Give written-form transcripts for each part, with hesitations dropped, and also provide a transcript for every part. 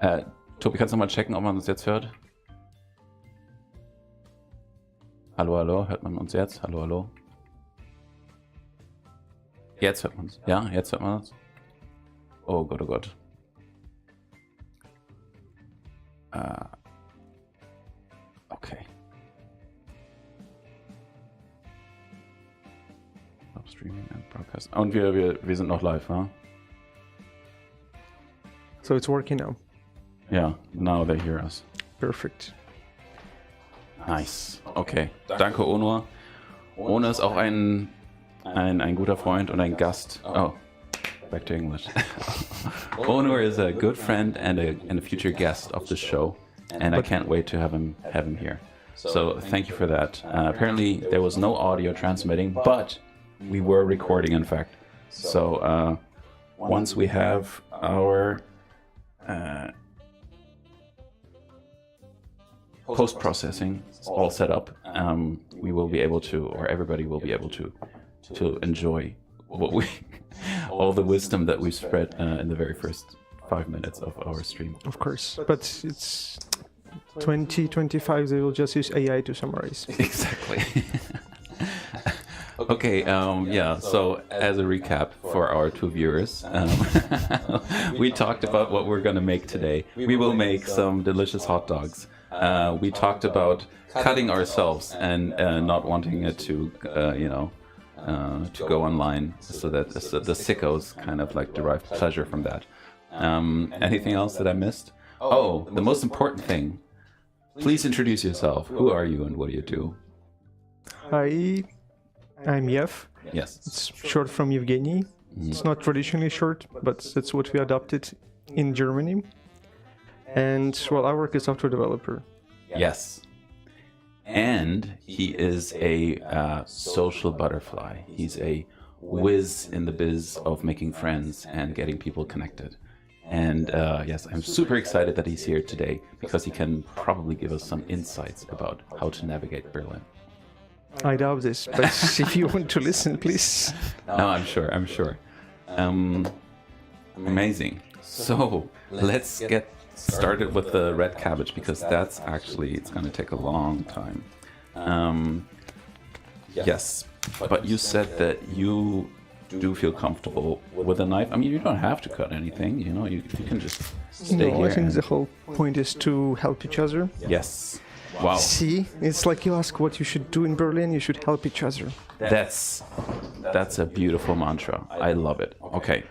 Tobi, kannst du mal checken, ob man uns jetzt hört? Hallo, hallo, hört man uns jetzt? Hallo, hallo. Jetzt hört man uns. Ja, jetzt hört man uns. Oh Gott, oh Gott. Okay. Streaming and broadcast. Und wir sind noch live, huh? So it's working now. Yeah, now they hear us. Perfect. Nice. Okay. Danke, Onur. Onur ist auch ein guter Freund und ein Gast. Oh, back to English. Onur is a good friend and a future guest of the show, and I can't wait to have him here. So thank you for that. Apparently there was no audio transmitting, but we were recording, in fact. So once we have our post-processing all set up, we will be able to, or everybody will be able to enjoy all the wisdom that we spread in the very first 5 minutes of our stream. Of course, but it's 2025. They will just use AI to summarize. Exactly. Okay, yeah, so as a recap for our two viewers, we talked about what we're going to make today. We will make some delicious hot dogs. We talked about cutting ourselves and not wanting it to, to go online, so that the sickos kind of like derive pleasure from that. Anything else that I missed? Oh, the most important thing. Please introduce yourself. Who are you and what do you do? Hi, I'm Yev. Yes. It's short from Yevgeny. It's not traditionally short, but that's what we adopted in Germany. And, well, I work as a software developer. Yes. And he is a social butterfly. He's a whiz in the biz of making friends and getting people connected. And yes, I'm super excited that he's here today because he can probably give us some insights about how to navigate Berlin. I doubt this, but if you want to listen, please. No, I'm sure. Amazing. So let's get started with the red cabbage because that's actually, it's going to take a long time. Yes, but you said that you do feel comfortable with a knife. I mean, you don't have to cut anything, you know, you can just stay here. I think the whole point is to help each other. Yes. Wow. See, it's like you ask what you should do in Berlin, you should help each other. That's a beautiful mantra. I love it. Okay.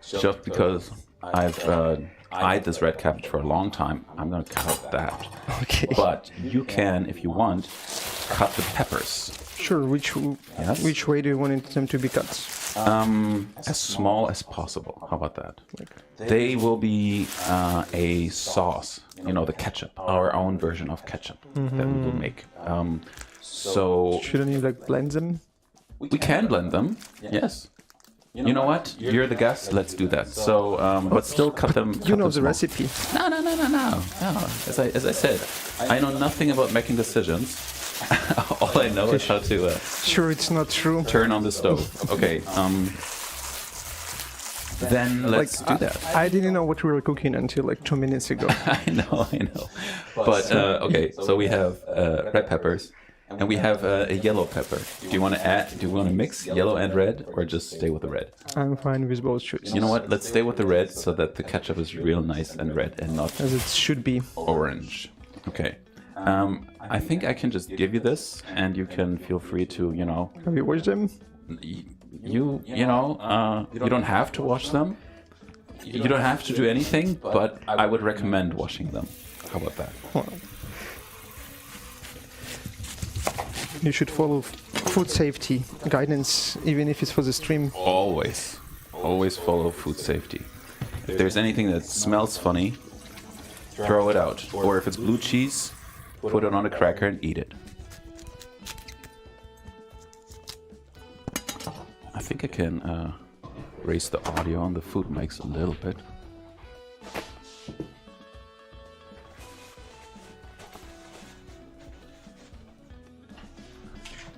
Just because I've eyed this red cabbage for a long time, I'm going to cut out that. Okay. But you can, if you want, cut the peppers. Sure. Which way do you want them to be cut? As small as possible. How about that? They will be a sauce. You know, the ketchup, our own version of ketchup that we will make. So shouldn't you like blend them? We can blend them. Yes. You know what? You're the guest. Let's do that. So, but still cut them. You know the recipe. No. As I said, I know nothing about making decisions. All I know is how to. Sure, it's not true. Turn on the stove. Okay. Then let's do that. I didn't know what we were cooking until like 2 minutes ago. I know. But okay, so we have red peppers. And we have a yellow pepper. Do you want to mix yellow and red, or just stay with the red? I'm fine with both choices. You know what? Let's stay with the red so that the ketchup is real nice and red and not as it should be orange. Okay. I think I can just give you this, and you can feel free to, you know. Have you watched them? You don't have to wash them. You don't have to do anything, but I would recommend washing them. How about that? Well, you should follow food safety guidance, even if it's for the stream. Always follow food safety. If there's anything that smells funny, throw it out. Or if it's blue cheese, put it on a cracker and eat it. I think I can raise the audio on the food mics a little bit.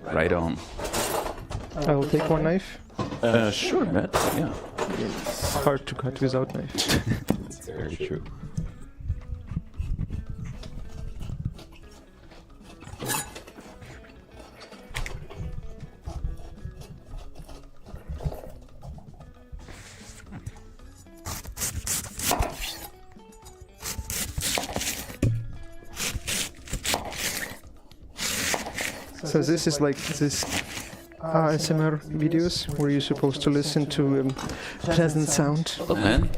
Right on. I will take one knife. Sure, Matt. Yeah. It's hard to cut without knife. That's very true. So this is like this ASMR videos where you're supposed to listen to pleasant sound. And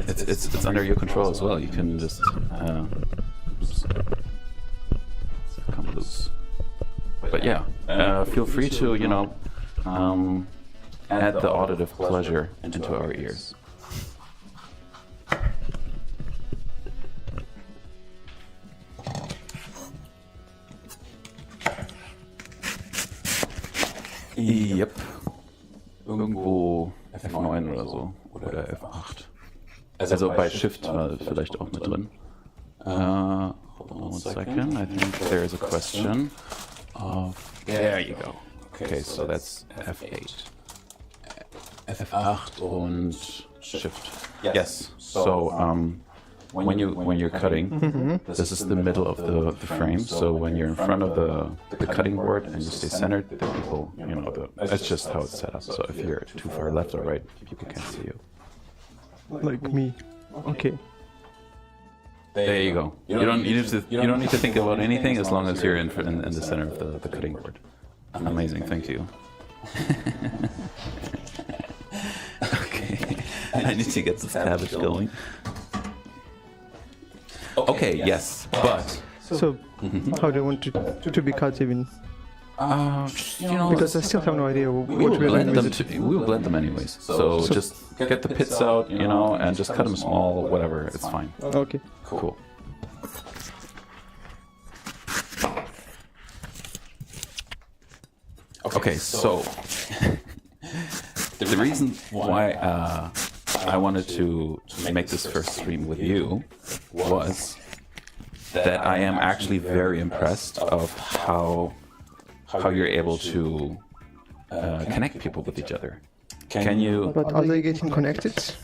it's under your control as well. You can just come loose. But yeah, feel free to add the auditive pleasure into our ears. Yep. Irgendwo F9 oder so. Oder F8. Also bei Shift war vielleicht auch mit drin. Hold on one second. I think there is a question. There you go. Okay, so that's F8. F8 und Shift. Yes. So when you're cutting, this is the middle of the frame. So when you're in front of the cutting board and you stay centered, the people, that's just how it's set up. So if you're too far left or right, people can't see you. Like me. Okay. There you go. You don't need to think about anything as long as you're in the center of the cutting board. Amazing. Thank you. Okay. I need to get the cabbage going. Okay, yes, but... So, how do you want to be cut even? Because I still have no idea what we're doing with it. We will blend them anyways. So just get the pits out, and just cut them small, whatever, it's fine. Okay. Cool. Okay, so... the reason why I wanted to make this first stream with you was that I am actually very impressed of how you're able to connect people with each other. Can you? But are they getting connected?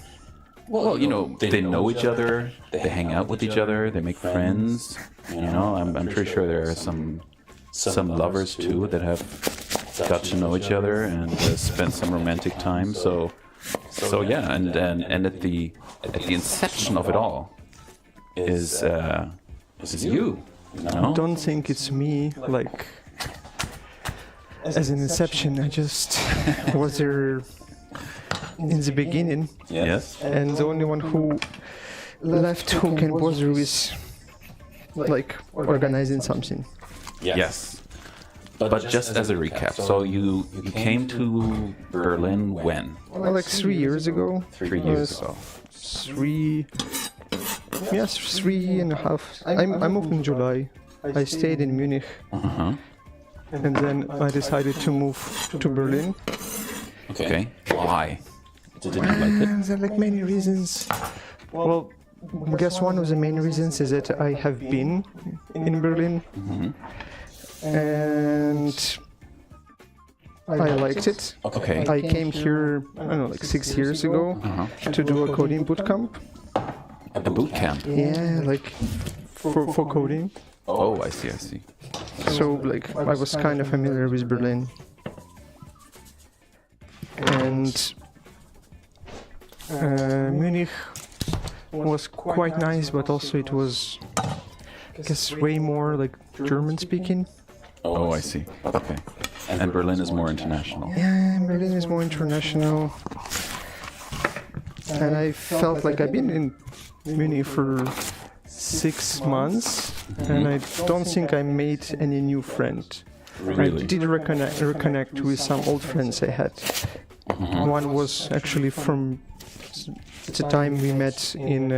Well, they know each other, they hang out with each other, they make friends. I'm pretty sure there are some lovers too that have got to know each other and spent some romantic time. So yeah, and at the inception of it all is you. I don't think it's me. Like as an inception, I just was there in the beginning. Yes. And the only one who left who can bother with like organizing something. Yes. But just as a recap, so you came to Berlin when? Well, like 3 years ago. 3 years ago. 3.5. I moved in July. I stayed in Munich. And then I decided to move to Berlin. Okay. Why? Did you like it? There are like many reasons. Well, I guess one of the main reasons is that I have been in Berlin. And I liked it. Okay. I came here, I don't know, like 6 years ago to do a coding bootcamp. A boot camp? Yeah, like for coding. Oh, I see. So, like, I was kind of familiar with Berlin. And Munich was quite nice, but also it was, I guess, way more like German speaking. Oh, I see. Okay. And Berlin is more international. Yeah, Berlin is more international. And I felt like I've been in Munich for 6 months, and I don't think I made any new friend. Really? I did reconnect with some old friends I had. One was actually from the time we met in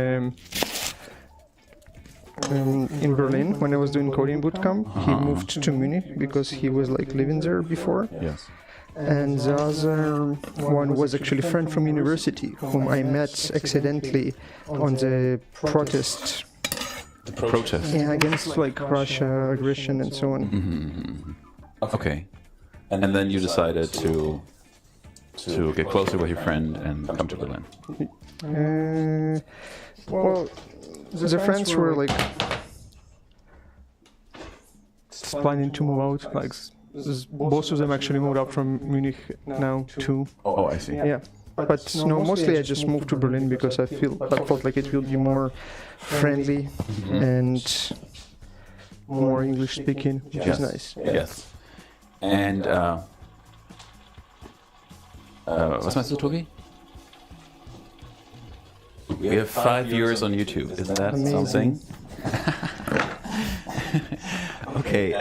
Berlin when I was doing coding bootcamp. He moved to Munich because he was like living there before. Yes. And the other one was actually a friend from university whom I met accidentally on the protest. The protest? Yeah, against like Russia aggression and so on. Okay. And then you decided to to get closer with your friend and come to Berlin? Well, the friends were like planning to move out. Like both of them actually moved out from Munich now too. Oh, I see. Yeah. But no, mostly I just moved to Berlin because I felt like it will be more friendly and more English speaking, which is nice. Yes. And was meinst du, Tobi? We have 5 viewers on YouTube. Isn't that Amazing. something? Okay.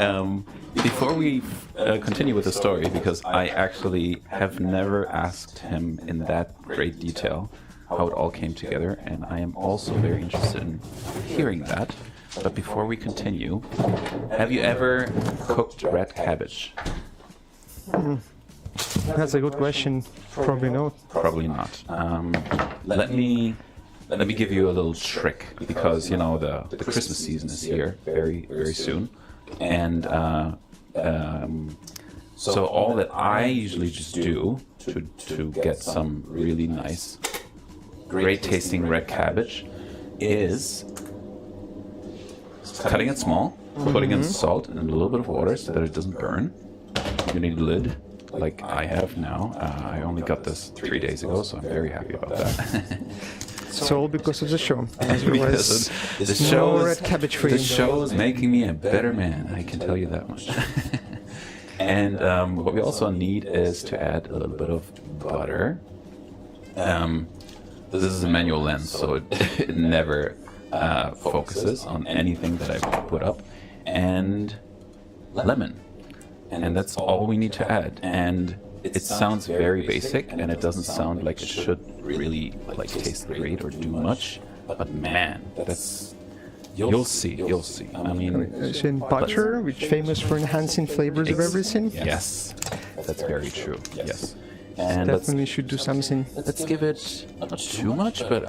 Before we continue with the story, because I actually have never asked him in that great detail how it all came together, and I am also very interested in hearing that. But before we continue, have you ever cooked red cabbage? That's a good question. Probably not. Probably not. Let me give you a little trick, because you know the Christmas season is here very, very soon, and so all that I usually just do to get some really nice, great tasting red cabbage is cutting it small, putting in salt and a little bit of water so that it doesn't burn. You need a lid, like I have now. I only got this 3 days ago, so I'm very happy about that. It's all because of the show. Because the show no red cabbage for the you. show is making me a better man, I can tell you that much. And what we also need is to add a little bit of butter. This is a manual lens, so it never focuses on anything that I put up. And lemon. And that's all we need to add. And it sounds very basic, and it doesn't sound like it should really like taste great or do much. But man, that's you'll see. I mean, It's in butter, which famous for enhancing flavors of everything. Yes, that's very true. Yes, and Definitely should do something. let's give it not too much, but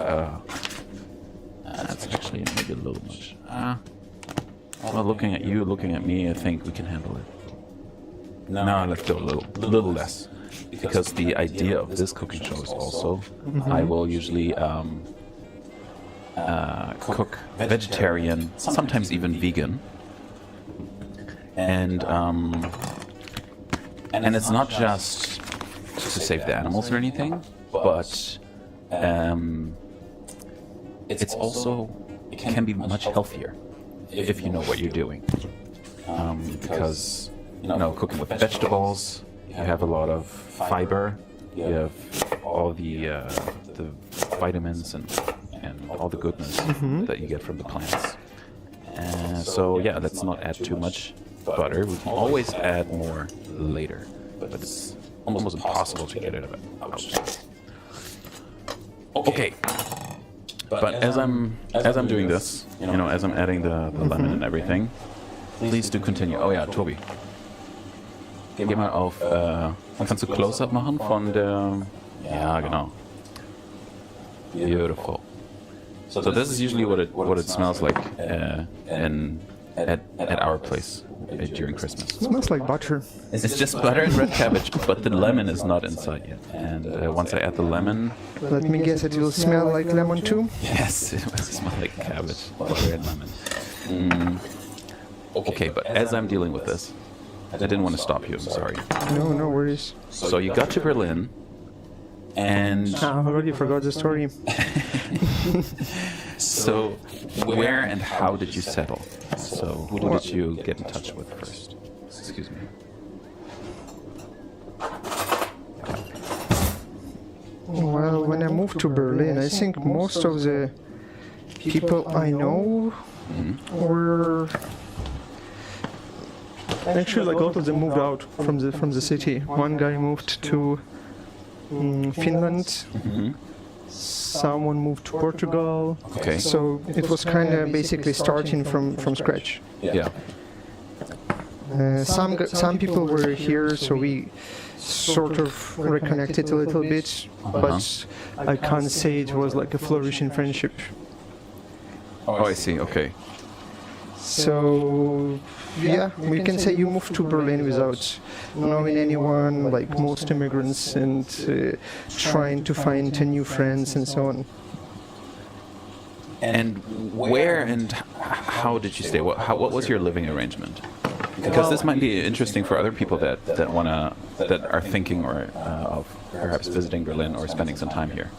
that's actually maybe a little much. Well, looking at you, looking at me, I think we can handle it. No, let's go a little less, because the idea of this cooking show is also I will usually cook vegetarian, sometimes even vegan, and it's not just to save the animals or anything, but it's also it can be much healthier if you know what you're doing, because cooking with vegetables, you have a lot of fiber, you have all the vitamins and all the goodness that you get from the plants. So yeah, let's not add too much butter. We can always add more later, but it's almost impossible to get it out. Okay. But as I'm doing this, as I'm adding the lemon and everything, please do continue. Oh ja, Tobi. Geh mal auf, kannst du Close-Up machen von der, ja genau. Beautiful. So this is usually what it smells like at our place during Christmas. It smells like butter. It's just butter and red cabbage, but the lemon is not inside yet. And once I add the lemon... Let me guess, it will smell like lemon too? Yes, it will smell like cabbage, butter and lemon. Okay, but as I'm dealing with this, I didn't want to stop you, I'm sorry. No worries. So you got to Berlin, and... I already forgot the story. So where and how did you settle? So who did you get in touch with first? Excuse me. Well, when I moved to Berlin, I think most of the people I know were... Actually, like, all of them moved out from the city. One guy moved to Finland. Someone moved to Portugal. Okay. So it was kind of basically starting from scratch. Yeah. Some people were here, so we sort of reconnected a little bit, but I can't say it was like a flourishing friendship. Oh, I see. Okay. So yeah, we can say you moved to Berlin without knowing anyone, like most immigrants, and trying to find new friends and so on. And where and how did you stay? What was your living arrangement? Because this might be interesting for other people that are thinking or of perhaps visiting Berlin or spending some time here.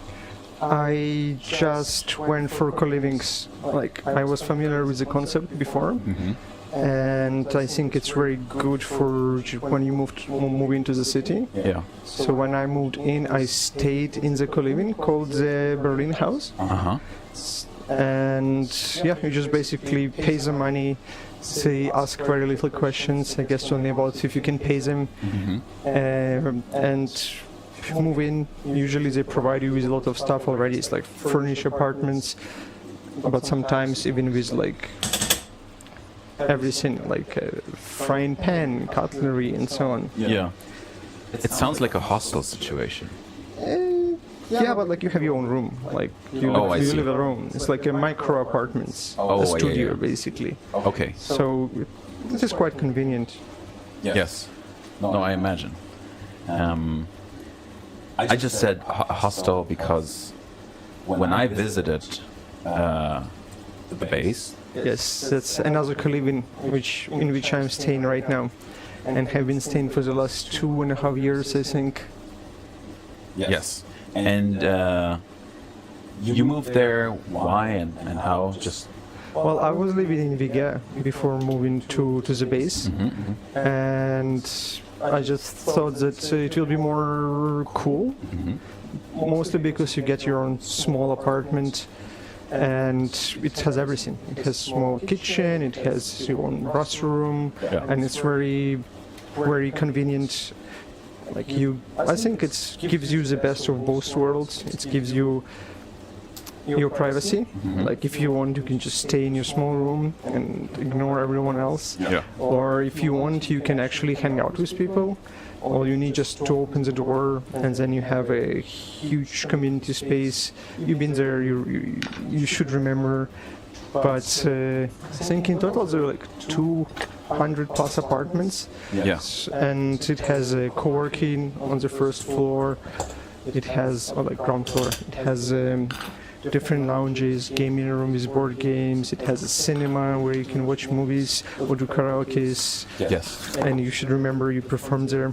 I just went for co-livings. Like, I was familiar with the concept before, and I think it's very good for when you move into the city. Yeah. So when I moved in, I stayed in the co-living called the Berlin House. And yeah, you just basically pay the money. They ask very little questions, I guess only about if you can pay them, and move in. Usually they provide you with a lot of stuff already. It's like furnished apartments, but sometimes even with like everything, like a frying pan, cutlery, and so on. Yeah. It sounds like a hostel situation. Yeah, but like you have your own room, like you live alone. It's like a micro apartments, a studio basically. Okay. So this is quite convenient. Yes. No, I imagine. I just said hostel because when I visited the base. Yes, that's another co-living in which I'm staying right now, and have been staying for the last 2.5 years, I think. Yes. And you moved there, why and how? Just well, I was living in Riga before moving to the base, and I just thought that it will be more cool, mostly because you get your own small apartment, and it has everything. It has small kitchen, it has your own bathroom, and it's very, very convenient. Like I think it gives you the best of both worlds. It gives you your privacy. Like if you want, you can just stay in your small room and ignore everyone else. Or if you want, you can actually hang out with people. All you need just to open the door, and then you have a huge community space. You've been there, you should remember. But I think in total there are like 200 plus apartments. And it has a co-working on the first floor. It has, or like ground floor, it has different lounges, gaming room with board games. It has a cinema where you can watch movies or do karaoke's. Yes. And you should remember you perform there.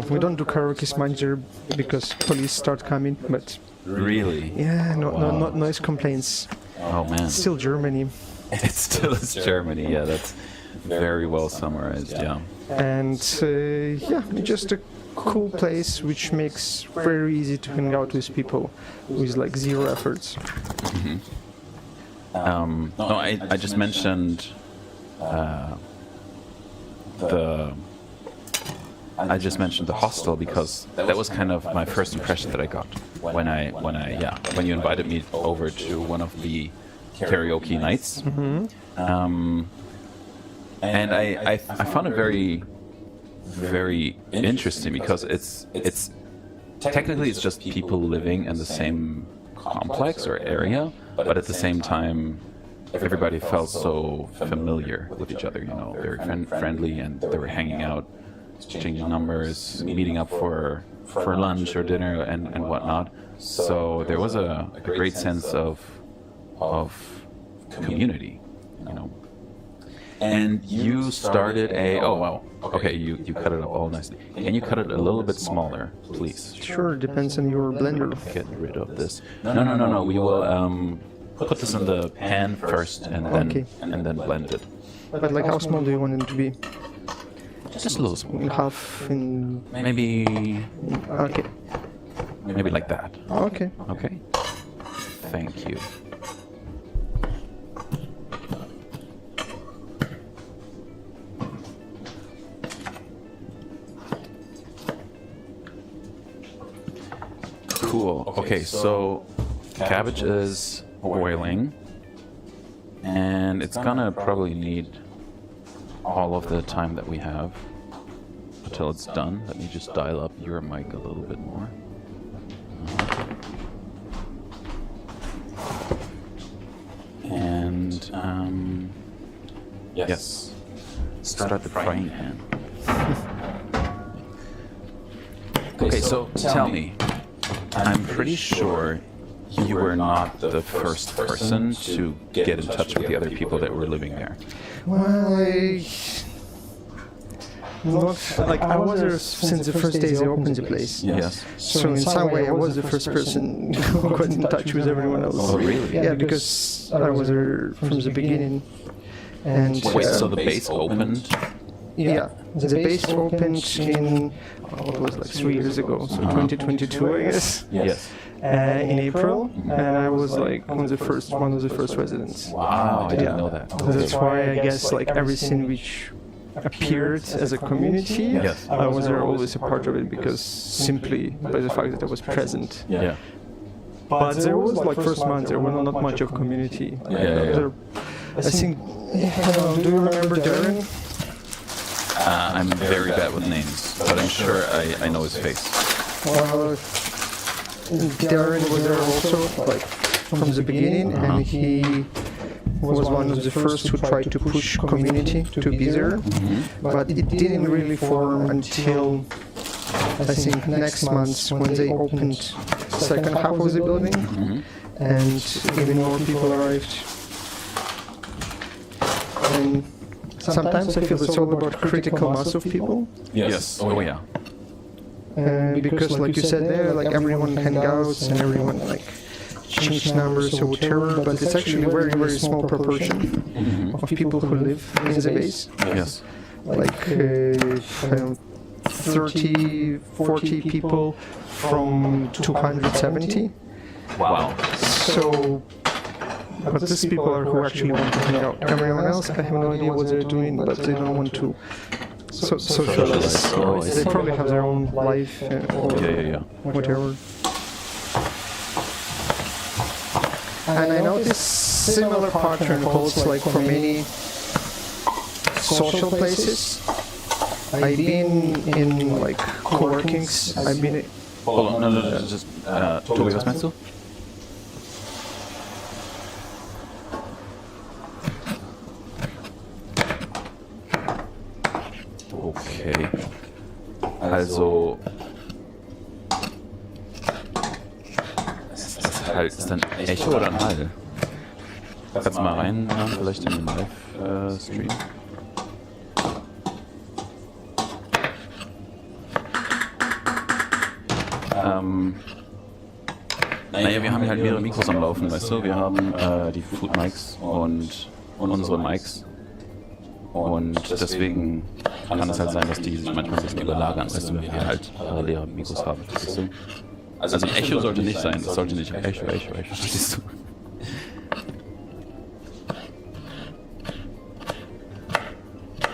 We don't do karaoke's much there because police start coming, but... Really? Yeah, not noise complaints. Oh man. It's still Germany. It still is Germany, yeah, that's very well summarized, yeah. And just a cool place which makes very easy to hang out with people with like zero efforts. No, I just mentioned the hostel because that was kind of my first impression that I got when you invited me over to one of the karaoke nights. And I found it very, very interesting because it's technically it's just people living in the same complex or area, but at the same time everybody felt so familiar with each other, very friendly, and they were hanging out, exchanging numbers, meeting up for lunch or dinner and whatnot. So there was a great sense of community, And you started you cut it up all nicely. Can you cut it a little bit smaller, please? Sure, depends on your blender. Get rid of this. No. We will put this in the pan first and then blend it. But like how small do you want it to be? Just a little small. Half in... Maybe... Okay. Maybe like that. Okay. Okay. Thank you. Cool. Okay, so cabbage is boiling, and it's gonna probably need all of the time that we have until it's done. Let me just dial up your mic a little bit more. And Yes. Start the frying pan. Okay, so tell me, I'm pretty sure you were not the first person to get in touch with the other people that were living there. Well, I was there since the first days they opened the place. Yes. So in some way, I was the first person who got in touch with everyone else. Oh, really? Yeah, because I was there from the beginning. And Wait, so the base opened? yeah, the base opened in what was like 3 years ago, so 2022, I guess. Yes. In April, and I was like one of the first residents. Wow, I didn't know that. That's why I guess like everything which appeared as a community, Yes. I was there always a part of it because simply by the fact that I was present. Yeah. But there was like first month there was not much of community. Yeah. I think. I don't know, do you remember Darren? I'm very bad with names, but I'm sure I know his face. Well, Darren was there also, like from the beginning, and he was one of the first who tried to push community to be there. But it didn't really form until I think next month when they opened the second half of the building, and even more people arrived. And sometimes I feel it's all about critical mass of people. Yes. Oh, yeah. Because like you said there, like everyone hangouts and everyone like change numbers or whatever, but it's actually a very, very small proportion of people who live in the base. Yes. Like 30, 40 people from 270. Wow. So, but these people are who actually want to hang out. Everyone else, I have no idea what they're doing, but they don't want to socialize. Oh, They probably have their own life or Yeah. whatever. And I noticed similar pattern holds like for many social places. I've been in like co-workings. I've been. Hold on, no, just, Tobi, was meinst du? Okay. Also. Ist dann Echo oder ein Hall? Kannst du mal reinhören, vielleicht in den Live-Stream? Naja, wir haben halt mehrere Mikros am Laufen, weißt du? Wir haben die Food Mics und unsere Mics. Und deswegen kann es halt sein, dass die sich manchmal ein bisschen überlagern, weißt du, wenn wir halt parallele Mikros haben. Verstehst du? Also ein Echo sollte nicht sein, das sollte nicht Echo, verstehst du?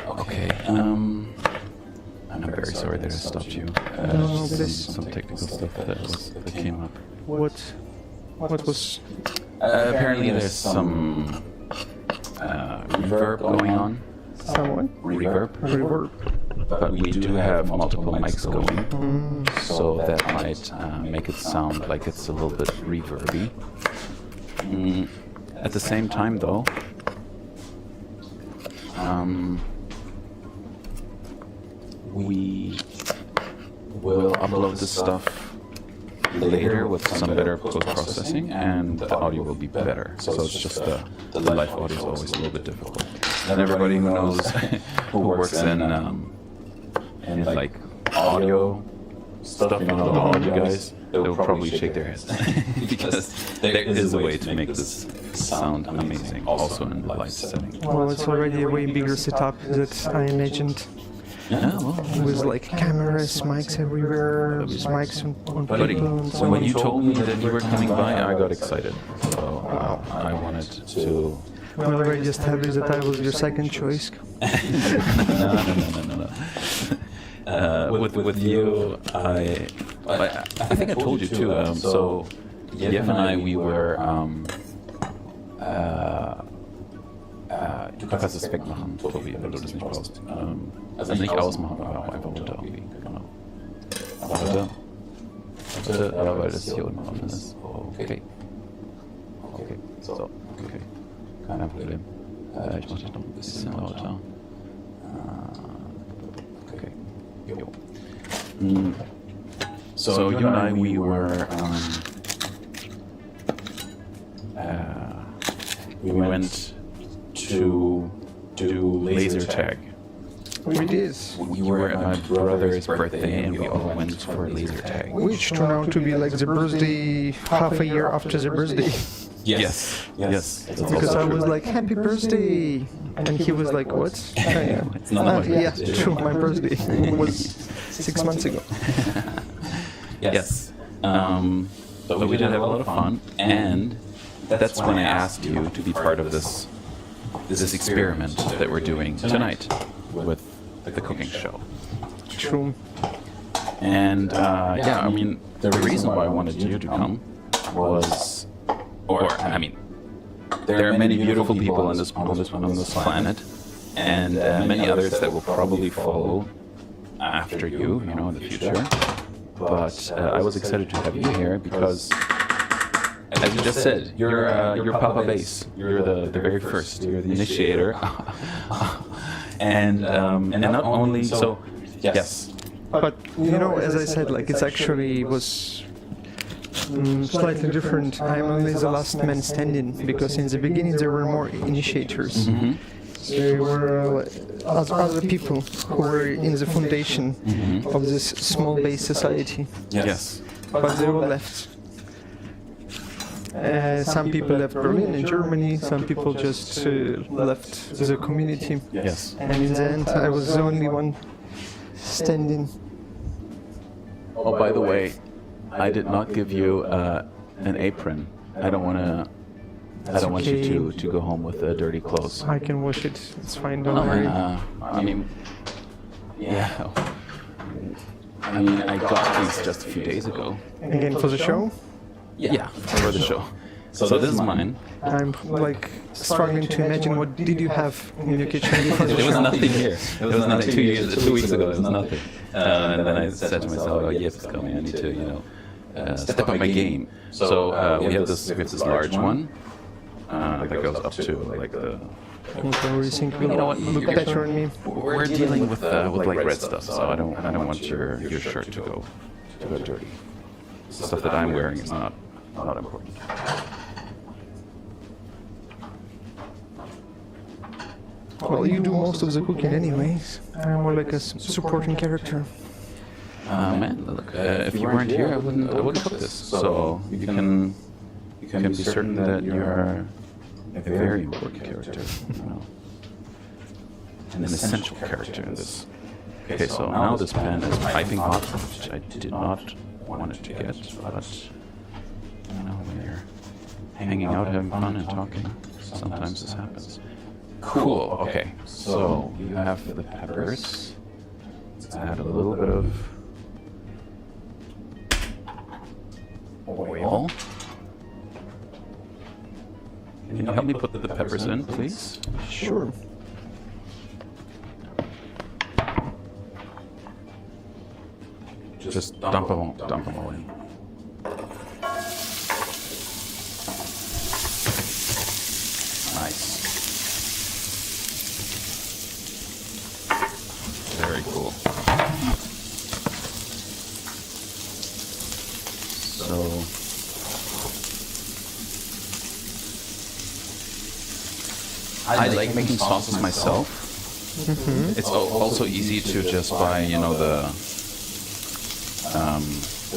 Okay, I'm very sorry that I stopped you. Some technical stuff that came up. What was? Apparently there's some reverb going on. Someone? Reverb. But we do have multiple mics going, so that might make it sound like it's a little bit reverby. At the same time, though, we will upload this stuff later with some better post-processing, and the audio will be better. So it's just the live audio is always a little bit difficult. And everybody who knows, who works in like audio stuff, you know, the audio guys, they will probably shake their heads because there is a way to make this sound amazing, also in the live setting. Well, it's already a way bigger setup that I imagined. Yeah, well, With like cameras, mics everywhere, mics on buddy, people and so when on. you told me that you were coming by, I got excited. So I wanted to. Well, already just happy that I was your second choice. No. With you, I think I told you too. So Yevhen and I, we were. Du kannst es wegmachen, Tobi, wenn du das nicht brauchst. Also nicht ausmachen, aber auch einfach runter irgendwie. Genau. Aber bitte, ja, weil das hier unten offen ist. Okay. So, okay. Kein Problem. Ich muss noch ein bisschen lauter. Okay. Jo. So you and I, we were, we went to do laser tag. We did. We were at my brother's birthday and we all went for laser tag. Which turned out to be like the birthday half a year after the birthday. Yes. Because I was like, happy birthday! And he was like, what? It's not my yeah, birthday. true, my birthday was 6 months ago. Yes. But we did have a lot of fun, and that's when I asked you to be part of this experiment that we're doing tonight with the cooking show. True. And yeah, I mean, the reason why I wanted you to come was, I mean, there are many beautiful people on this planet, and many others that will probably follow after you, in the future. But I was excited to have you here because, as you just said, you're Papa Base. You're the very first. You're the initiator. and not only so, yes. But as I said, like it actually was slightly different. I'm only the last man standing because in the beginning there were more initiators. Mm-hmm. There were other people who were in the foundation of this small base society. Yes. But they all left. Some people left Berlin and Germany, some people just left the community. Yes. And in the end, I was the only one standing. Oh, by the way, I did not give you an apron. I don't want you to go home with dirty clothes. I can wash it. It's fine. Don't worry. I mean, yeah. I mean, I got these just a few days ago. Again for the show. Yeah, for the show. So this is mine. I'm like struggling to imagine what did you have in your kitchen before the There was show. nothing here. There was nothing 2 weeks ago. There was nothing. And then I said to myself, "Oh, Yev's coming. I need to, step up my game." So we have this large one that goes up to like the. You think will look better on me? We're dealing with like red stuff, so I don't want your shirt to go dirty. Stuff that I'm wearing is not important. Well, you do most of the cooking anyways. I'm more like a supporting character. Man, look, if you weren't here, I wouldn't cook this. So you can be certain that you're a very important character, an essential character in this. Okay, so now this pan is piping hot, which I did not want it to get, but when you're hanging out, having fun, and talking, sometimes this happens. Cool. Okay, so you have the peppers. Let's add a little bit of oil. Can you help me put the peppers in, please? Sure. Just dump them all in. Nice. Very cool. So I like making sauces myself. Mm-hmm. It's also easy to just buy,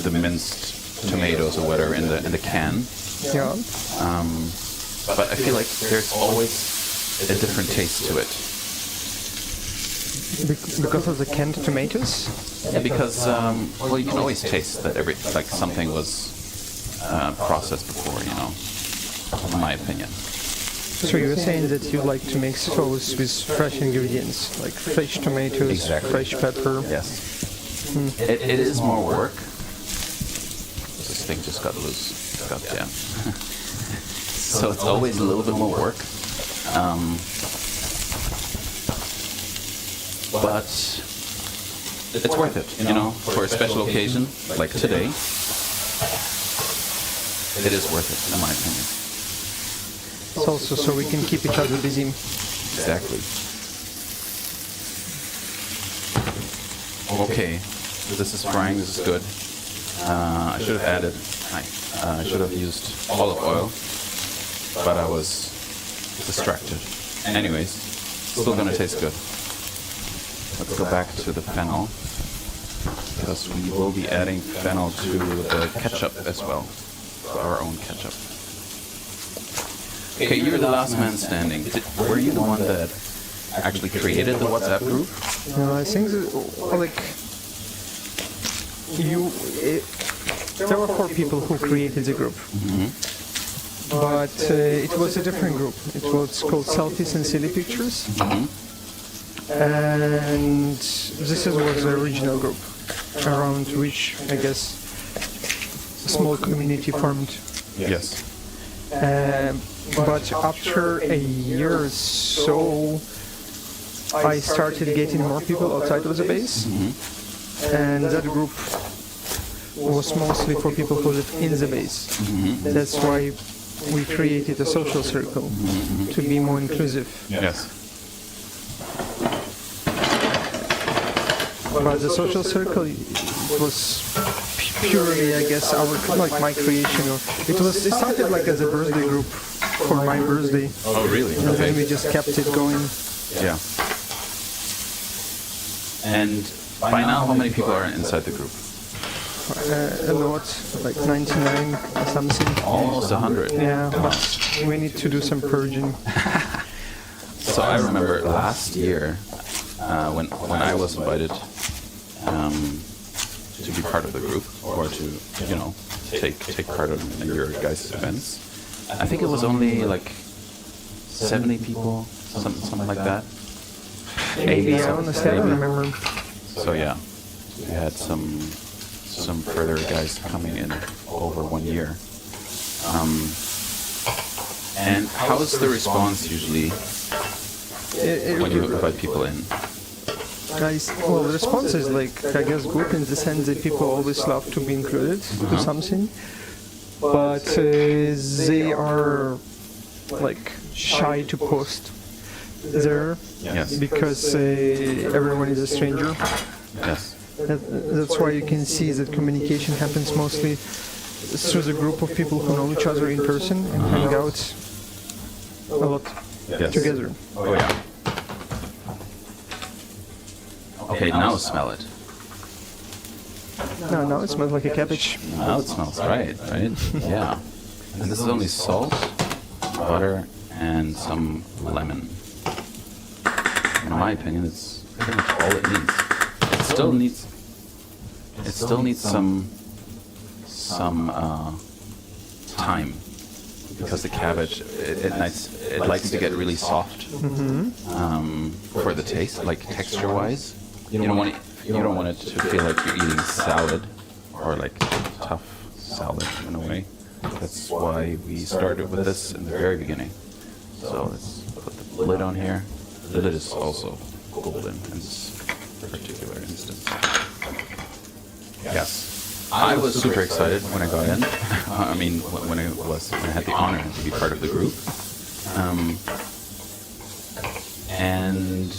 the minced tomatoes or whatever in the can. Yeah. But I feel like there's always a different taste to it. Because of the canned tomatoes? Yeah, because you can always taste that something was processed before, in my opinion. So you were saying that you like to make sauce with fresh ingredients, like fresh tomatoes, Exactly. fresh pepper. Yes. It is more work. This thing just got loose. God damn. So it's always a little bit more work. But it's worth it, for a special occasion like today. It is worth it, in my opinion. It's also so we can keep each other busy. Exactly. Okay, this is frying. This is good. I should have added. I should have used olive oil, but I was distracted. Anyways, still gonna taste good. Let's go back to the fennel, because we will be adding fennel to the ketchup as well, to our own ketchup. Okay, you're the last man standing. Were you the one that actually created the WhatsApp group? No, I think that, there were 4 people who created the group. But it was a different group. It was called Selfies and Silly Pictures. And this was the original group, around which, I guess, a small community formed. Yes. But after a year or so, I started getting more people outside of the base. And that group was mostly for people who live in the base. That's why we created a social circle, to be more inclusive. Yes. But the social circle was purely, I guess, my creation. It started like as a birthday group for my birthday. Oh, really? And then we just kept it going. Yeah. And by now, how many people are inside the group? A lot, like 99 or something. Almost 100. Yeah, but we need to do some purging. So I remember last year, when I was invited to be part of the group, or to take part in your guys' events. I think it was only like 70 people, something like that. 80. Yeah, honestly, I don't remember. So yeah, we had some further guys coming in over 1 year. And how's the response usually when you invite people in? Guys, well, the response is like, I guess, good in the sense that people always love to be included to something, but they are like shy to post there. Yes. Because everyone is a stranger. Yes. That's why you can see that communication happens mostly through the group of people who know each other in person and hang out a lot together. Oh yeah. Okay, now smell it. No, now it smells like a cabbage. Now it smells right? Yeah. And this is only salt, butter, and some lemon. In my opinion, it's pretty much all it needs. It still needs some time, because the cabbage it likes to get really soft for the taste, like texture-wise. You don't want it to feel like you're eating salad, or like tough salad in a way. That's why we started with this in the very beginning. So let's put the lid on here. The lid is also golden in this particular instance. Yes. I was super excited when I got in. I mean, when I had the honor to be part of the group. And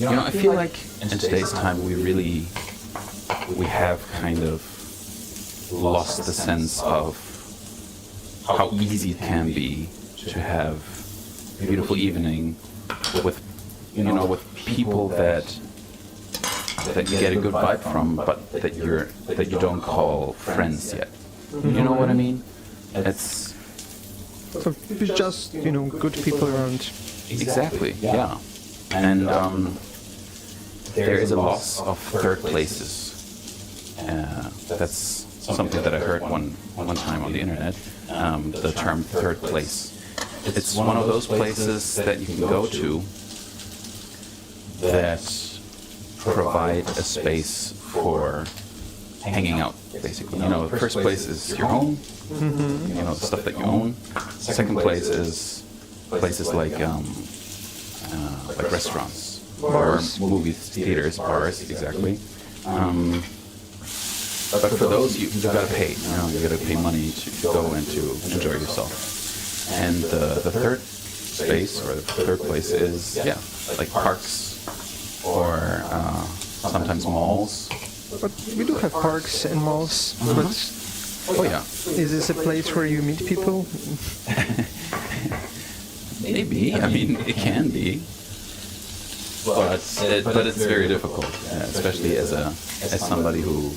I feel like in today's time we have kind of lost the sense of how easy it can be to have a beautiful evening with people that you get a good vibe from, but that you don't call friends yet. You know what I mean? It's just good people around. Exactly. Yeah. And there is a loss of third places. That's something that I heard one time on the internet. The term third place. It's one of those places that you can go to that provide a space for hanging out, basically. The first place is your home, the stuff that you own. Second place is places like restaurants, bars, or movie theaters, bars, exactly. But for those, you gotta pay. You gotta pay money to go and to enjoy yourself. And the third space, or the third place is, like parks or sometimes malls. But we do have parks and malls. But Oh yeah, is this a place where you meet people? maybe. I mean, it can be, but it's very difficult, especially as somebody who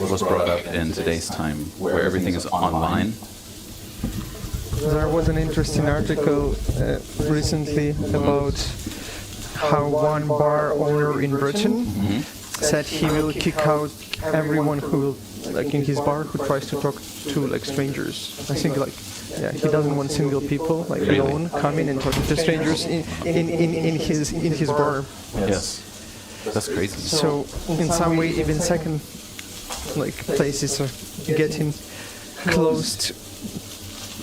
was brought up in today's time where everything is online. There was an interesting article recently about how one bar owner in Britain said he will kick out everyone who will, like in his bar, who tries to talk to like strangers. I think he doesn't want single people like alone coming and talking to strangers in his bar. Yes, that's crazy. So in some way, even second like places are getting closed.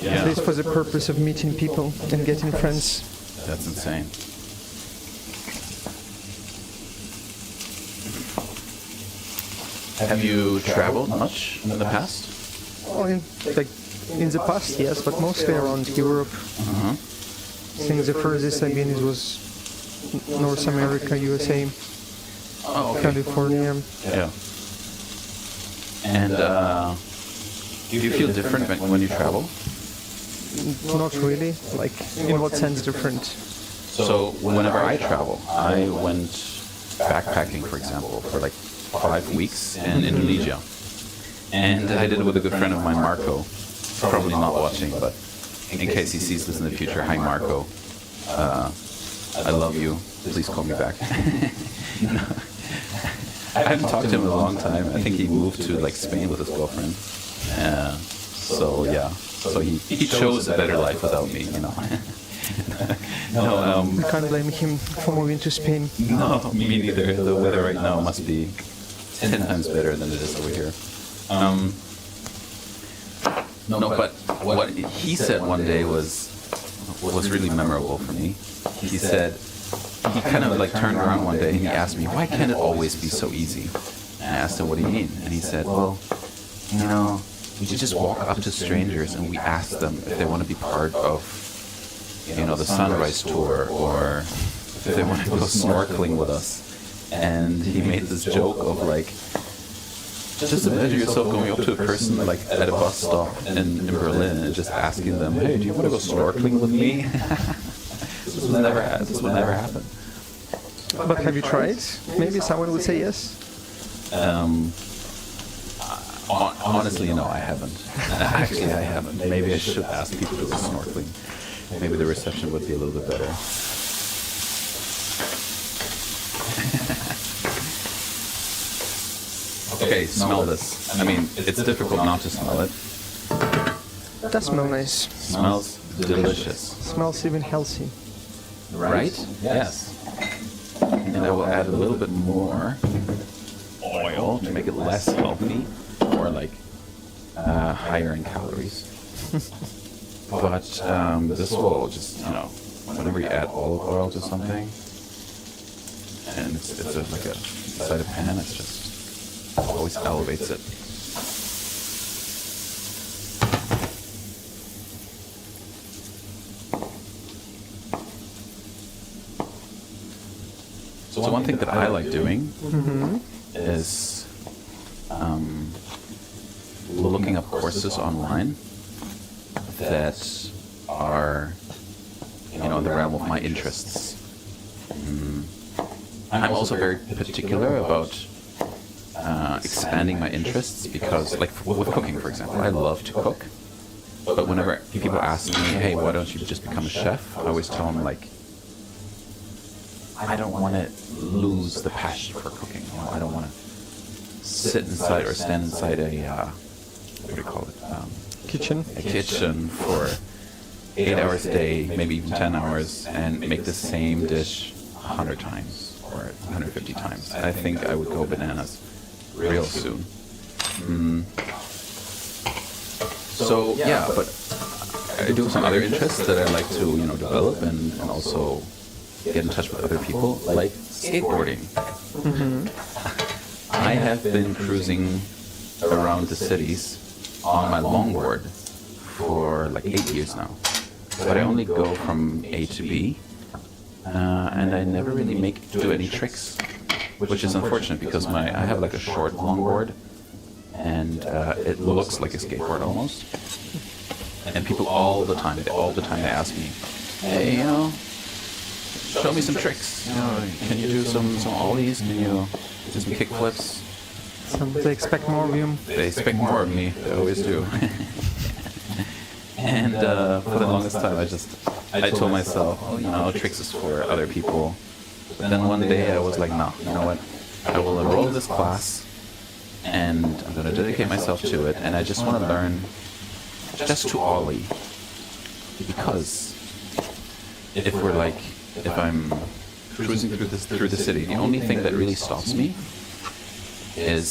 Yeah. At least for the purpose of meeting people and getting friends. That's insane. Have you traveled much in the past? Well, in the past, yes, but mostly around Europe. I think the furthest I've been was North America, USA, California. Yeah. And do you feel different when you travel? Not really. Like, in what sense different? So whenever I travel, I went backpacking, for example, for like 5 weeks in Indonesia. And I did it with a good friend of mine, Marco. Probably not watching, but in case he sees this in the future, hi Marco. I love you. Please call me back. I haven't talked to him in a long time. I think he moved to like Spain with his girlfriend. So he chose a better life without me, you know. I can't blame him for moving to Spain. No, me neither. The weather right now must be 10 times better than it is over here. But what he said one day was really memorable for me. He said, he kind of like turned around one day and he asked me, why can't it always be so easy? And I asked him, what do you mean? And he said, well, you know, we just walk up to strangers and we ask them if they want to be part of, you know, the sunrise tour, or if they want to go snorkeling with us. And he made this joke of like, just imagine yourself going up to a person like at a bus stop in Berlin and just asking them, hey, do you want to go snorkeling with me? This would never happen. But have you tried? Maybe someone would say yes. Honestly, no, I haven't. Actually, I haven't. Maybe I should ask people to go snorkeling. Maybe the reception would be a little bit better. Okay, smell this. I mean, it's difficult not to smell it. It does smell nice. Smells delicious. Smells even healthy. Right? Yes. And I will add a little bit more oil to make it less healthy, or like higher in calories. But this will just, you know, whenever you add olive oil to something, and it's like a inside a pan, it's just always elevates it. So one thing that I like doing is looking up courses online that are, you know, in the realm of my interests. I'm also very particular about expanding my interests, because, like with cooking, for example, I love to cook. But whenever people ask me, hey, why don't you just become a chef? I always tell them, like, I don't want to lose the passion for cooking. You know, I don't want to sit inside or stand inside a, what do you call it? Kitchen? A kitchen for 8 hours a day, maybe even 10 hours, and make the same dish 100 times or 150 times. I think I would go bananas real soon. So yeah, but I do have some other interests that I like to, you know, develop and also get in touch with other people, like skateboarding. I have been cruising around the cities on my longboard for like 8 years now. but I only go from A to B, and I never really do any tricks, which is unfortunate because I have like a short longboard, and it looks like a skateboard almost. And people all the time they ask me, hey, show me some tricks. Can you do some ollies? Can you do some kick flips? They expect more of you. They expect more of me. They always do. And for the longest time, I told myself, tricks is for other people. But then one day I was like, no, you know what? I will enroll in this class, and I'm going to dedicate myself to it, and I just want to learn just to ollie. Because if I'm cruising through the city, the only thing that really stops me is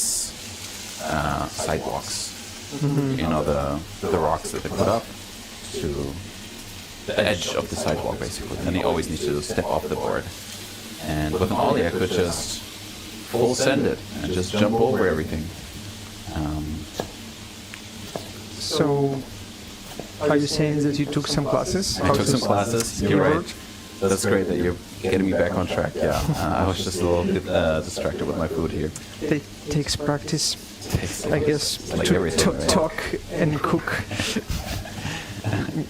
sidewalks. Mm-hmm. The rocks that they put up to the edge of the sidewalk, basically. And you always need to step off the board. And with an ollie, I could just full send it and just jump over everything. So, are you saying that you took some classes? I took some classes. You're right. That's great that you're getting me back on track. Yeah, I was just a little bit distracted with my food here. It takes practice, I guess, like to everything, right? talk and cook.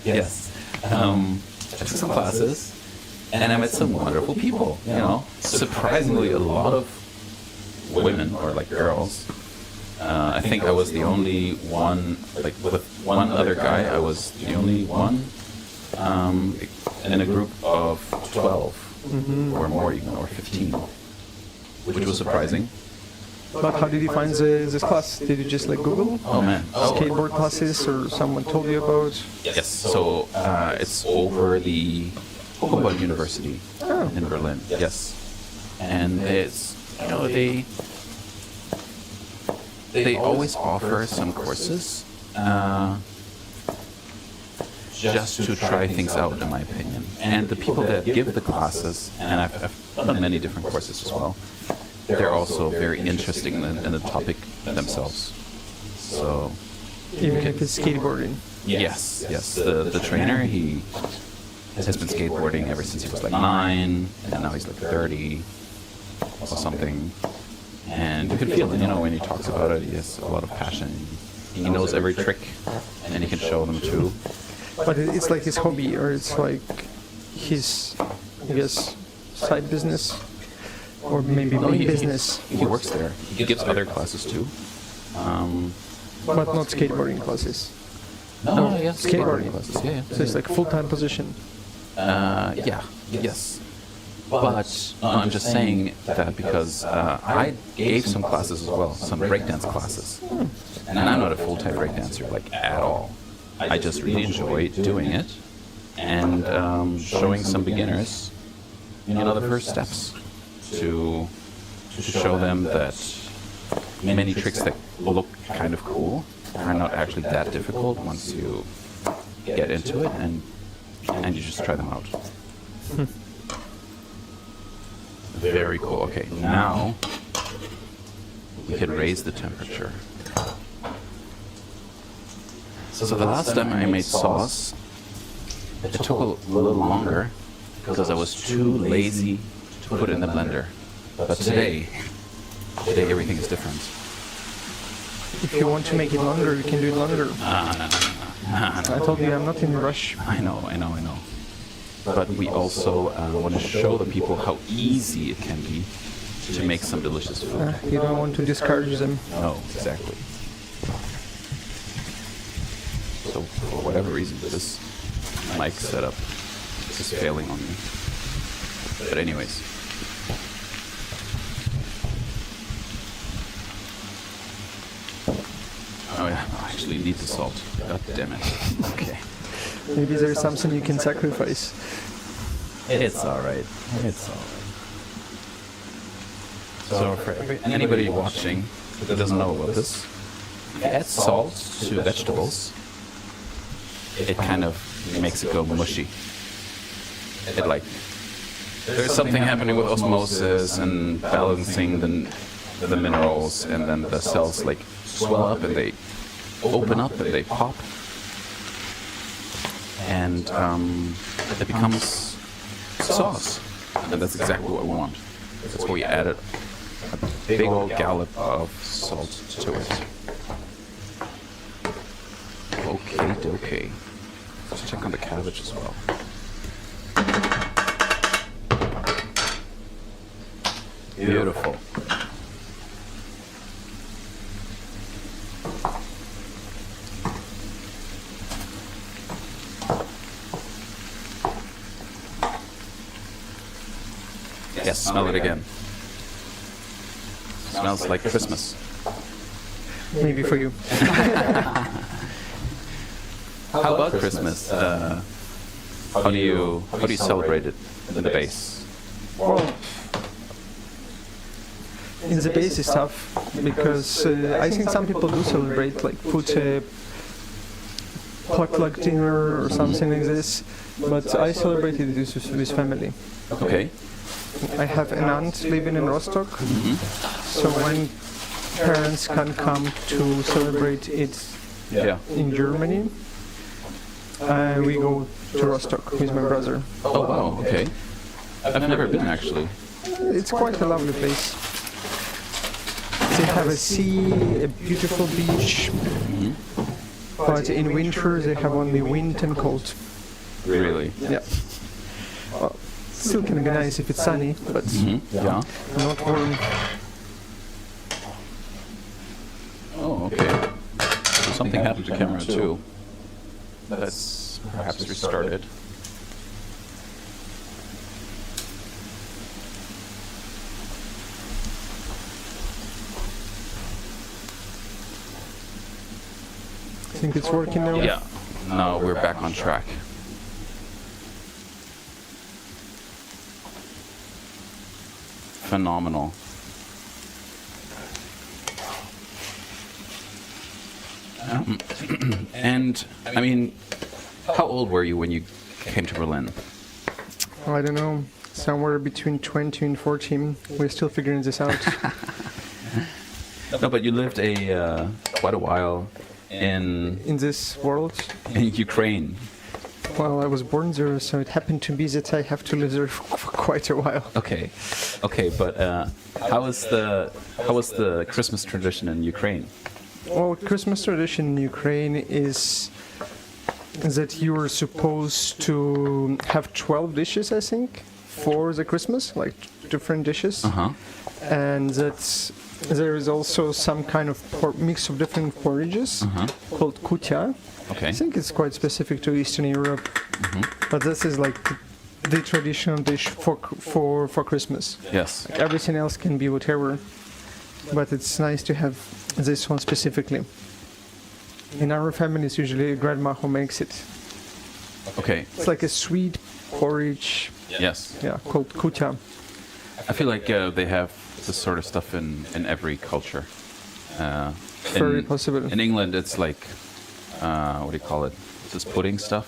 Yes. I took some classes, and I met some wonderful people. Surprisingly, a lot of women or like girls. I think I was the only one, like with one other guy, I was the only one in a group of 12 or more even, or 15, which was surprising. But how did you find this class? Did you just like Google? Oh man. Skateboard classes, or someone told you about? Yes, so it's over the Humboldt University in Berlin. Yes. And it's, they always offer some courses just to try things out, in my opinion. And the people that give the classes, and I've done many different courses as well, they're also very interested in the topic themselves. So even if it's skateboarding? Yes. The trainer, he has been skateboarding ever since he was like 9, and now he's like 30 or something. And you can feel it, when he talks about it, he has a lot of passion. He knows every trick, and he can show them too. But it's like his hobby, or it's like his, I guess, side business, or maybe main business. He works there. He gives other classes too. But not skateboarding classes. No, yes, skateboarding classes. Yeah. So it's like full-time position. Yes. But I'm just saying that because I gave some classes as well, some breakdance classes. And I'm not a full-time breakdancer, like, at all. I just really enjoy doing it and showing some beginners, the first steps to show them that many tricks that look kind of cool are not actually that difficult once you get into it and you just try them out. Very cool. Okay, now we can raise the temperature. So the last time I made sauce, it took a little longer because I was too lazy to put it in the blender. But today everything is different. If you want to make it longer, you can do it longer. No. I told you I'm not in a rush. I know. But we also want to show the people how easy it can be to make some delicious food. You don't want to discourage them. No, exactly. So for whatever reason, this mic setup is failing on me. But anyways. Oh yeah, I actually need the salt. God damn it. Okay. Maybe there's something you can sacrifice. It's alright. So for anybody watching that doesn't know about this, if you add salt to vegetables, it kind of makes it go mushy. There's something happening with osmosis and balancing the minerals, and then the cells swell up and they open up and they pop. and it becomes sauce. And that's exactly what we want. That's why we added a big old gallop of salt to it. Okay. Let's check on the cabbage as well. Beautiful. Yes, smell it again. Smells like Christmas. Maybe for you. How about Christmas? How do you celebrate it in the base? Well, in the base is tough because I think some people do celebrate, like put a potluck dinner or something like this, but I celebrated this with family. Okay. I have an aunt living in Rostock, so when parents can come to celebrate it in Germany, we go to Rostock with my brother. Oh wow, okay. I've never been actually. It's quite a lovely place. They have a sea, a beautiful beach, but in winter they have only wind and cold. Really? Yeah. Well, still can be nice if it's sunny, but Yeah. not warm. Oh, okay. So something happened to camera too. Let's perhaps restart it. I think it's working now. Yeah. Now we're back on track. Phenomenal. And I mean, how old were you when you came to Berlin? I don't know, somewhere between 20 and 14. We're still figuring this out. No, but you lived quite a while in this world, Ukraine. well, I was born there, so it happened to be that I have to live there for quite a while. Okay, but how was the Christmas tradition in Ukraine? Well, Christmas tradition in Ukraine is that you are supposed to have 12 dishes, I think, for the Christmas, like different dishes. And that there is also some kind of mix of different porridges called kutya. Okay. I think it's quite specific to Eastern Europe, but this is like the traditional dish for Christmas. Yes. Like everything else can be whatever, but it's nice to have this one specifically. In our family, it's usually grandma who makes it. Okay. It's like a sweet porridge, Yes. called kutya. I feel like they have this sort of stuff in every culture. Very possible. In England, it's like, what do you call it? This pudding stuff?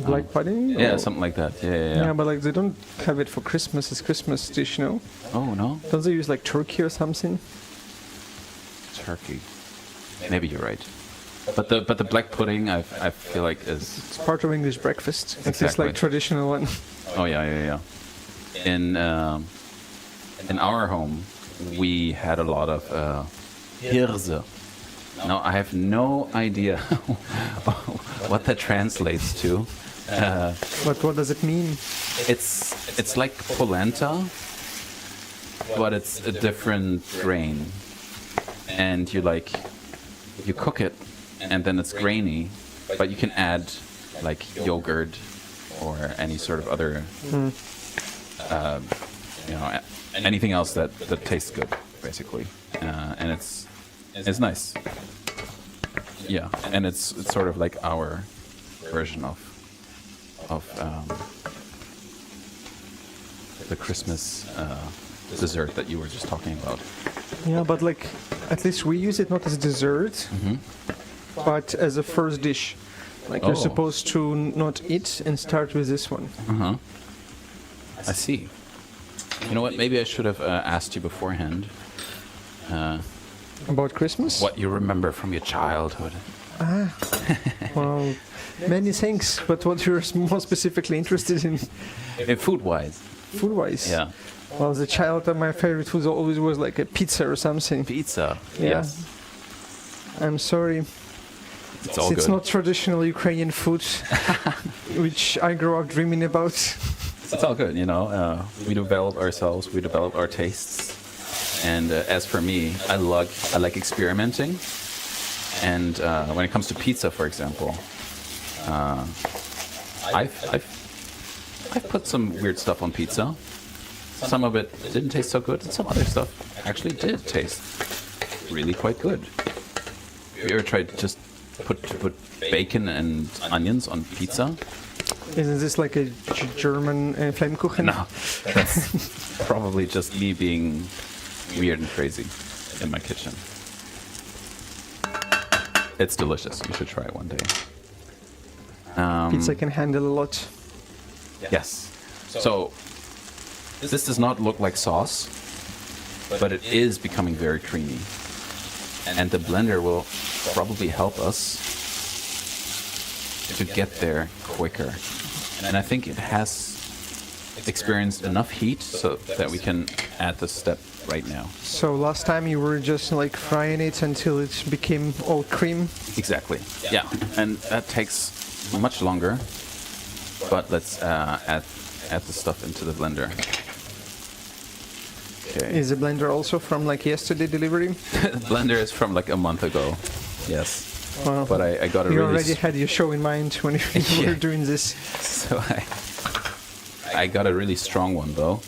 Black pudding? Yeah, or- something like that. Yeah, but like they don't have it for Christmas. It's Christmas dish, no? Oh, no? Don't they use like turkey or something? Turkey. Maybe you're right. But the black pudding, I feel like is... It's part of English breakfast. It's just Exactly. like traditional one. Oh, yeah. In our home, we had a lot of Hirse. Now, I have no idea what that translates to. But what does it mean? It's like polenta, but it's a different grain. And you cook it, and then it's grainy, but you can add like yogurt or any sort of other, anything else that tastes good, basically. And it's nice. Yeah, and it's sort of like our version of the Christmas dessert that you were just talking about. Yeah, but like at least we use it not as dessert, but as a first dish. Like you're Oh. supposed to not eat and start with this one. I see. You know what? Maybe I should have asked you beforehand About Christmas? what you remember from your childhood. Well, many things, but what you're more specifically interested in Food-wise. food-wise? Yeah. Well, as a child, my favorite food always was like a pizza or something. Pizza. Yeah. Yes. I'm sorry. It's all It's good. not traditional Ukrainian food, which I grew up dreaming about. It's all good, you know. We develop ourselves, we develop our tastes. And as for me, I like experimenting. And when it comes to pizza, for example, I've put some weird stuff on pizza. Some of it didn't taste so good, and some other stuff actually did taste really quite good. Have you ever tried to just put bacon and onions on pizza? Isn't this like a German Flammkuchen? No, that's probably just me being weird and crazy in my kitchen. It's delicious. You should try it one day. Pizza can handle a lot. Yes. So this does not look like sauce, but it is becoming very creamy. And the blender will probably help us to get there quicker. And I think it has experienced enough heat so that we can add this step right now. So last time you were just like frying it until it became all cream. Exactly. Yeah. And that takes much longer. But let's add the stuff into the blender. Okay. Is the blender also from like yesterday delivery? The blender is from like a month ago. Yes. Wow. But I got a You really already had your show in mind when you Yeah. were doing this. So I got a really strong one though.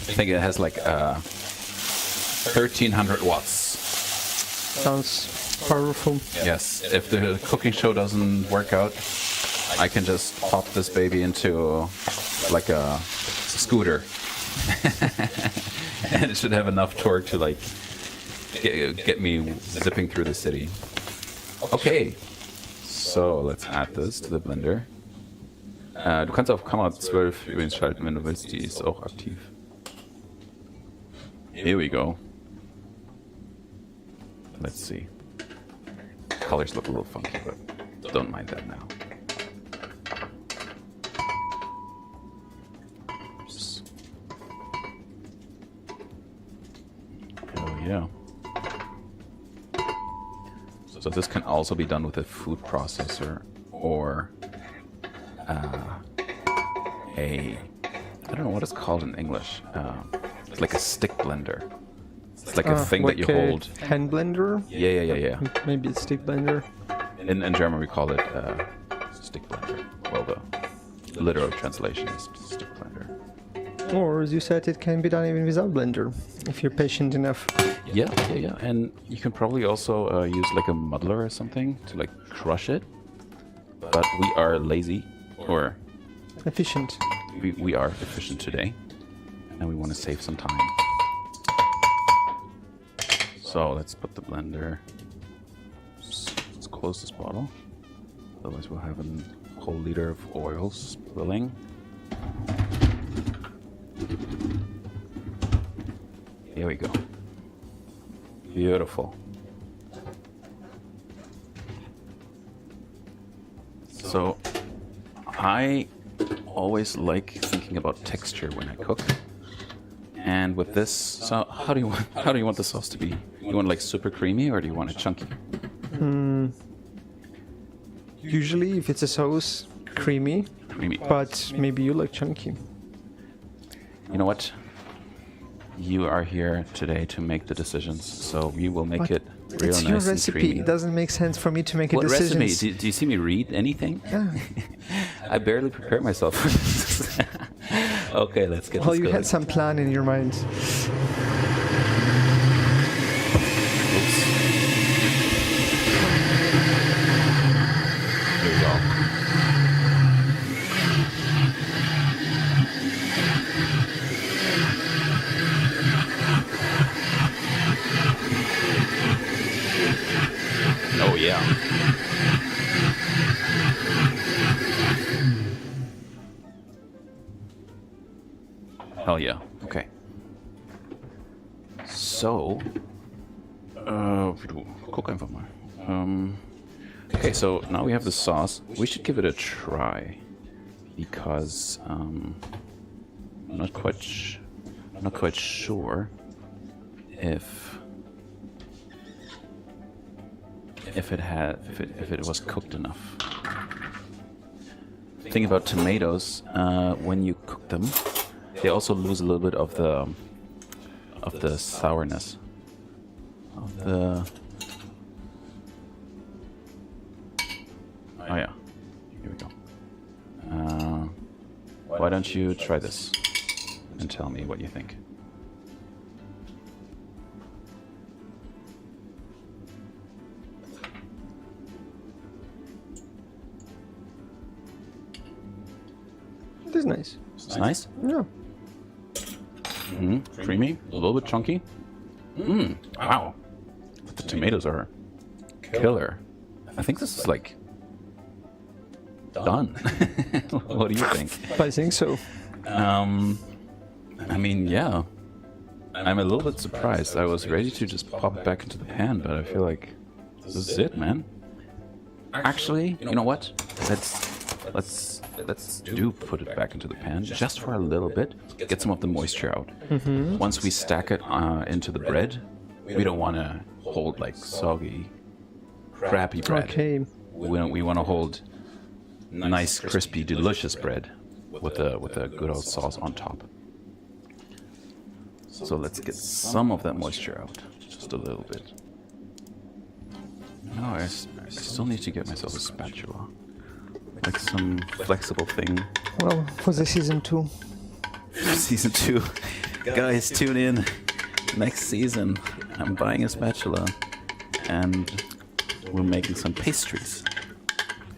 I think it has like 1300 watts. Sounds powerful. Yes. If the cooking show doesn't work out, I can just pop this baby into like a scooter. And it should have enough torque to like get me zipping through the city. Okay. So let's add this to the blender. Du kannst auf Kamera 12 übrigens schalten, wenn du willst. Die ist auch aktiv. Here we go. Let's see. Colors look a little funky, but don't mind that now. Oh yeah. So this can also be done with a food processor or I don't know what it's called in English. It's like a stick blender. It's like a thing that you like a hold. hand blender? Yeah. Maybe it's stick blender. In German we call it stick blender. Well, the literal translation is stick blender. Or as you said, it can be done even without blender, if you're patient enough. Yeah. And you can probably also use like a muddler or something to like crush it. But we are lazy, or Efficient. we are efficient today, and we want to save some time. So let's put the blender. Let's close this bottle. Otherwise, we'll have a whole liter of oil spilling. Here we go. Beautiful. So, I always like thinking about texture when I cook. And with this, so how do you want the sauce to be? You want it like super creamy, or do you want it chunky? Usually, if it's a sauce, creamy, Creamy. but maybe you like chunky. You know what? You are here today to make the decisions, so we will make But it real it's nice your and recipe. creamy. It doesn't make sense for me to make a What decision. recipe? Do you see me read anything? Yeah. I barely prepared myself for this. Okay, let's get Well, this you going. had some plan in your mind. Oops. Here we go. Oh yeah. Hell yeah. Okay. So, guck einfach mal. Okay, so now we have the sauce. We should give it a try because I'm not quite sure if it was cooked enough. Thing about tomatoes, when you cook them, they also lose a little bit of the sourness of the. Oh yeah, here we go. Why don't you try this and tell me what you think? It is nice. It's nice? Yeah. Creamy, a little bit chunky. Wow. But the tomatoes are killer. I think this is like done. What do you think? I think so. I mean, yeah. I'm a little bit surprised. I was ready to just pop it back into the pan, but I feel like this is it, man. Actually, you know what? Let's put it back into the pan just for a little bit. Get some of the moisture out. Once we stack it into the bread, we don't want to hold like soggy, crappy bread. Okay. We want to hold nice, crispy, delicious bread with a good old sauce on top. So let's get some of that moisture out, just a little bit. No, I still need to get myself a spatula, like some flexible thing. Well, for the season 2. Season 2, guys, tune in. Next season, I'm buying a spatula, and we're making some pastries.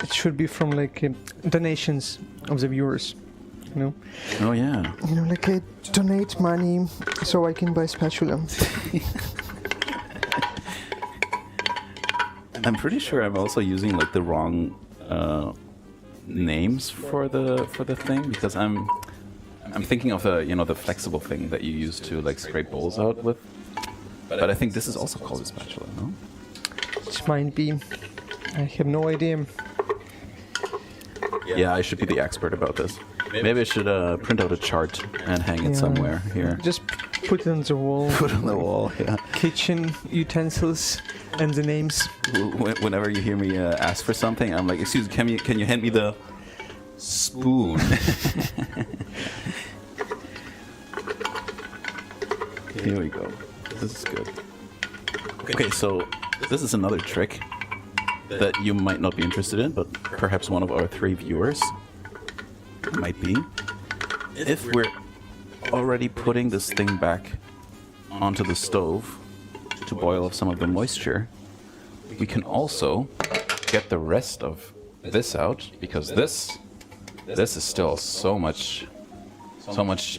It should be from like donations of the viewers, you know. Oh yeah. You know, like I donate money so I can buy spatula. I'm pretty sure I'm also using like the wrong names for the thing, because I'm thinking of the flexible thing that you use to like scrape bowls out with. But I think this is also called a spatula, no? It might be. I have no idea. Yeah, I should be the expert about this. Maybe I should print out a chart and hang it somewhere here. Just put it on the wall. Put it on the wall, yeah. Kitchen utensils and the names. Whenever you hear me ask for something, I'm like, excuse me, can you hand me the spoon? Here we go. This is good. Okay, so this is another trick that you might not be interested in, but perhaps one of our 3 viewers might be. If we're already putting this thing back onto the stove to boil off some of the moisture, we can also get the rest of this out, because this is still so much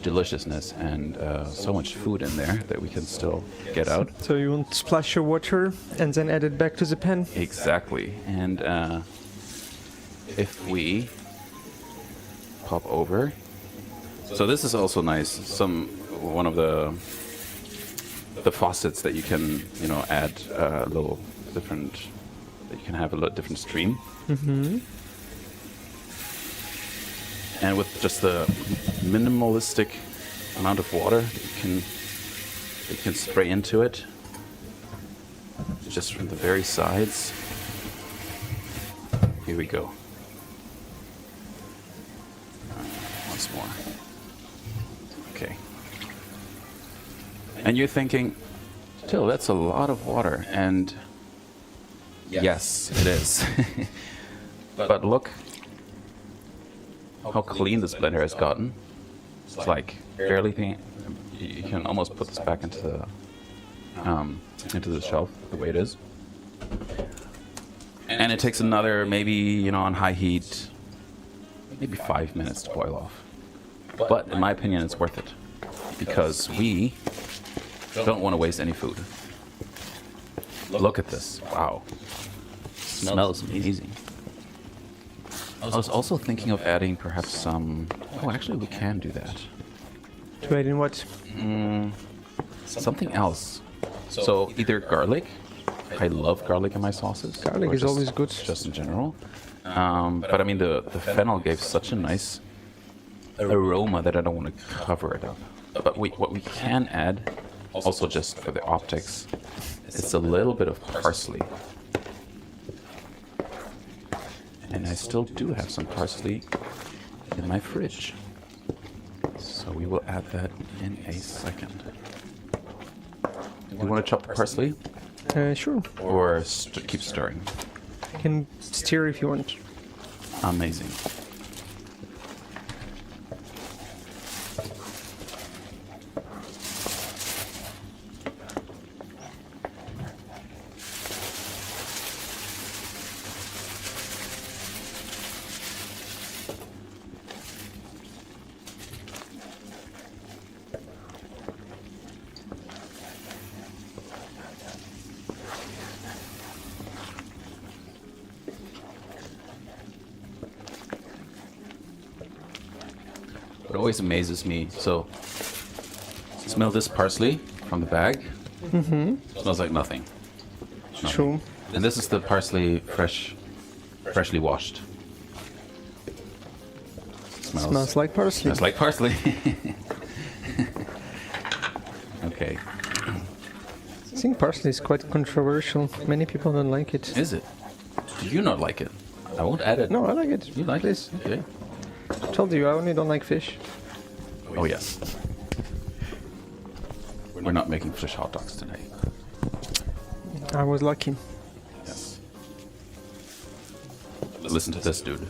deliciousness and so much food in there that we can still get out. So you want to splash your water and then add it back to the pan? Exactly. And if we pop over, so this is also nice. One of the faucets that you can add a little different, that you can have a little different stream. And with just the minimalistic amount of water that you can spray into it, just from the very sides. Here we go. Once more. Okay. And you're thinking, still, that's a lot of water, and yes, it is. But look how clean this blender has gotten. It's like barely thing. You can almost put this back into the shelf the way it is. And it takes another, maybe, on high heat, maybe 5 minutes to boil off. But in my opinion, it's worth it, because we don't want to waste any food. Look at this. Wow. Smells amazing. I was also thinking of adding perhaps some... Oh, actually, we can do that. To add in what? Something else. So either garlic I love garlic in my sauces. Garlic is always good. Just in general. But I mean, the fennel gave such a nice aroma that I don't want to cover it up. But what we can add, also just for the optics, is a little bit of parsley. And I still do have some parsley in my fridge. So we will add that in a second. You want to chop the parsley? Sure. Or keep stirring? You can stir if you want. Amazing. What always amazes me, so smell this parsley from the bag. Mm-hmm. Smells like nothing. True. And this is the parsley freshly washed. Smells like parsley. Smells like parsley. Okay. I think parsley is quite controversial. Many people don't like it. Is it? Do you not like it? I won't add it. No, I like it. You like Please. it? Okay. I told you, I only don't like fish. Oh yes. We're not making fish hot dogs today. I was lucky. Yes. Listen to this, dude.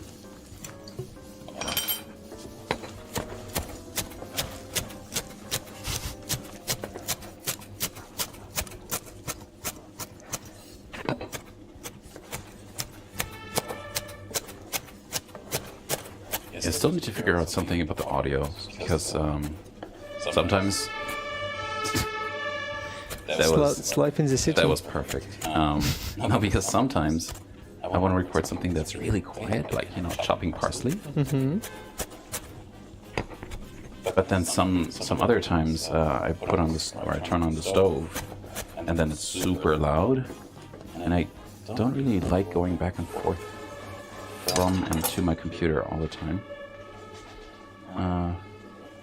I still need to figure out something about the audio because sometimes It's life in the city. that was perfect. No, because sometimes I want to record something that's really quiet, like chopping parsley. Mm-hmm. But then some other times I put on I turn on the stove, and then it's super loud, and I don't really like going back and forth from and to my computer all the time.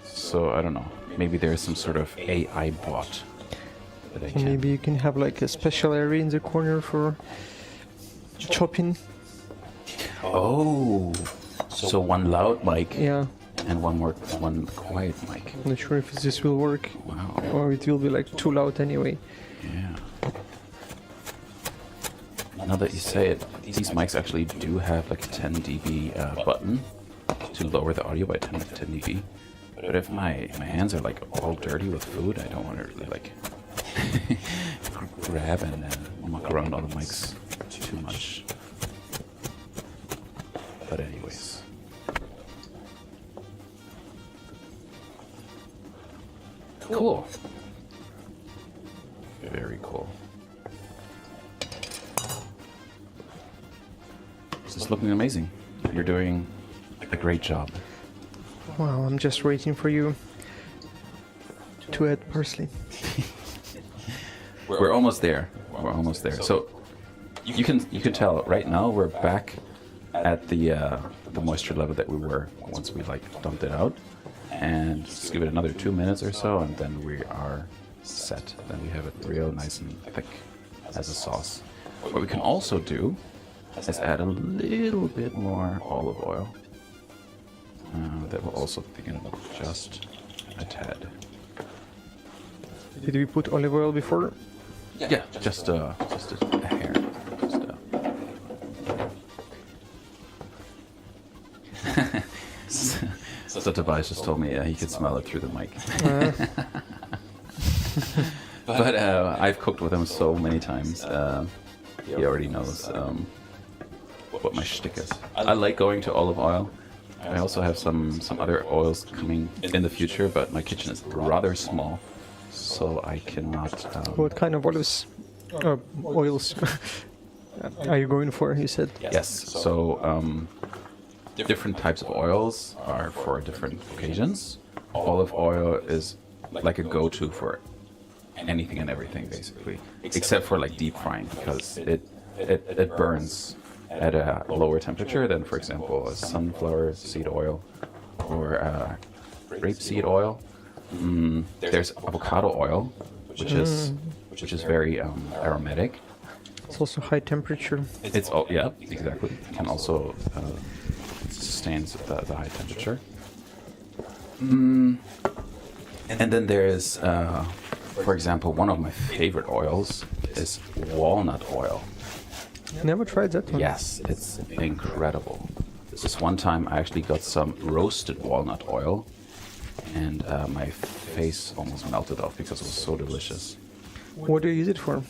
So I don't know. Maybe there's some sort of AI bot that I can. Maybe you can have like a special area in the corner for chopping. Oh, so one loud mic Yeah, and one quiet mic. I'm not sure if this will work. Wow. Or it will be like too loud anyway. Yeah. Now that you say it, these mics actually do have like a 10 dB button to lower the audio by 10 dB. But if my hands are like all dirty with food, I don't want to really like grab and muck around on the mics too much. But anyways. Cool. Very cool. This is looking amazing. You're doing a great job. Wow, I'm just waiting for you to add parsley. We're almost there. We're almost there. So you can tell right now we're back at the moisture level that we were once we like dumped it out, and just give it another 2 minutes or so, and then we are set. Then we have it real nice and thick as a sauce. What we can also do is add a little bit more olive oil. That will also thicken it just a tad. Did we put olive oil before? Yeah, just a hair. So Tobias just told me he could smell it through the mic. But I've cooked with him so many times. He already knows what my shtick is. I like going to olive oil. I also have some other oils coming in the future, but my kitchen is rather small, so I cannot. What kind of olives? Oils are you going for? You said. Yes. So different types of oils are for different occasions. Olive oil is like a go-to for anything and everything basically, except for like deep frying, because it burns at a lower temperature than, for example, a sunflower seed oil or rapeseed oil. There's avocado oil, which is very aromatic. It's also high temperature. It's yeah, exactly. It can also sustains the high temperature. And then there is, for example, one of my favorite oils is walnut oil. Never tried that one. Yes, it's incredible. This one time I actually got some roasted walnut oil, and my face almost melted off because it was so delicious. What do you use it for?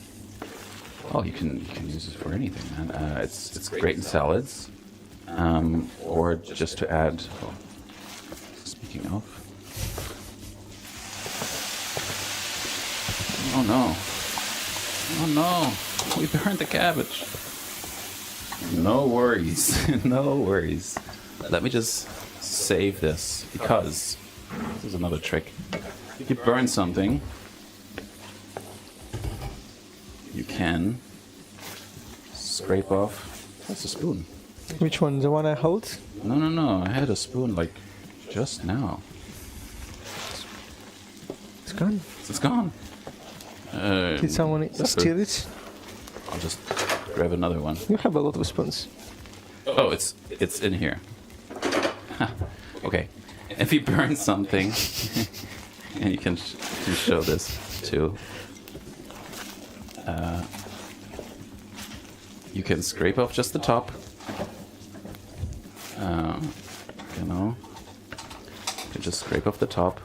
Oh, you can use it for anything, man. It's great in salads, or just to add. Oh, speaking of. Oh no! Oh no! We burned the cabbage. No worries, no worries. Let me just save this, because this is another trick. If you burn something, you can scrape off. That's a spoon. Which one? The one I hold? No. I had a spoon like just now. It's gone. It's gone. Did someone steal it? I'll just grab another one. You have a lot of spoons. Oh, it's in here. Okay. If you burn something, and you can show this too. You can scrape off just the top. You know, you can just scrape off the top.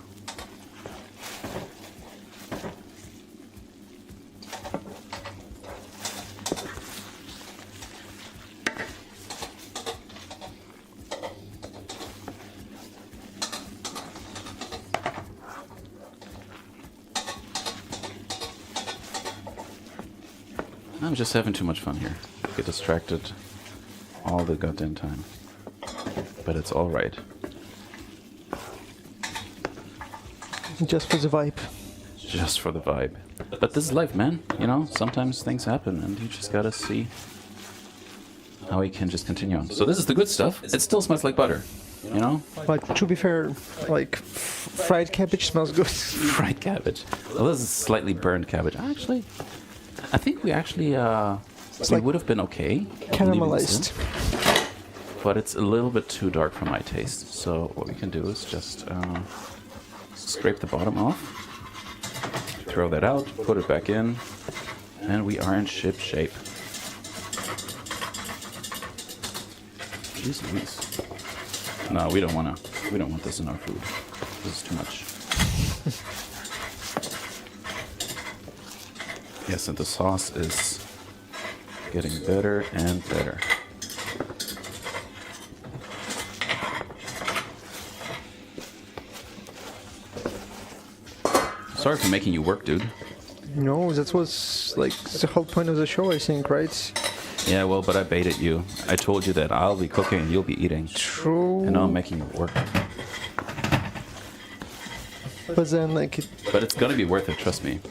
I'm just having too much fun here. Get distracted all the goddamn time. But it's alright. Just for the vibe. Just for the vibe. But this is life, man. You know, sometimes things happen and you just gotta see how we can just continue on. So this is the good stuff. It still smells like butter. You know? But to be fair, like fried cabbage smells good. Fried cabbage. Well, this is slightly burned cabbage. Actually, I think we actually we would have been okay. Caramelized. But it's a little bit too dark for my taste. So what we can do is just scrape the bottom off, throw that out, put it back in, and we are in ship shape. Jeez Louise. No, we don't want this in our food. This is too much. Yes, and the sauce is getting better and better. Sorry for making you work, dude. No, that was like the whole point of the show, I think, right? Yeah, well, but I baited you. I told you that I'll be cooking and you'll be eating. True. And now I'm making you work. But then, like, But it's gonna be worth it, trust me.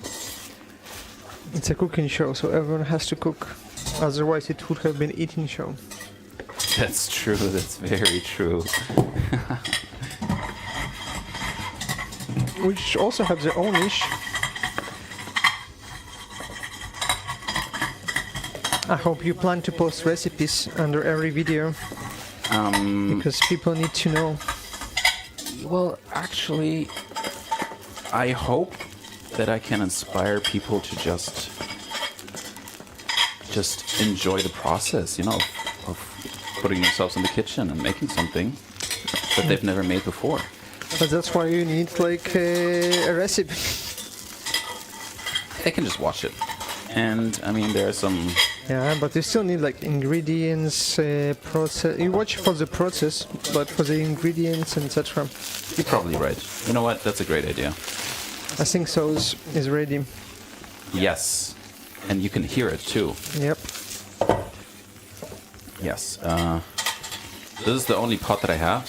it's a cooking show, so everyone has to cook. Otherwise, it would have been eating show. That's true, that's very true. Which also have their own niche. I hope you plan to post recipes under every video. Because people need to know. Well, actually, I hope that I can inspire people to just enjoy the process, you know, of putting themselves in the kitchen and making something that they've never made before. But that's why you need like a recipe. They can just watch it. And I mean, there are some. Yeah, but you still need like ingredients, process. You watch for the process, but for the ingredients, etc. You're probably right. You know what? That's a great idea. I think sauce is ready. Yes, and you can hear it too. Yep. Yes. This is the only pot that I have.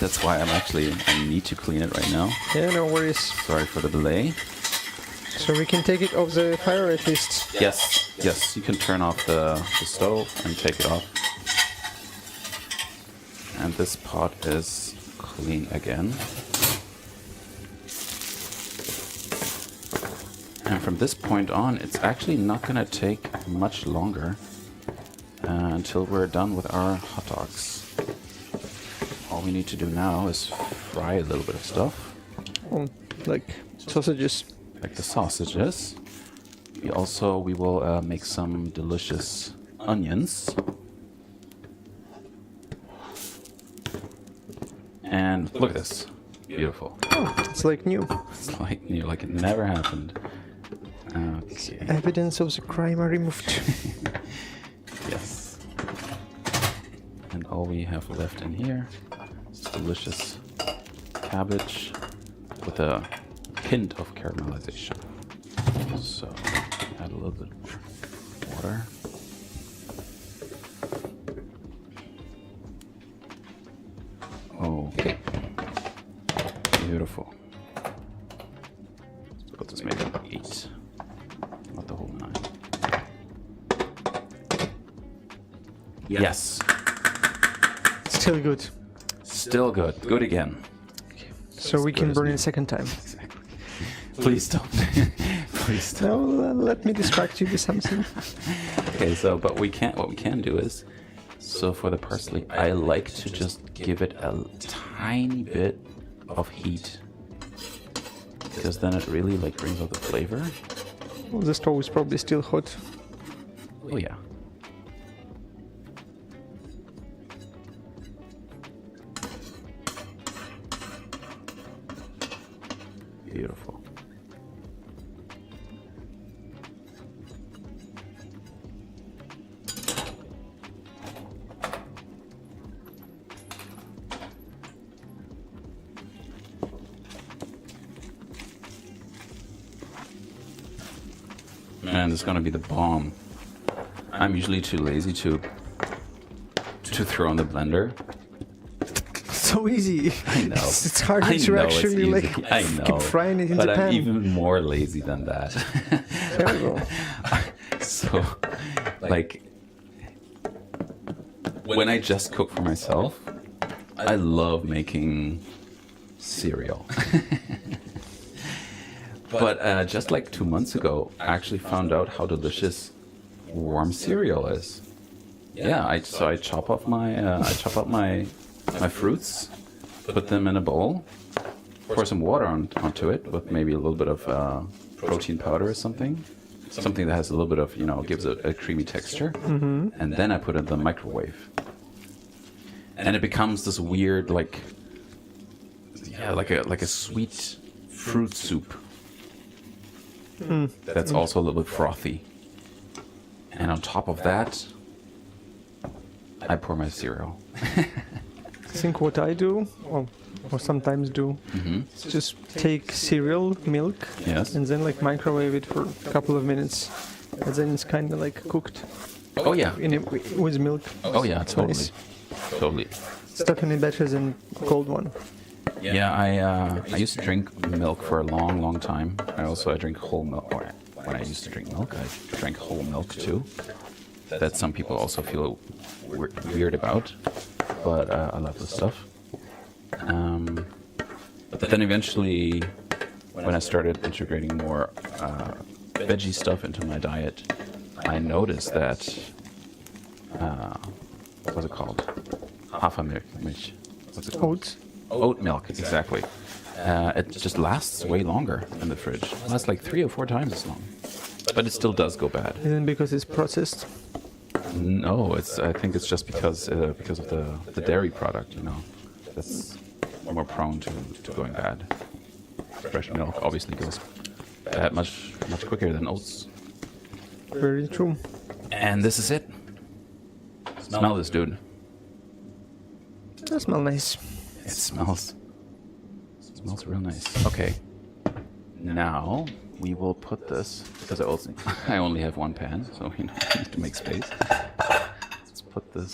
That's why I need to clean it right now. Yeah, no worries. Sorry for the delay. So we can take it off the fire at least. Yes, yes, you can turn off the stove and take it off. And this pot is clean again. And from this point on, it's actually not going to take much longer until we're done with our hot dogs. All we need to do now is fry a little bit of stuff. Oh, like sausages. Like the sausages. We will make some delicious onions. And look at this. Beautiful. Oh, it's like new. It's like new, like it never happened. Okay. Evidence of the crime are removed. Yes. And all we have left in here is delicious cabbage with a hint of caramelization. So add a little bit of water. Okay. Beautiful. Let's put this maybe on 8. Not the whole 9. Yes. Still good. Still good. Good again. So we can burn it a second time. Exactly. Please don't. Please don't. No, let me distract you with something. Okay, so what we can do is, so for the parsley, I like to just give it a tiny bit of heat, because then it really like brings out the flavor. Well, the stove is probably still hot. Oh yeah. Beautiful. Man, this is gonna be the bomb. I'm usually too lazy to throw in the blender. So easy. I know. It's hard I to know actually it's easy. like I know. keep frying it in but the I'm pan. even more lazy than that. There we go. So, like, when I just cook for myself, I love making cereal. But just like 2 months ago, I actually found out how delicious warm cereal is. Yeah, so I chop up my fruits, put them in a bowl, pour some water onto it with maybe a little bit of protein powder or something that has a little bit of, gives a creamy texture, and then I put it in the microwave, and it becomes this weird like a sweet fruit soup. That's also a little bit frothy. And on top of that, I pour my cereal. I think what I do, or sometimes do, is just take cereal, milk, Yes. and then like microwave it for a couple of minutes. And then it's kind of like cooked Oh yeah. with milk. Oh yeah, It's totally. nice. Totally. It's definitely better than cold one. Yeah, I used to drink milk for a long, long time. I drink whole milk. Or when I used to drink milk, I drank whole milk too. That some people also feel weird about, but I love this stuff. But then eventually, when I started integrating more veggie stuff into my diet, I noticed that what's it called? Hafermilch. What's it called? Oats. Oat milk, exactly. It just lasts way longer in the fridge. It lasts like 3 or 4 times as long. But it still does go bad. Isn't because it's processed? No, I think it's just because of the dairy product, that's more prone to going bad. Fresh milk obviously goes bad much quicker than oats. Very true. And this is it. Smell this, dude. That smells nice. It smells real nice. Okay. Now we will put this, because I only have one pan, so I need to make space. Let's put this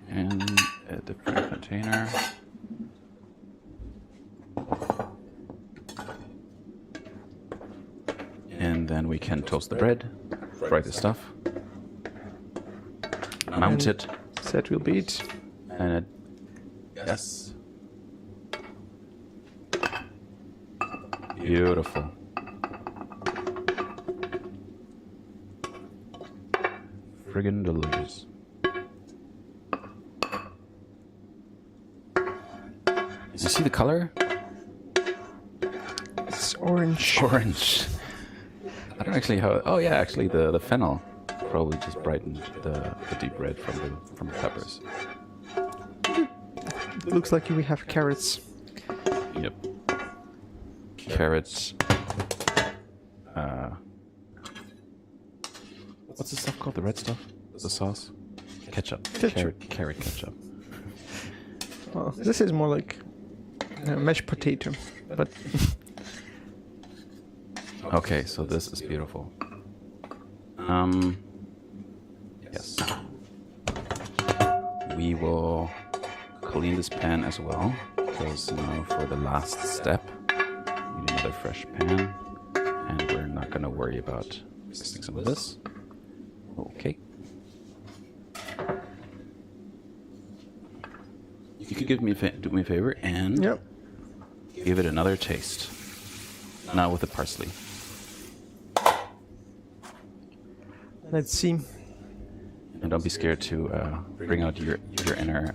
in a different container. And then we can toast the bread, fry the stuff, mount it, That will be it. and it, yes. Beautiful. Friggin' delicious. You see the color? It's orange. Orange. I don't actually how. Oh yeah, actually the fennel probably just brightened the deep red from the peppers. It looks like we have carrots. Yep. Carrots. What's the stuff called? The red stuff? The sauce? Ketchup. Ketchup. Carrot ketchup. Well, this is more like mashed potato, but Okay, so this is beautiful. Yes. We will clean this pan as well, because now for the last step, we need another fresh pan, and we're not going to worry about mixing some of this. Okay. You could do me a favor and yep. give it another taste. Now with the parsley. Let's see. And don't be scared to bring out your inner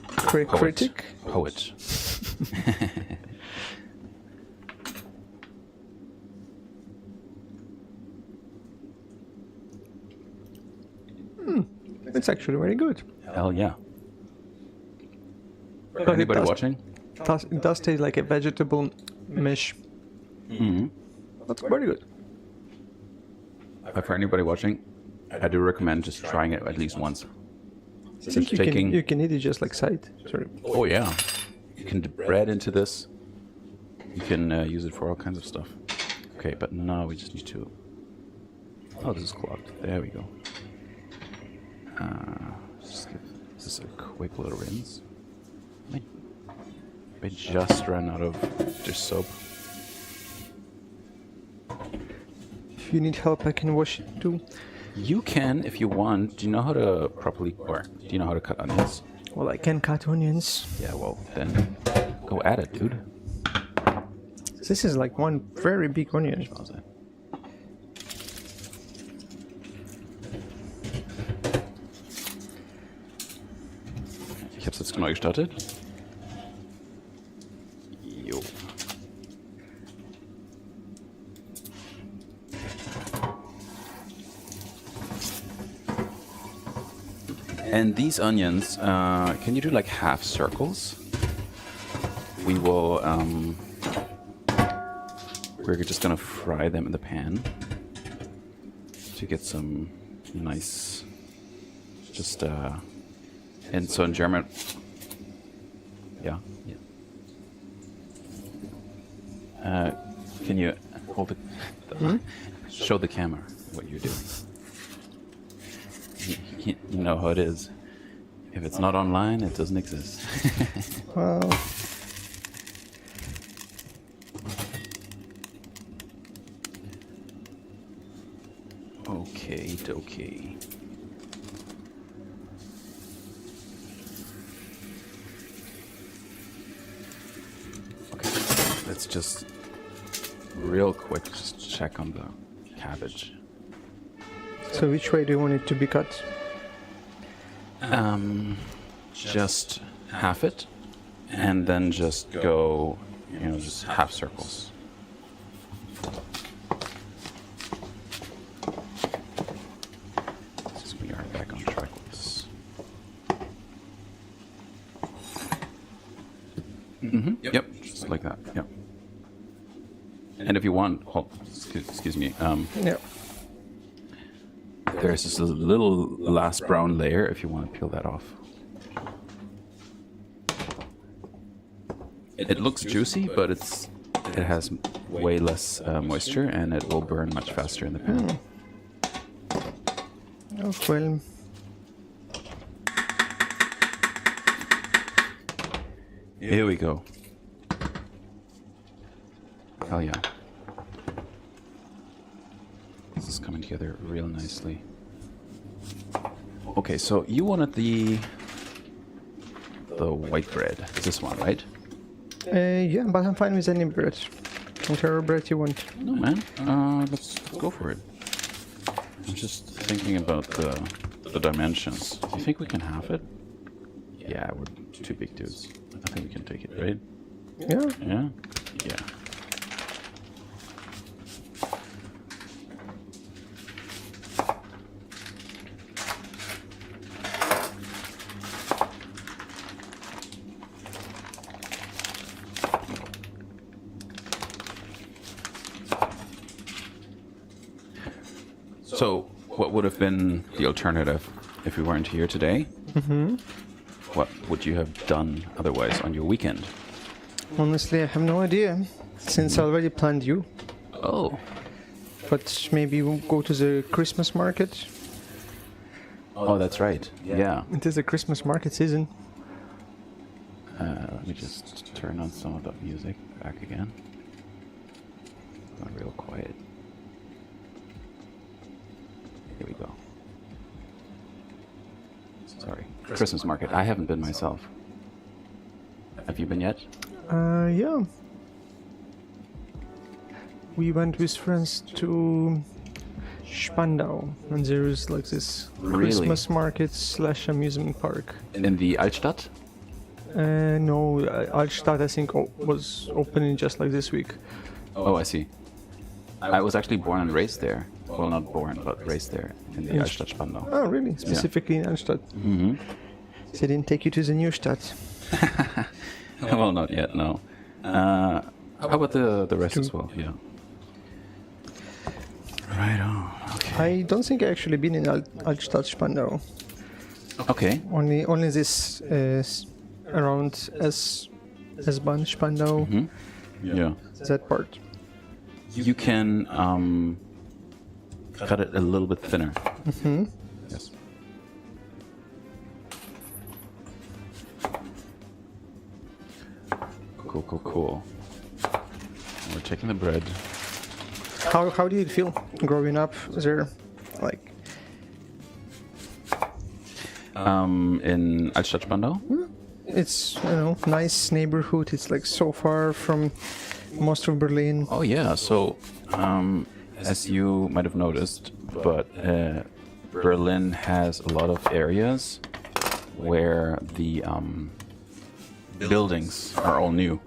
Critic. poet. It's actually very good. Hell yeah. But Anybody watching? It does taste like a vegetable mesh. Mm-hmm. That's very good. For anybody watching, I do recommend just trying it at least once. I think you can eat it just like side. Sorry. Oh yeah. You can dip bread into this. You can use it for all kinds of stuff. Okay, but now we just need to... Oh, this is clogged. There we go. Just give this a quick little rinse. I just ran out of dish soap. If you need help, I can wash it too. You can, if you want. Do you know how to properly, or do you know how to cut onions? Well, I can cut onions. Yeah, well, then go at it, dude. This is like one very big onion. Ich hab's jetzt neu gestartet. Jo. And these onions, can you do like half circles? We will, we're just gonna fry them in the pan to get some nice, just, and so in German, yeah. Can you hold it, show the camera what you're doing? You know how it is. If it's not online, it doesn't exist. Well, okay. Okay, let's just real quick just check on the cabbage. so which way do you want it to be cut? Just half it, and then just go, just half circles. Since we are back on track with this. Yep, just like that. Yep. And if you want, excuse me. Yeah. There's just a little last brown layer if you want to peel that off. It looks juicy, but it has way less moisture, and it will burn much faster in the pan. Oh, well. Here we go. Hell yeah. together real nicely. Okay, so you wanted the white bread. This one, right? Yeah, but I'm fine with any bread. Whatever bread you want. No, man. Let's go for it. I'm just thinking about the dimensions. Do you think we can have it? Yeah, we're two big dudes. I think we can take it, right? Yeah. Yeah? Yeah. So, what would have been the alternative if we weren't here today? Mm-hmm. What would you have done otherwise on your weekend? Honestly, I have no idea, since I already planned you. Oh. But maybe we'll go to the Christmas market. Oh, that's right. Yeah. It is the Christmas market season. Let me just turn on some of that music back again. Got real quiet. Here we go. Sorry. Christmas market. I haven't been myself. Have you been yet? Yeah. We went with friends to Spandau, and there is like this Christmas market / amusement park. In the Altstadt? No, Altstadt I think was opening just like this week. Oh, I see. I was actually born and raised there. Well, not born, but raised there in the Altstadt Spandau. Oh, really? Specifically in Altstadt? Mm-hmm. They didn't take you to the Neustadt? Well, not yet, no. How about the rest as well? Yeah. Right on. Okay. I don't think I actually been in Altstadt Spandau. Okay. Only this around S-Bahn Spandau. Mm-hmm. Yeah. That part. You can cut it a little bit thinner. Mm-hmm. Yes. Cool. We're taking the bread. How do you feel growing up there? Like in Altstadt Spandau? it's nice neighborhood. It's like so far from most of Berlin. Oh yeah. So as you might have noticed, but Berlin has a lot of areas where the buildings are all new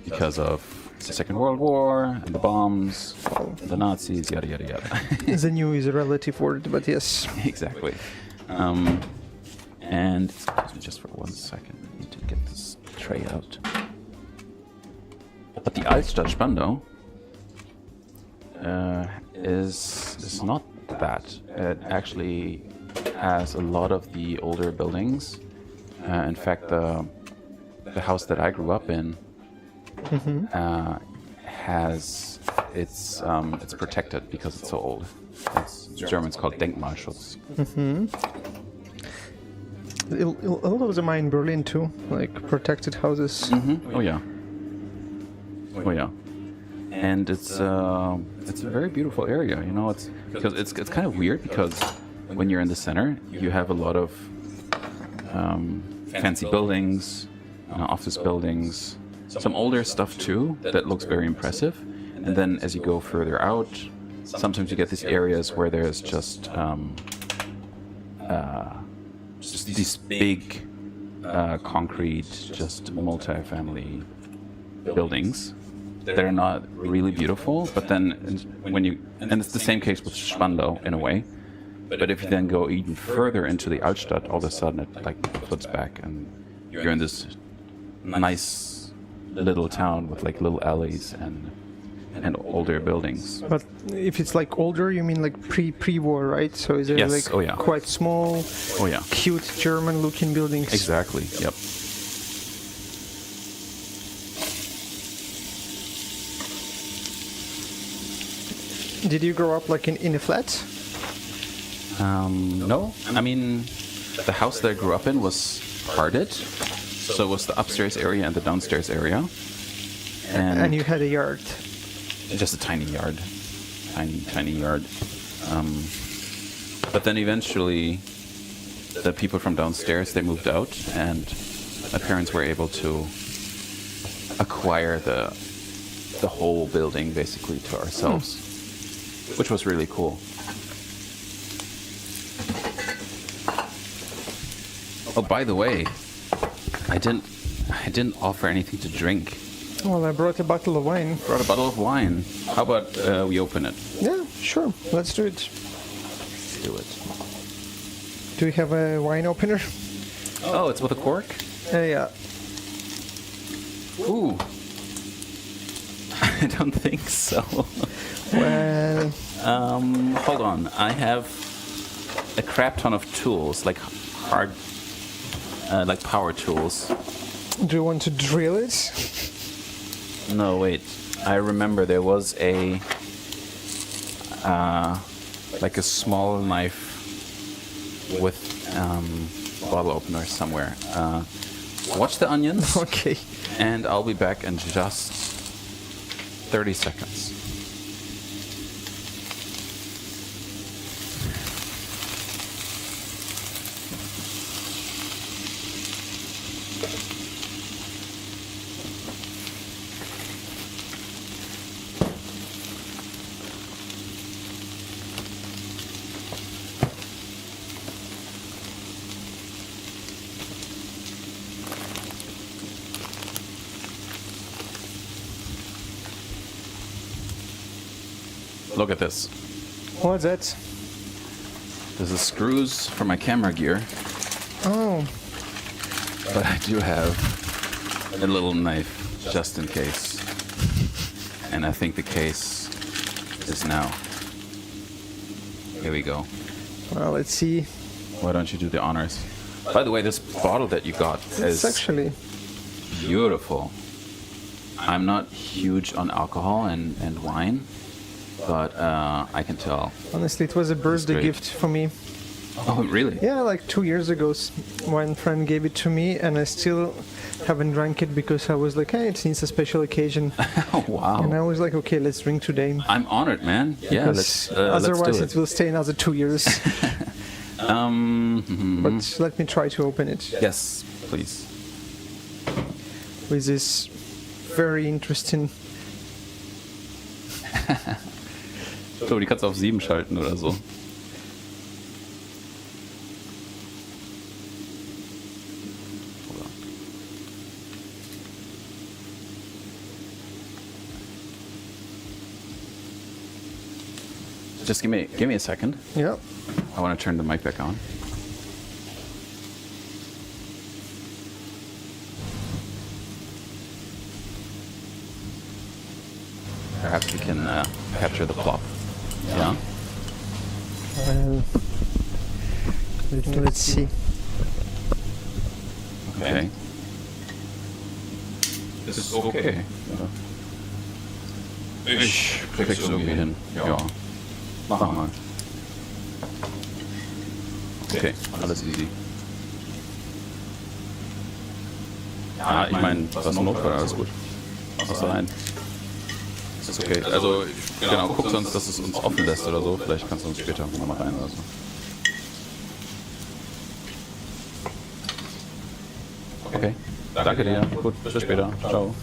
because of the Second World War and the bombs, the Nazis, yada yada yada. The new is a relative word, but yes. Exactly. And excuse me just for 1 second. I need to get this tray out. But the Altstadt Spandau is not that. It actually has a lot of the older buildings. In fact, the house that I grew up in has it's protected because it's so old. It's German's called Denkmalschutz. A lot of them are in Berlin too, like protected houses. Oh yeah. And it's a very beautiful area. It's because it's kind of weird because when you're in the center, you have a lot of fancy buildings, office buildings, some older stuff too that looks very impressive. And then as you go further out, sometimes you get these areas where there's just these big concrete, just multi-family buildings that are not really beautiful. But then and it's the same case with Spandau in a way. But if you then go even further into the Altstadt, all of a sudden it like flips back and you're in this nice little town with like little alleys and older buildings. But if it's like older, you mean like pre-war, right? So is it Yes. like quite small, cute German-looking buildings? Exactly. Yep. Did you grow up like in a flat? No. I mean, the house that I grew up in was parted. So it was the upstairs area and the downstairs area. And you had a yard? Just a tiny yard. Tiny yard. But then eventually, the people from downstairs, they moved out, and my parents were able to acquire the whole building basically to ourselves, which was really cool. Oh, by the way, I didn't offer anything to drink. Well, I brought a bottle of wine. Brought a bottle of wine. How about we open it? Yeah, sure. Let's do it. Do it. Do we have a wine opener? Oh, it's with a cork? Yeah. Ooh. I don't think so. Well, Hold on. I have a crap ton of tools, like hard, like power tools. do you want to drill it? No, wait. I remember there was a, like a small knife with bottle opener somewhere. Watch the onions. Okay. And I'll be back in just 30 seconds. Look at this. What's that? This is screws for my camera gear, Oh, but I do have a little knife just in case. And I think the case is now. Here we go. well, let's see. Why don't you do the honors? By the way, this bottle that you got It's is actually... beautiful. I'm not huge on alcohol and wine, but I can tell. Honestly, it was a birthday great. gift for me. Oh, really? Yeah, like 2 years ago, one friend gave it to me, and I still haven't drank it because I was like, hey, it needs a special occasion. Oh, wow. And I was like, okay, let's drink today. I'm honored, man. Yeah, Because let's otherwise do it will stay another 2 years. But let me try to open it Yes, please. with this very interesting... So, die kannst du auf 7 schalten oder so. Just give me a second. Yeah. I want to turn the mic back on. Perhaps we can capture the plop. Yeah. Let's see. Okay. Das ist okay. Ich krieg's irgendwie hin. Ja. Mach mal. Okay, alles easy. Ja, ich meine, was ist Notfall? Alles gut. Was rein. Das ist okay. Also, genau, guck sonst, dass es uns offen lässt oder so. Vielleicht kannst du uns später nochmal rein oder so. Okay, danke dir. Gut, bis später. Ciao.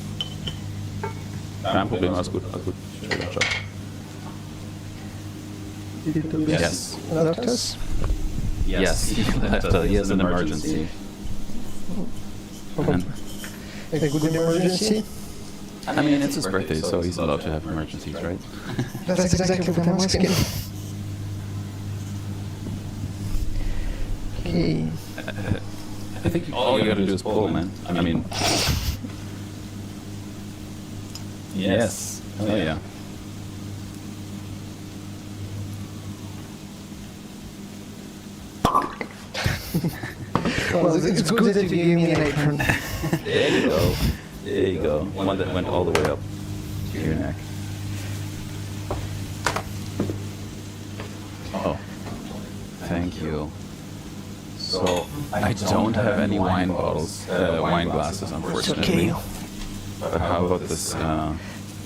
Kein Problem, alles gut. Alles gut. Bis später. Ciao. Yes. Left us? Yes, he has an emergency. And, A good emergency? I mean, it's his birthday, so he's allowed to have emergencies, right? That's exactly what I'm asking. Okay. I think all you gotta do is pull, man. I mean... Yes. Oh, yeah. Well, it's good that you gave me an apron. There you go. There you go. One that went all the way up to your neck. Oh. Thank you. So, I don't have any wine bottles, wine glasses, unfortunately. Okay. But how about this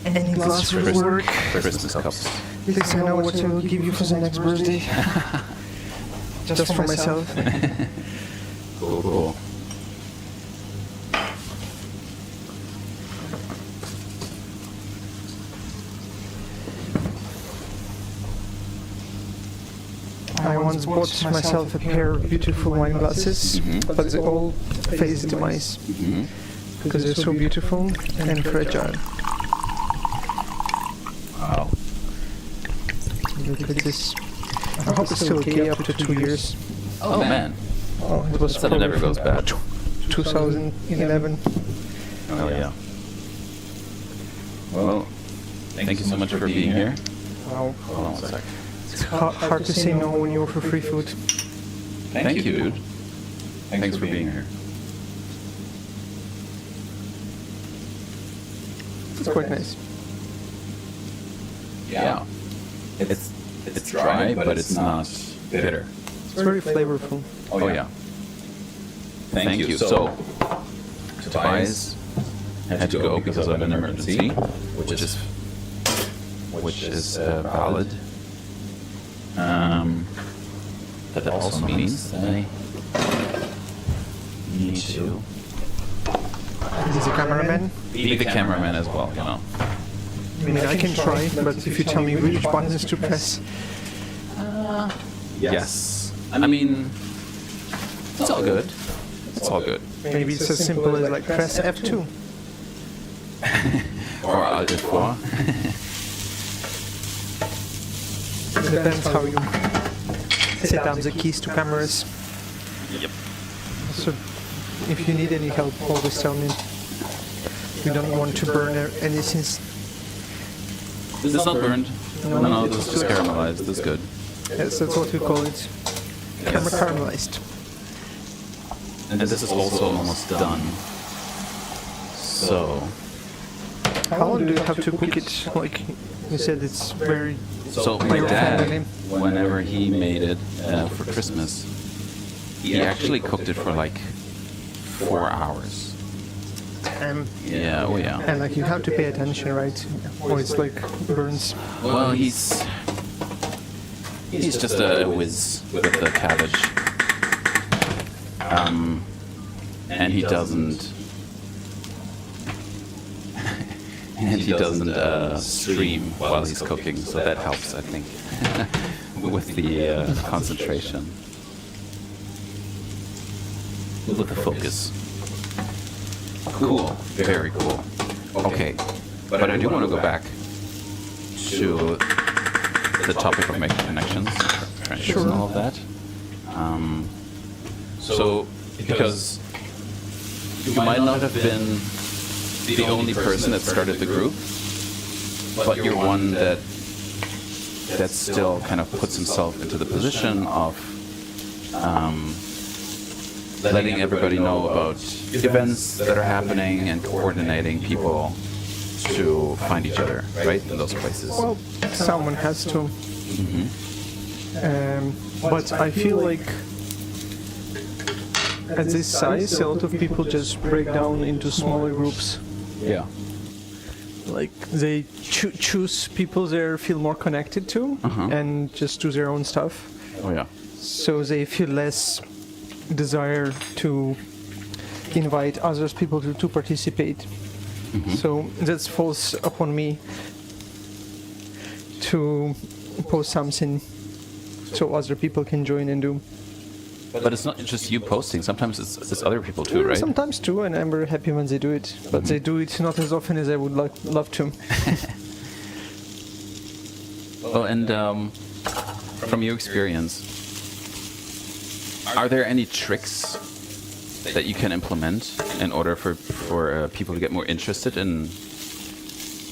Any glass will work. Christmas cups. At least I know what I will give you for the next birthday. Just for myself. Cool. I once bought myself a pair of beautiful wine glasses, but they all face demise because they're so beautiful and fragile. Wow. Look at this. I hope it's still okay up to 2 years. Oh man. Oh, it was That never goes bad. 2011. Oh yeah. Well, thank you so much for being here. Wow. Hold on one sec. It's hard to say no when you offer free food. Thank you, dude. Thanks for being here. It's quite nice. Yeah. It's dry, but it's not bitter. It's very flavorful. Oh yeah. Thank you. So, Tobias had to go because of an emergency, which is valid. But that also means that I need to He's a cameraman. be the cameraman as well, you know. I mean, I can try, but if you tell me which buttons to press, Yes. I mean, it's all good. It's all good. maybe it's as simple as like press F2. Or Alt F4. Depends how you set up the keys to cameras. Yep. So, if you need any help, always tell me. We don't want to burn anything. This is not burned. No, this is just caramelized. This is good. Yes, that's what we call it. Caramelized. And this is also almost done. So, How long do you have to cook it? Like you said, it's very. so my Your dad, family. whenever he made it for Christmas, he actually cooked it for like 4 hours. Yeah, oh yeah. And like you have to pay attention, right? Or it's like burns. Well, he's just a whiz with the cabbage. And he doesn't stream while he's cooking, so that helps, I think, with the concentration, with the focus. Cool, very cool. Okay, but I do want to go back to the topic of making connections, friendships, and all of that. So, because you might not have been the only person that started the group, but you're one that still kind of puts himself into the position of letting everybody know about events that are happening and coordinating people to find each other, right, in those places. Well, someone has to. But I feel like at this size, a lot of people just break down into smaller groups. Yeah. Like they choose people they feel more connected to and just do their own stuff. Oh yeah. So they feel less desire to invite others people to participate. So that falls upon me to post something so other people can join and do. But it's not just you posting. Sometimes it's other people too, right? Sometimes too, and I'm very happy when they do it. But they do it not as often as I would love to. Well, and from your experience, are there any tricks that you can implement in order for people to get more interested in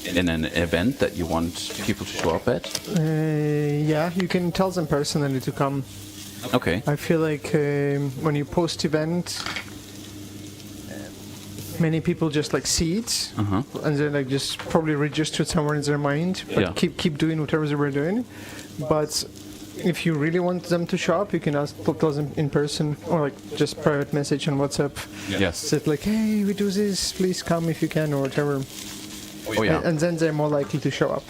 an event that you want people to show up at? Yeah, you can tell them personally to come. Okay. I feel like when you post event, many people just like see it and they're like just probably registered somewhere in their mind, but keep doing whatever they were doing. But if you really want them to show up, you can tell them in person or like just private message on WhatsApp. Yes. Say like, hey, we do this, please come if you can or whatever. Oh yeah. And then they're more likely to show up.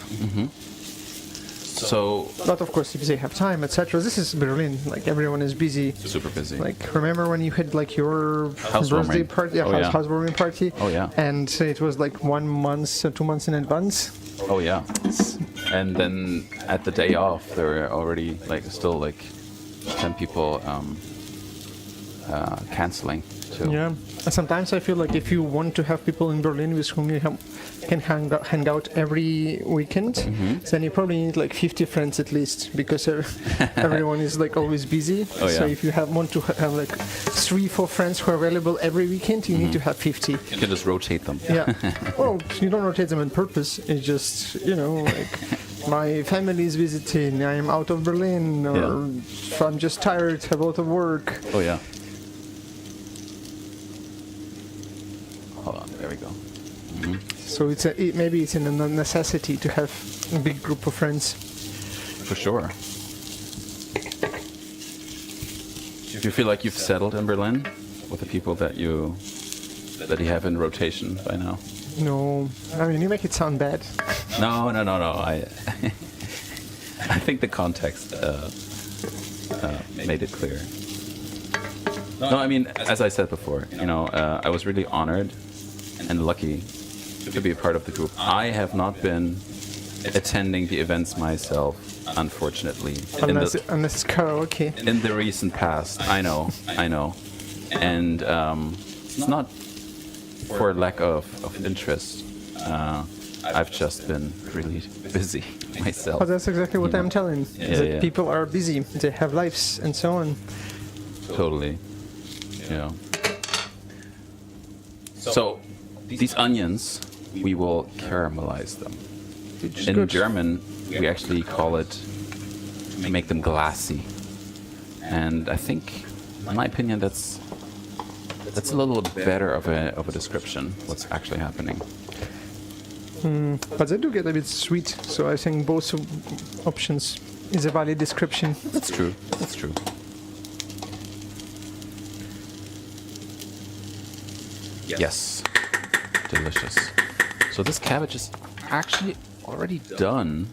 So But of course, if they have time, etc. This is Berlin. Like everyone is busy. super busy. Like remember when you had like your Housewarming. birthday party, housewarming party? Oh yeah. And it was like 1 month, 2 months in advance. Oh yeah. And then at the day off, there were already like still like 10 people canceling too. Yeah. And sometimes I feel like if you want to have people in Berlin with whom you can hang out every weekend, then you probably need like 50 friends at least, because everyone is like always busy. Oh, yeah. So if you want to have like 3-4 friends who are available every weekend, you need to have 50. You can just rotate them. Yeah. Well, you don't rotate them on purpose. It's just, like my family is visiting, I'm out of Berlin, or I'm just tired, have a lot of work. Oh yeah. Hold on, there we go. So maybe it's a necessity to have a big group of friends. For sure. Do you feel like you've settled in Berlin with the people that you have in rotation by now? No, I mean you make it sound bad. No. I I think the context made it clear. No, I mean, as I said before, I was really honored and lucky to be a part of the group. I have not been attending the events myself, unfortunately. Unless it's karaoke. In the recent past, I know. And it's not for lack of interest. I've just been really busy myself. But that's exactly what I'm telling. Yeah. People are busy, they have lives and so on. Totally. So these onions, we will caramelize them. In German, we actually call it, we make them glassy. And I think, in my opinion, that's a little better of a description, what's actually happening. But they do get a bit sweet, so I think both options is a valid description. That's true. Yes. Delicious. So this cabbage is actually already done.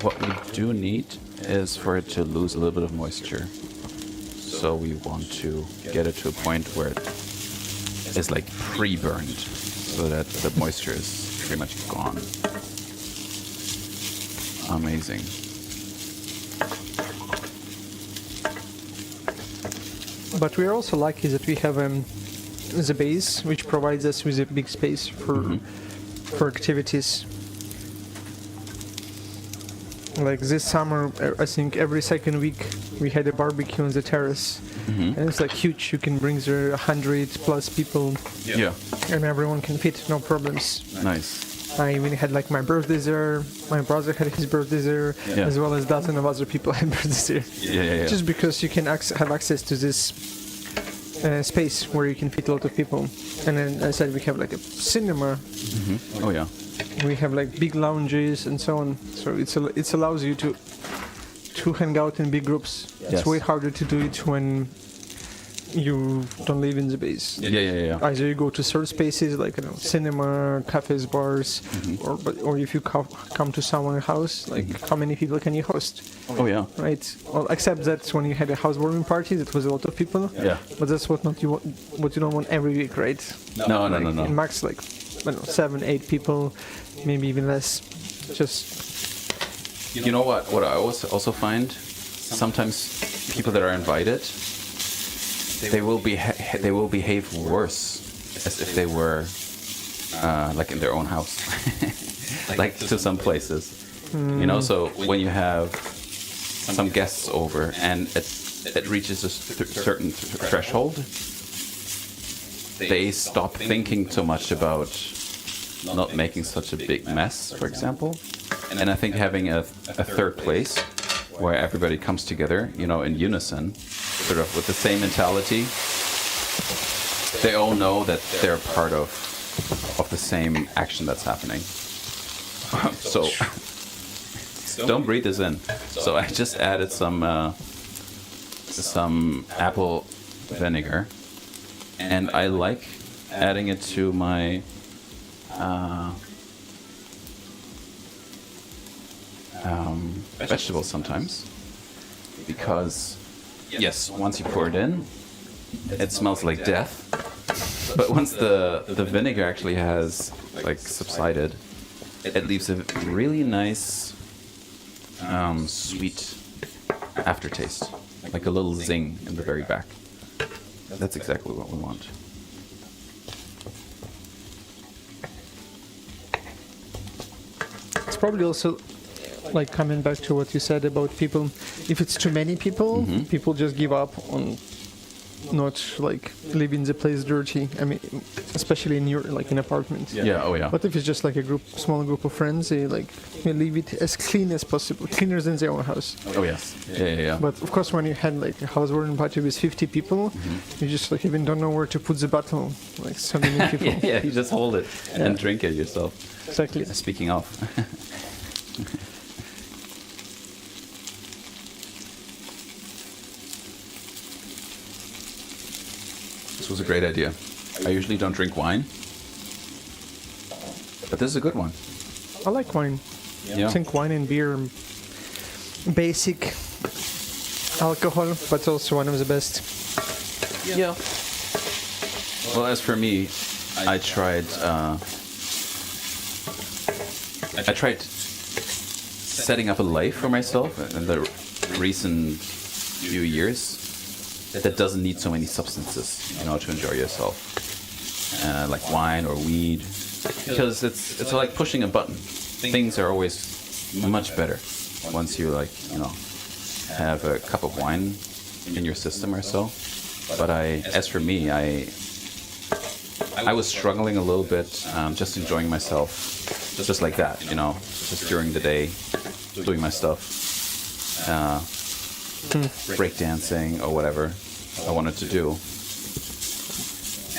What we do need is for it to lose a little bit of moisture. So we want to get it to a point where it is like pre-burned, so that the moisture is pretty much gone. Amazing. But we are also lucky that we have the base, which provides us with a big space for activities. Like this summer, I think every second week we had a barbecue on the terrace, and it's like huge. You can bring there 100+ people, and everyone can fit, no problems. Nice. I even had like my birthday there. My brother had his birthday there, as well as dozens of other people had birthdays there. Yeah. Just because you can have access to this space where you can fit a lot of people. And then I said we have like a cinema. Oh yeah. We have like big lounges and so on. So it allows you to hang out in big groups. Yes. It's way harder to do it when you don't live in the base. Yeah. Either you go to certain spaces like cinema, cafes, bars, or if you come to someone's house, like how many people can you host? Oh yeah. Right. Well, except that when you had a housewarming party, that was a lot of people. Yeah. But that's what you don't want every week, right? No. In max, like 7, 8 people, maybe even less. Just. You know what? What I also find, sometimes people that are invited, they will behave worse as if they were like in their own house, like to some places. So when you have some guests over and it reaches a certain threshold, they stop thinking so much about not making such a big mess, for example. And I think having a third place where everybody comes together, in unison, sort of with the same mentality, they all know that they're part of the same action that's happening. So don't breathe this in. So I just added some apple vinegar, and I like adding it to my vegetables sometimes, because yes, once you pour it in, it smells like death. But once the vinegar actually has like subsided, it leaves a really nice sweet aftertaste, like a little zing in the very back. That's exactly what we want. It's probably also like coming back to what you said about people. If it's too many people, people just give up on not like leaving the place dirty. I mean, especially in your like in apartments. Yeah. Oh yeah. But if it's just like a small group of friends, they like leave it as clean as possible, cleaner than their own house. Oh yes. Yeah. But of course, when you had like a house warming party with 50 people, you just like even don't know where to put the bottle. Like so many people. Yeah, you just hold it and drink it yourself. Exactly. Speaking of. This was a great idea. I usually don't drink wine, but this is a good one. I like wine. Yeah. I think wine and beer are basic alcohol, but also one of the best. Yeah. Well, as for me, I tried setting up a life for myself in the recent few years that doesn't need so many substances, to enjoy yourself, like wine or weed, because it's like pushing a button. Things are always much better once you have a cup of wine in your system or so. But as for me, I was struggling a little bit, just enjoying myself, just like that, just during the day, doing my stuff, breakdancing or whatever I wanted to do.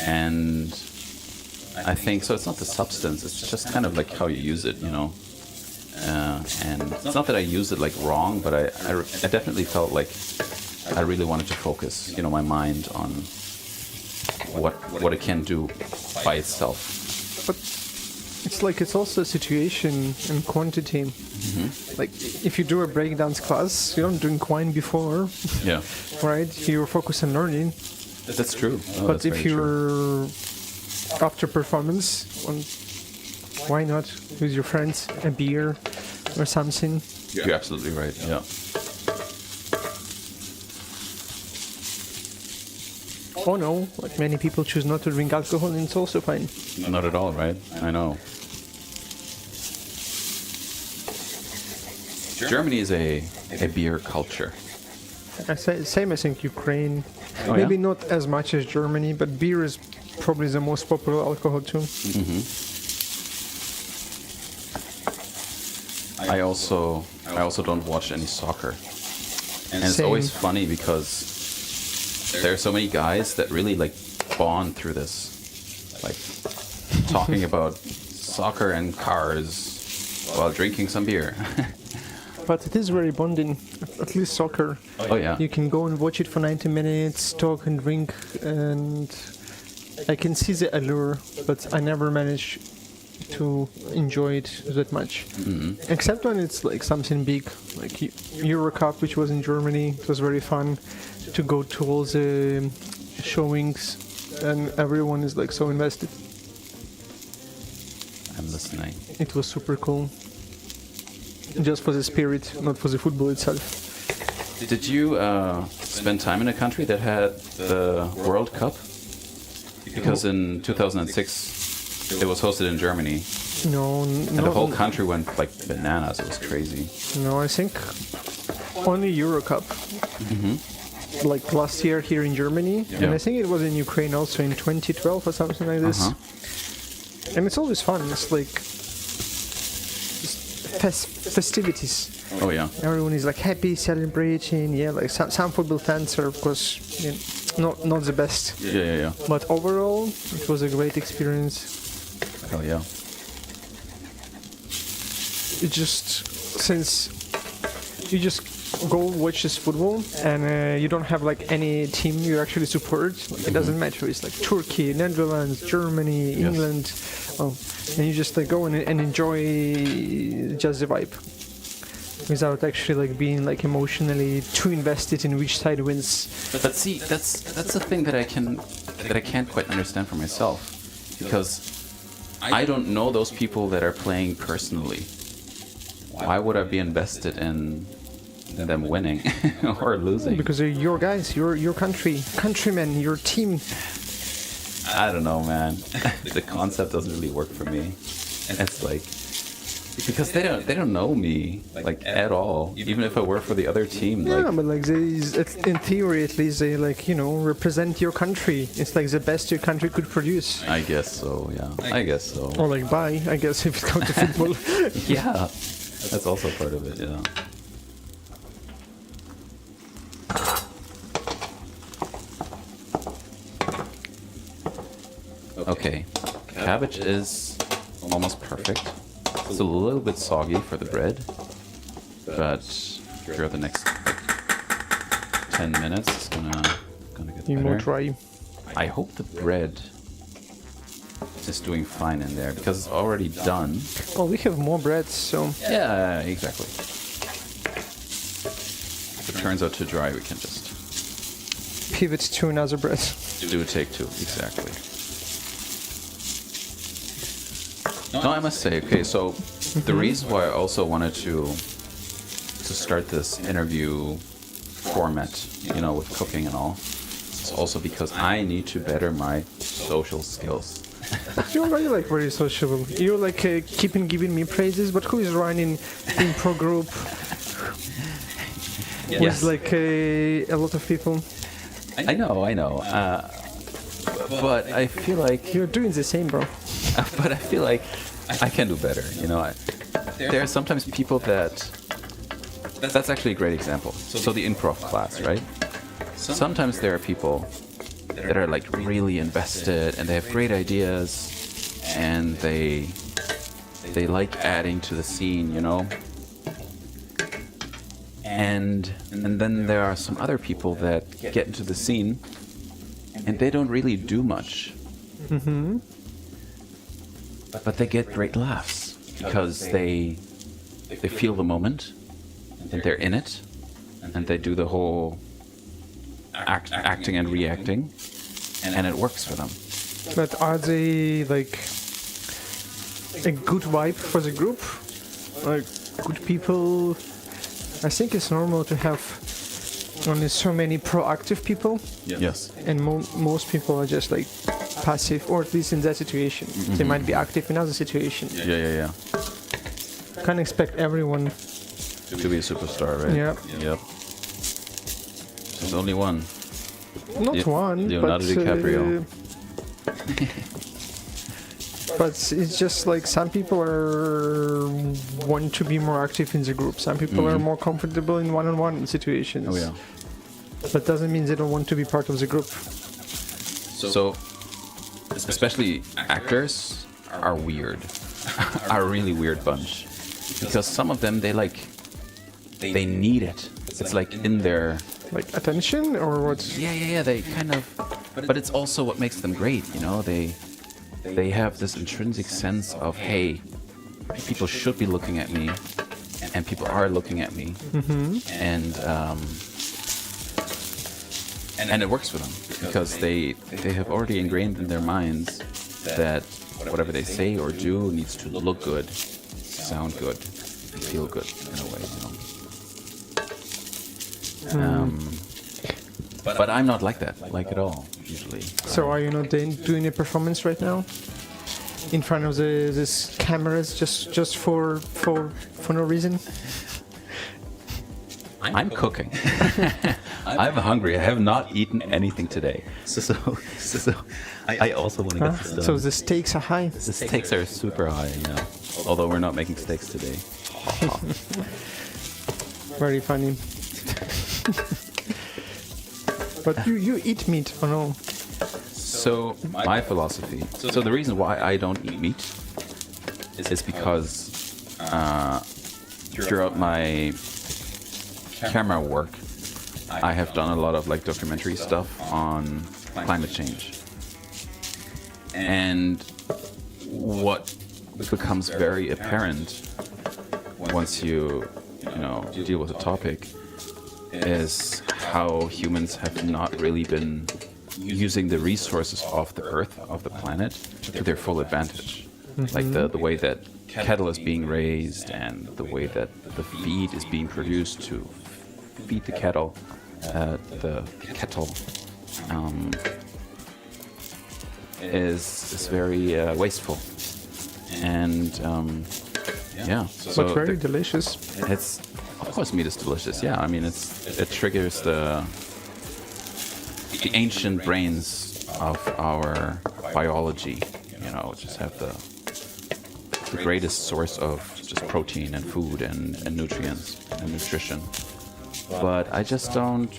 And I think, so it's not the substance, it's just kind of like how you use it, and it's not that I use it like wrong, but I definitely felt like I really wanted to focus, my mind on what it can do by itself. But it's also a situation and quantity. Like if you do a breakdance class, you don't drink wine before. Yeah. Right? You're focused on learning. That's true. Oh, but if you're after performance, why not with your friends a beer or something? You're absolutely right. Yeah. Oh no, like many people choose not to drink alcohol and it's also fine. Not at all, right? I know. Germany is a beer culture. Same, I think, Ukraine. Oh, Maybe yeah? not as much as Germany, but beer is probably the most popular alcohol too. I also don't watch any soccer. And it's Same. always funny because there are so many guys that really bond through this, talking about soccer and cars while drinking some beer. But it is very bonding, at least soccer. Oh yeah. You can go and watch it for 90 minutes, talk and drink, and I can see the allure, but I never manage to enjoy it that much. Except when it's like something big, like Euro Cup, which was in Germany. It was very fun to go to all the showings, and everyone is so invested. I'm listening. It was super cool. Just for the spirit, not for the football itself. Did you spend time in a country that had the World Cup? Because in 2006 it was hosted in Germany. No, And the whole country went bananas. It was crazy. No, I think only Euro Cup. Like last year here in Germany, and I think it was in Ukraine also in 2012 or something like this. And it's always fun. It's like festivities. Oh yeah. Everyone is happy, celebrating. Yeah, some football fans are of course not the best. Yeah. But overall, it was a great experience. Hell yeah. It just since you just go watch this football and you don't have any team you actually support. It doesn't matter. It's Turkey, Netherlands, Germany, England. And you just go and enjoy just the vibe. without actually like being like emotionally too invested in which side wins. But see, that's the thing that I can't quite understand for myself, because I don't know those people that are playing personally. Why would I be invested in them winning or losing? Because they're your guys, your countrymen, your team. I don't know, man. The concept doesn't really work for me. It's like, because they don't know me like at all. Even if I work for the other team, like, Yeah, but like in theory at least they like represent your country. It's like the best your country could produce. I guess so. Yeah, I guess so. Or like buy, I guess, if it comes to football. Yeah, that's also part of it. Yeah. Okay, cabbage is almost perfect. It's a little bit soggy for the bread, but throughout the next 10 minutes, it's gonna get better. More dry. I hope the bread is doing fine in there, because it's already done. Well, we have more bread, so Yeah, exactly. If it turns out too dry, we can just pivot to another bread. do a take two. Exactly. No, I must say, okay, so the reason why I also wanted to start this interview format, with cooking and all, is also because I need to better my social skills. You're already like very sociable. You're like keeping giving me praises, but who is running pro group Yes. with like a lot of people? I know. But I feel like You're doing the same, bro. but I feel like I can do better. There are sometimes people that's actually a great example. So the improv class, right? Sometimes there are people that are like really invested and they have great ideas and they like adding to the scene, And then there are some other people that get into the scene and they don't really do much. Mm-hmm. But they get great laughs because they feel the moment and they're in it and they do the whole acting and reacting and it works for them. But are they like a good vibe for the group? Like good people? I think it's normal to have only so many proactive people. Yes. And most people are just like passive, or at least in that situation. Mm-hmm. They might be active in other situations. Yeah. Can't expect everyone To be a superstar, right? Yeah. Yep. There's only one. Not one, Leonardo but DiCaprio. but it's just like some people want to be more active in the group. Some people are more comfortable in one-on-one situations. Oh yeah. But doesn't mean they don't want to be part of the group. So, especially actors are weird. Are a really weird bunch. Because some of them, they need it. It's like in their... Like attention or what? Yeah, they kind of... But it's also what makes them great, They have this intrinsic sense of, hey, people should be looking at me, and people are looking at me. Mm-hmm. And it works for them because they have already ingrained in their minds that whatever they say or do needs to look good, sound good, feel good in a way, But I'm not like that, like at all, usually. So are you not doing a performance right now? In front of this cameras, just for no reason? I'm cooking. I'm hungry. I have not eaten anything today. So I also want to get this done. So the stakes are high. The stakes are super high, although we're not making steaks today. Very funny. But you eat meat, or no? So my philosophy. So the reason why I don't eat meat is because throughout my camera work, I have done a lot of like documentary stuff on climate change. And what becomes very apparent once you deal with the topic is how humans have not really been using the resources of the Earth, of the planet, to their full advantage. Like the way that cattle is being raised and the way that the feed is being produced to feed the kettle, is very wasteful. And so but very delicious. It's, of course, meat is delicious. Yeah, I mean, it triggers the ancient brains of our biology. Just have the greatest source of just protein and food and nutrients and nutrition. But I just don't,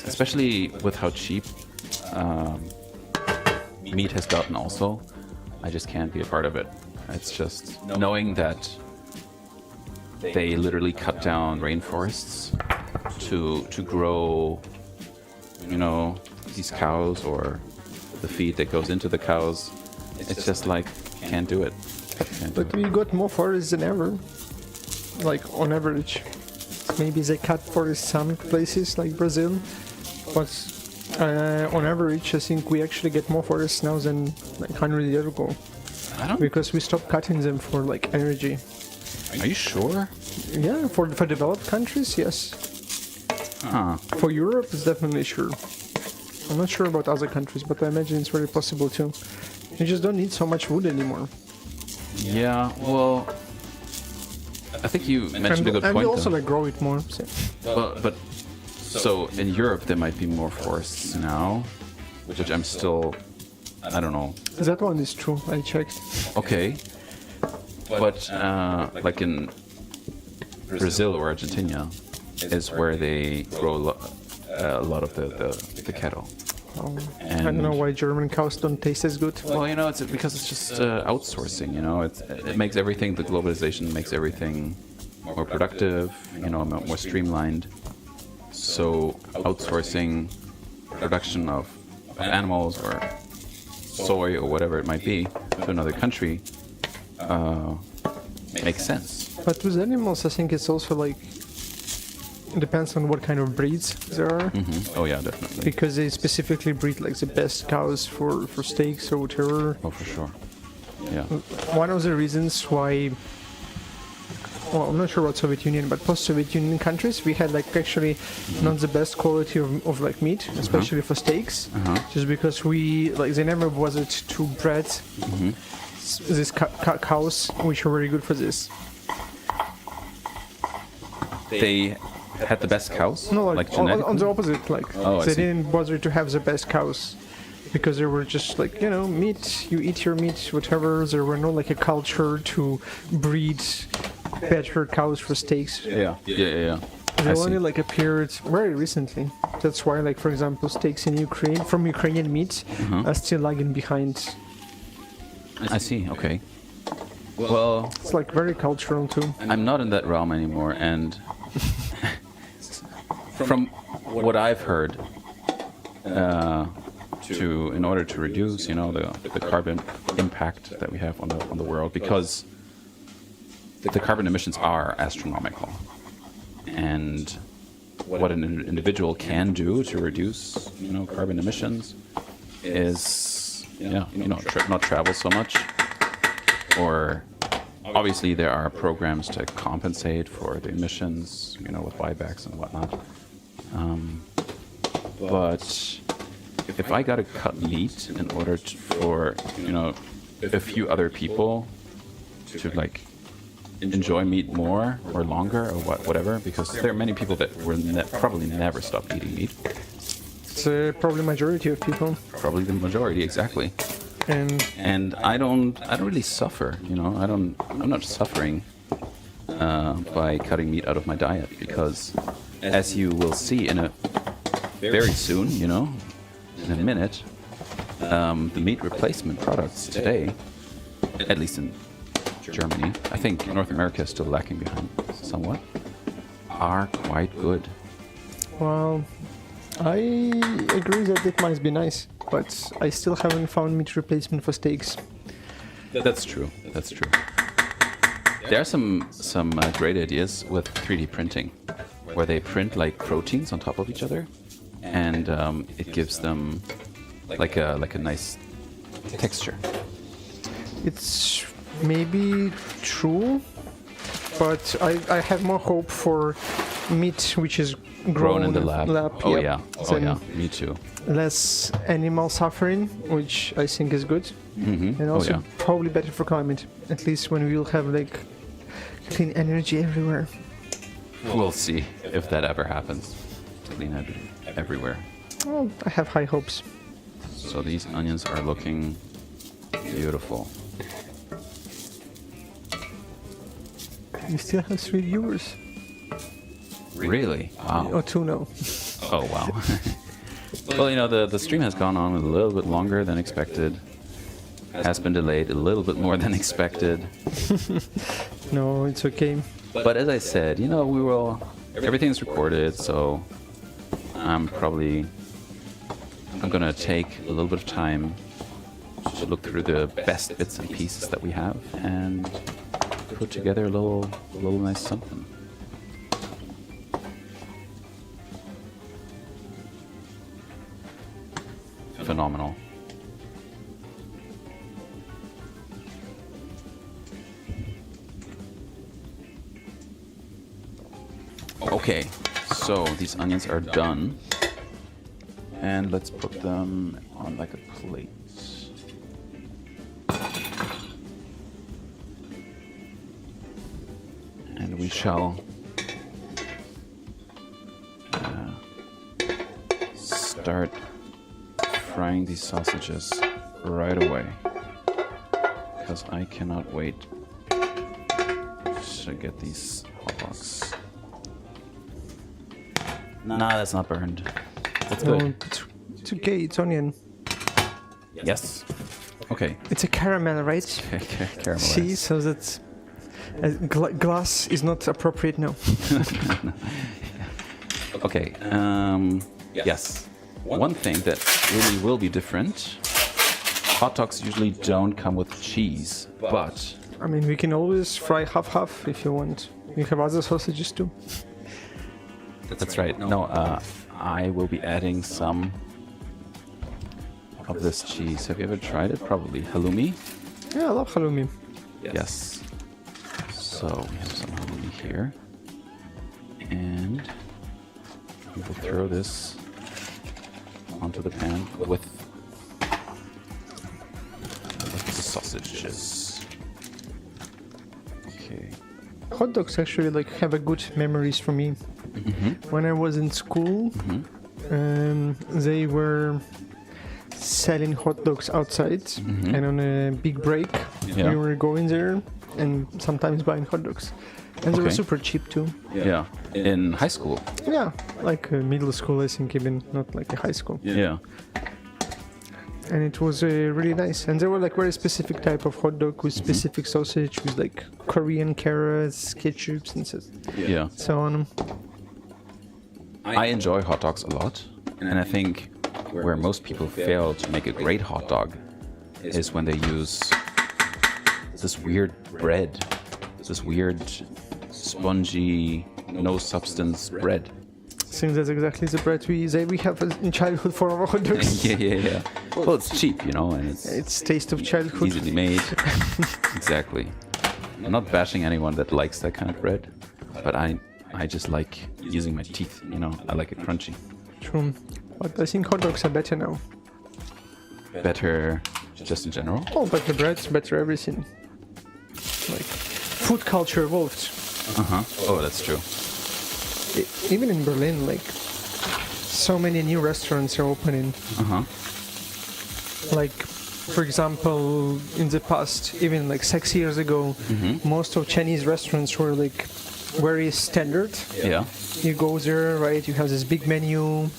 especially with how cheap meat has gotten also, I just can't be a part of it. It's just knowing that they literally cut down rainforests to grow, these cows or the feed that goes into the cows. It's just like, can't do it. But we got more forests than ever, like on average. Maybe they cut forests some places like Brazil, but on average I think we actually get more forests now than like 100 years ago. Because we stopped cutting them for like energy. Are you sure? Yeah, for developed countries, yes. For Europe, it's definitely sure. I'm not sure about other countries, but I imagine it's very possible too. You just don't need so much wood anymore. Yeah, well, I think you mentioned a good point. And we also like grow it more. So in Europe there might be more forests now, which I'm still, I don't know. That one is true. I checked. Okay, but like in Brazil or Argentina is where they grow a lot of the cattle. I don't know why German cows don't taste as good. Well, it's because it's just outsourcing. It makes everything. The globalization makes everything more productive. More streamlined. So outsourcing production of animals or soy or whatever it might be to another country makes sense. But with animals, I think it's also like, it depends on what kind of breeds there are. Mm-hmm. Oh yeah, definitely. Because they specifically breed like the best cows for steaks or whatever. Oh, for sure. Yeah. One of the reasons why, well, I'm not sure about Soviet Union, but post-Soviet Union countries, we had like actually not the best quality of like meat, especially for steaks, just because they never bothered to bred these cows, which are very good for this. They had the best cows? No, like on the opposite, they didn't bother to have the best cows. Because they were just like, meat, you eat your meat, whatever. There were no like a culture to breed better cows for steaks. Yeah. They only like appeared very recently. That's why, like, for example, steaks in Ukraine, from Ukrainian meat, are still lagging behind. I see, okay. Well, it's like very cultural too. I'm not in that realm anymore, and from what I've heard, in order to reduce, the carbon impact that we have on the world, because the carbon emissions are astronomical, and what an individual can do to reduce, carbon emissions is, not travel so much, or obviously there are programs to compensate for the emissions, with buybacks and whatnot. But if I gotta cut meat in order for, a few other people to like enjoy meat more or longer or whatever, because there are many people that will probably never stop eating meat. It's probably majority of people. Probably the majority, exactly. And I don't really suffer, I'm not suffering by cutting meat out of my diet, because as you will see very soon, in a minute, the meat replacement products today, at least in Germany, I think North America is still lacking behind somewhat, are quite good. Well, I agree that it might be nice, but I still haven't found meat replacement for steaks. That's true. There are some great ideas with 3D printing, where they print like proteins on top of each other, and it gives them like a nice texture. It's maybe true, but I have more hope for meat which is Grown in the lab. Oh yep. yeah. Oh yeah. Me too. Less animal suffering, which I think is good, and also probably better for climate. At least when we will have like clean energy everywhere. We'll see if that ever happens. Clean energy everywhere. Well, I have high hopes. So these onions are looking beautiful. We still have 3 viewers. Really? Wow. Or 2 now. Oh wow. Well, you know, the stream has gone on a little bit longer than expected. Has been delayed a little bit more than expected. No, it's okay. But as I said, you know, everything's recorded, so I'm gonna take a little bit of time to look through the best bits and pieces that we have and put together a little nice something. Phenomenal. Okay, so these onions are done, and let's put them on like a plate. And we shall start frying these sausages right away, because I cannot wait to get these hot dogs. Nah, that's not burned. That's good. No, it's okay, it's onion. Yes. Okay. It's a caramel, right? Caramel. See, so that's... glass is not appropriate now. Okay. Yes. One thing that really will be different. Hot dogs usually don't come with cheese, but... I mean, we can always fry half-half if you want. You have other sausages too. That's right. No, I will be adding some of this cheese. Have you ever tried it? Probably. Halloumi? Yeah, I love halloumi. Yes. So we have some halloumi here. And we will throw this onto the pan with the sausages. Okay. Hot dogs actually like have a good memories for me. When I was in school, they were selling hot dogs outside, and on a big break, we were going there and sometimes buying hot dogs. And they were super cheap too. Yeah. In high school. Yeah, like middle school, I think, even not like a high school. Yeah. And it was really nice. And they were like very specific type of hot dog with specific sausage, with like Korean carrots, ketchups, and so on. I enjoy hot dogs a lot, and I think where most people fail to make a great hot dog is when they use this weird bread, this weird spongy, no substance bread. I think that's exactly the bread we have in childhood for our hot dogs. Yeah. Well, it's cheap, you know, and it's taste of childhood. Easily made. Exactly. I'm not bashing anyone that likes that kind of bread, but I just like using my teeth, you know. I like it crunchy. True. But I think hot dogs are better now. Better just in general? Oh, better bread, better everything. Like, food culture evolved. Oh, that's true. Even in Berlin, like, so many new restaurants are opening. Like, for example, in the past, even like 6 years ago, most of Chinese restaurants were like very standard. Yeah. You go there, right? You have this big menu,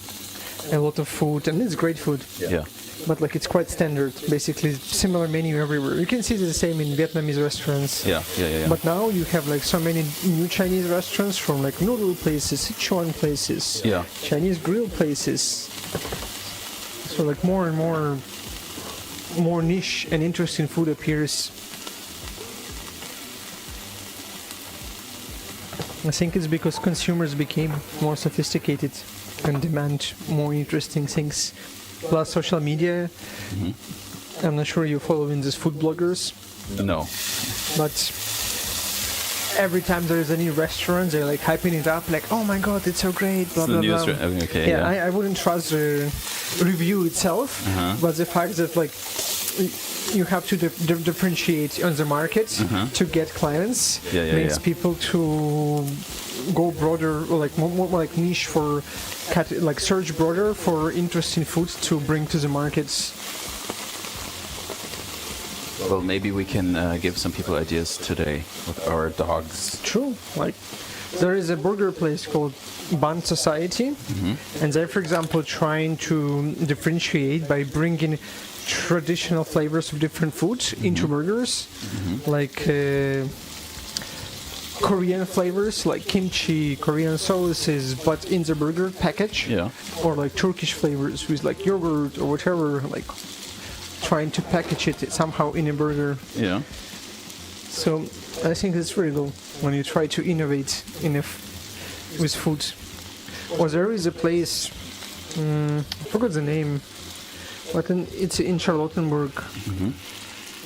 a lot of food, and it's great food. Yeah. But like it's quite standard, basically similar menu everywhere. You can see the same in Vietnamese restaurants. Yeah. But now you have like so many new Chinese restaurants, from like noodle places, Sichuan places, Chinese grill places. So like more and more niche and interesting food appears. I think it's because consumers became more sophisticated and demand more interesting things. Plus social media. I'm not sure you're following these food bloggers, No. but every time there is a new restaurant, they're like hyping it up, like, oh my god, it's so great, blah, The blah, news. blah. Okay. Yeah, I wouldn't trust the review itself, but the fact that like you have to differentiate on the market to get clients makes people to go broader, or like more like niche for like search broader for interesting food to bring to the markets. Well, maybe we can give some people ideas today with our dogs. True. Like, there is a burger place called Bun Society, and they're, for example, trying to differentiate by bringing traditional flavors of different foods into burgers, like Korean flavors, like kimchi, Korean sauces, but in the burger package, or like Turkish flavors with like yogurt or whatever, like trying to package it somehow in a burger. Yeah. So I think it's really cool when you try to innovate with food. Or there is a place, I forgot the name, but it's in Charlottenburg.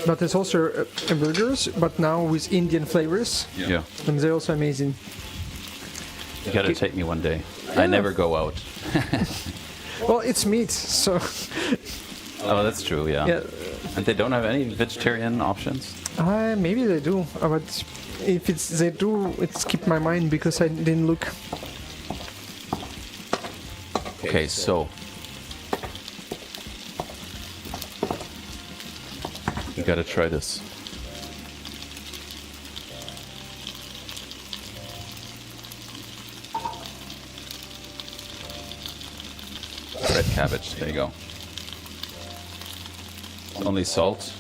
But it's also a burgers, but now with Indian flavors. Yeah. And they're also amazing. You gotta take me one day. I never go out. Well, it's meat, so... Oh, that's true, yeah. And they don't have any vegetarian options? Maybe they do, but if they do, it skipped my mind because I didn't look. Okay, so you gotta try this. Red cabbage, there you go. Only salt.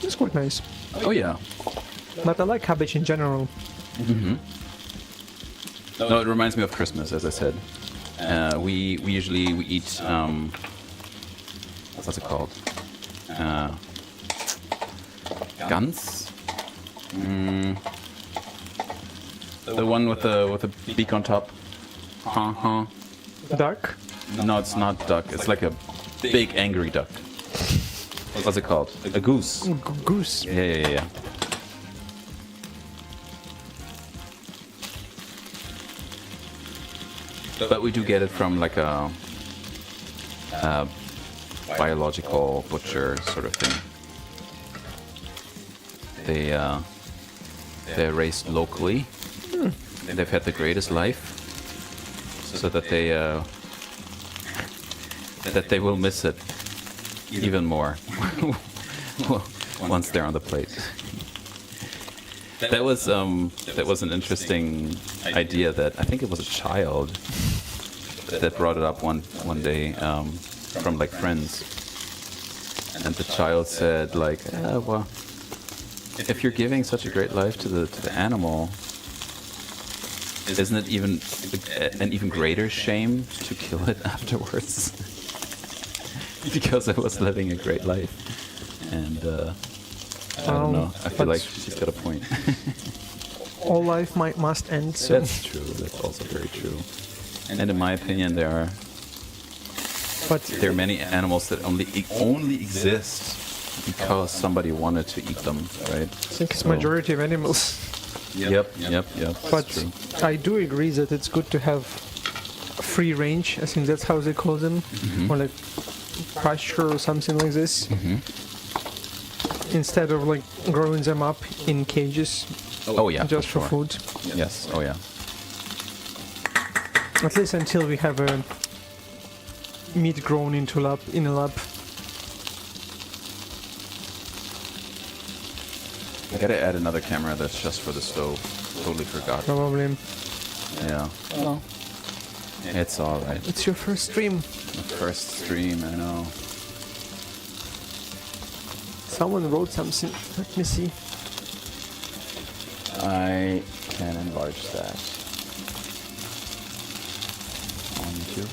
It's quite nice. Oh yeah. But I like cabbage in general. No, it reminds me of Christmas, as I said. We usually eat what's it called? Gans. The one with the beak on top. Duck? No, it's not duck. It's like a big angry duck. What's it called? A goose. Goose. Yeah. But we do get it from like a biological butcher sort of thing. They're raised locally. They've had the greatest life, so that they will miss it even more once they're on the plate. That was an interesting idea that I think it was a child that brought it up one day from like friends, and the child said like, well, if you're giving such a great life to the animal, isn't it even an even greater shame to kill it afterwards? Because it was living a great life, and I don't know. I feel like she's got a point. All life must end. So. That's true. That's also very true. And in my opinion, there are many animals that only exist because somebody wanted to eat them, right? I think it's majority of animals. Yep. But true. I do agree that it's good to have free range. I think that's how they call them, or like pasture or something like this. Instead of like growing them up in cages. Oh yeah, just for food. Yes. Oh yeah. At least until we have a meat grown in a lab. I gotta add another camera that's just for the stove. Totally forgot. Probably. Yeah. Well, it's all right. It's your first stream. My first stream, I know. Someone wrote something. Let me see. I can enlarge that on YouTube.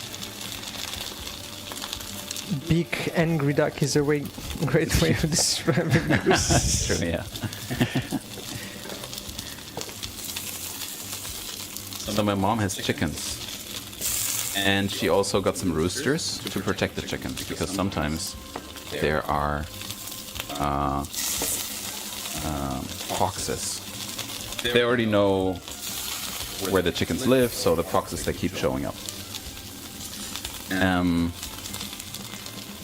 big angry duck is a great way of describing goose. True, yeah. So my mom has chickens. And she also got some roosters to protect the chickens, because sometimes there are foxes. They already know where the chickens live, so the foxes, they keep showing up.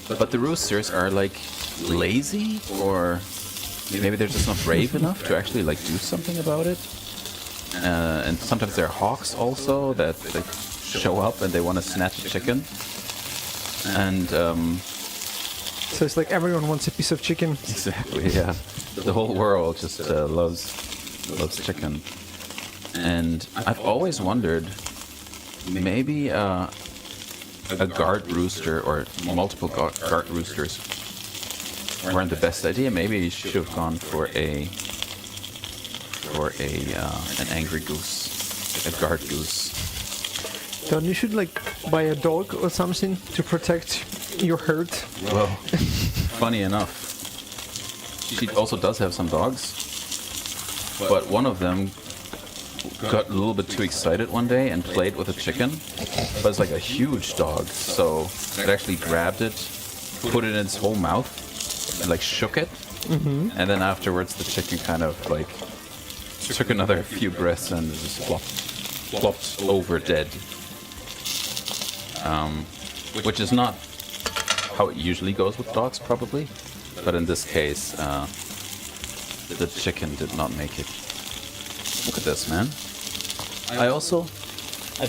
But the roosters are like lazy, or maybe they're just not brave enough to actually like do something about it. And sometimes there are hawks also that they show up and they want to snatch a chicken. And so it's like everyone wants a piece of chicken. Exactly, yeah. The whole world just loves chicken. And I've always wondered, maybe a guard rooster or multiple guard roosters weren't the best idea. Maybe you should have gone for an angry goose, a guard goose. Then you should like buy a dog or something to protect your herd. Well, funny enough, she also does have some dogs, but one of them got a little bit too excited one day and played with a chicken. But it's like a huge dog, so it actually grabbed it, put it in its whole mouth, and like shook it. Mm-hmm. And then afterwards, the chicken kind of like took another few breaths and just flopped over dead. Which is not how it usually goes with dogs, probably. But in this case, the chicken did not make it. Look at this, man.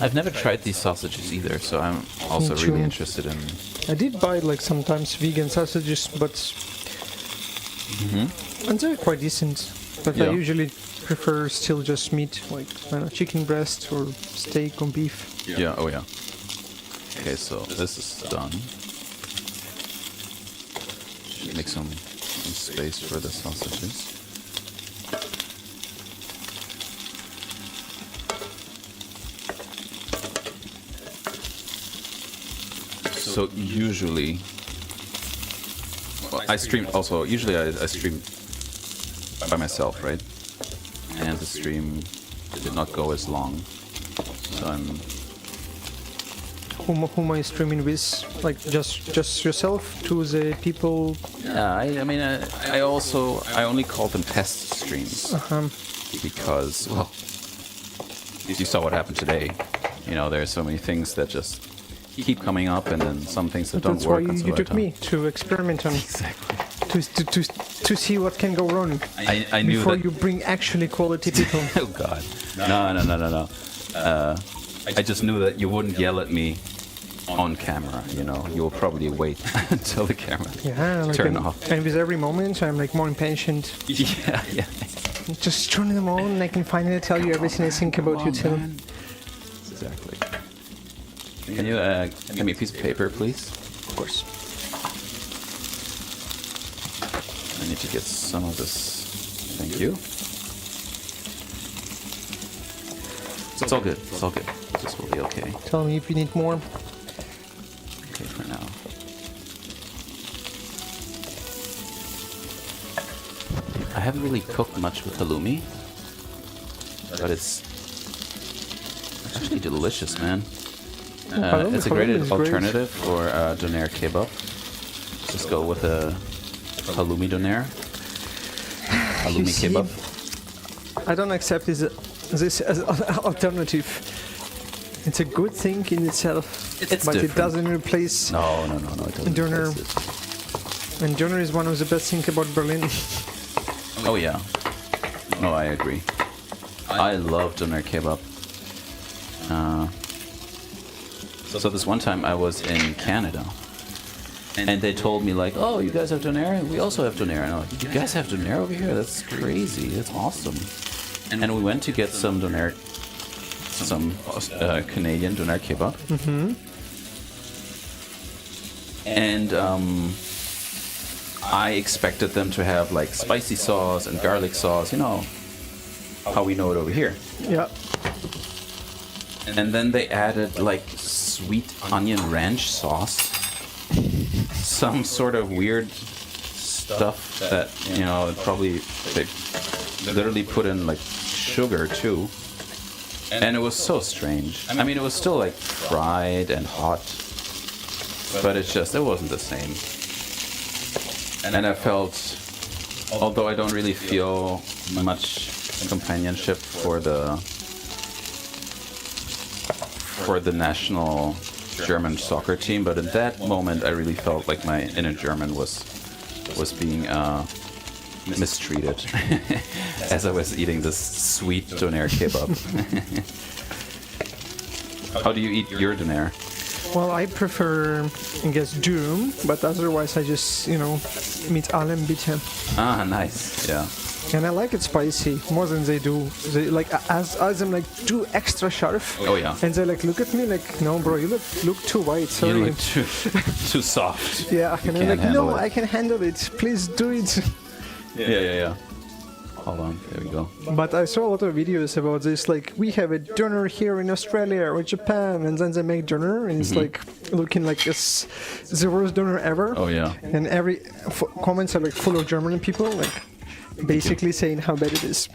I've never tried these sausages either, so I'm also really interested in... I did buy like sometimes vegan sausages, but... And they're quite decent. But I usually prefer still just meat, like I don't know, chicken breast or steak or beef. Yeah, oh yeah. Okay, so this is done. Should make some space for the sausages. So usually, well, I stream also. Usually, I stream by myself, right? And the stream did not go as long, so I'm. Whom are you streaming with? Like just yourself to the people? Yeah, I mean, I only call them test streams because, well, you saw what happened today. You know, there are so many things that just keep coming up, and then some things that don't work. That's why you took me to experiment on. Exactly. To see what can go wrong. I knew before that you bring actually quality people. Oh God, no. I just knew that you wouldn't yell at me on camera. You know, you'll probably wait until the camera turn off. And with every moment, I'm like more impatient. Yeah. Just turn them on, and I can finally tell you everything I think about you too. Exactly. Can you give me a piece of paper, please? Of course. I need to get some of this. Thank you. It's all good. It's all good. This will be okay. Tell me if you need more. Okay, for now. I haven't really cooked much with halloumi, but it's actually delicious, man. It's a great alternative for doner kebab. Just go with a halloumi doner. Halloumi kebab. I don't accept this as an alternative. It's a good thing in itself, It's but different. it doesn't replace No, it doesn't. doner. replace it. And doner is one of the best things about Berlin. Oh yeah. No, I agree. I love doner kebab. So this one time I was in Canada, and they told me like, "Oh, you guys have doner? We also have doner." And I'm like, "You guys have doner over here? That's crazy. That's awesome." And we went to get some doner, some Canadian doner kebab. Mm-hmm. And I expected them to have like spicy sauce and garlic sauce, you know, how we know it over here. Yeah. And then they added like sweet onion ranch sauce. some sort of weird stuff that, you know, probably they literally put in like sugar too. And it was so strange. I mean, it was still like fried and hot, but it wasn't the same. And I felt, although I don't really feel much companionship for the national German soccer team, but in that moment I really felt like my inner German was being mistreated as I was eating this sweet doner kebab. How do you eat your doner? Well, I prefer, I guess, durum, but otherwise I just, you know, mit allem bitte. Ah, nice. Yeah. And I like it spicy more than they do. They like as I'm like too extra sharp. Oh yeah. And they like look at me like, no, bro, you look too white. Sorry. You look too soft. Yeah. And I'm like, no, it. I can handle it. Please do it. Yeah. Hold on, there we go. But I saw a lot of videos about this. Like, we have a doner here in Australia or Japan, and then they make doner, and it's like looking like it's the worst doner ever. Oh yeah. And every comments are like full of German people, like basically saying how bad it is.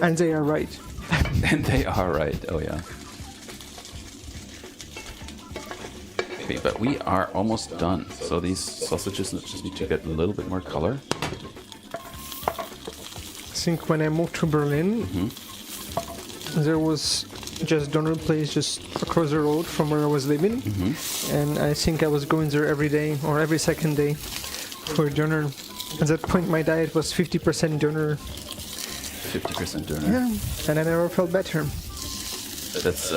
And they are right. And they are right. Oh yeah. Okay, but we are almost done. So these sausages just need to get a little bit more color. I think when I moved to Berlin, there was just doner place just across the road from where I was living, and I think I was going there every day or every second day for doner. At that point, my diet was 50% doner. 50% doner. Yeah, and I never felt better. That's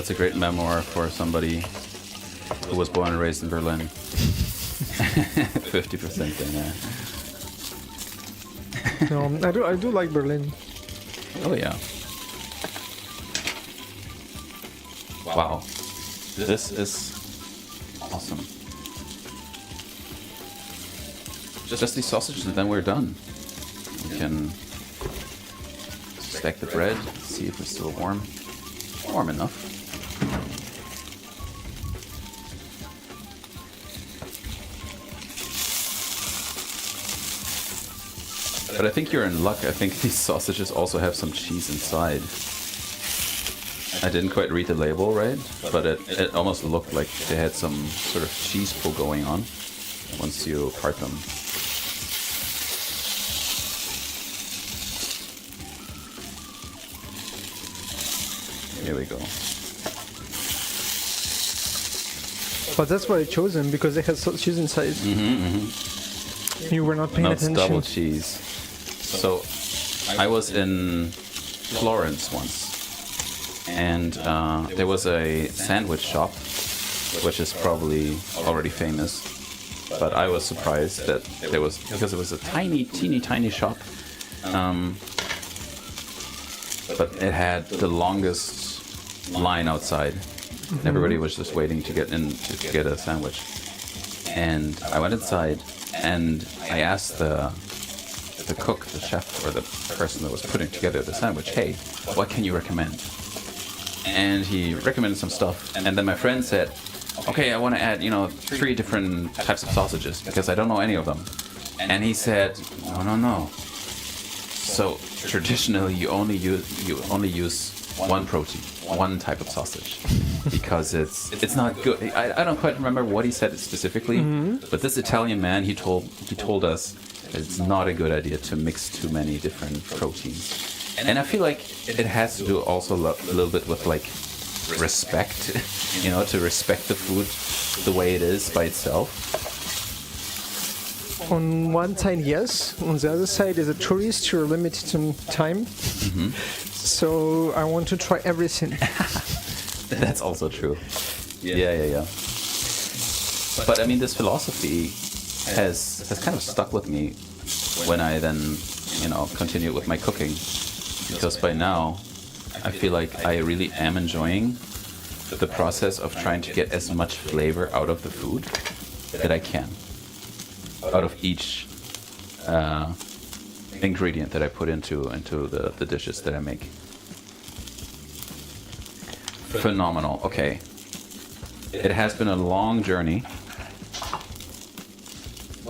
a great memoir for somebody who was born and raised in Berlin. 50% doner. No, I do like Berlin. Oh yeah. Wow. This is awesome. Just these sausages and then we're done. We can stack the bread, see if it's still warm. Warm enough. But I think you're in luck. I think these sausages also have some cheese inside. I didn't quite read the label right, but it almost looked like they had some sort of cheese pull going on once you part them. Here we go. But that's why I chose them, because they had cheese inside. You were not paying attention. It's double cheese. So, I was in Florence once, and there was a sandwich shop, which is probably already famous, but I was surprised that there was, because it was a teeny tiny shop, but it had the longest line outside. Everybody was just waiting to get in to get a sandwich, and I went inside and I asked the cook, the chef, or the person that was putting together the sandwich, hey, what can you recommend? And he recommended some stuff, and then my friend said, okay, I want to add 3 different types of sausages because I don't know any of them. And he said, no. So traditionally you only use one protein, one type of sausage, because it's not good. I don't quite remember what he said specifically, but this Italian man, he told us that it's not a good idea to mix too many different proteins. And I feel like it has to do also a little bit with like respect, to respect the food the way it is by itself. On one side, yes. On the other side, as a tourist, you're limited in time. So I want to try everything. That's also true. Yeah. But I mean, this philosophy has kind of stuck with me when I then, continue with my cooking. Because by now, I feel like I really am enjoying the process of trying to get as much flavor out of the food that I can. Out of each ingredient that I put into the dishes that I make. Phenomenal. Okay. It has been a long journey,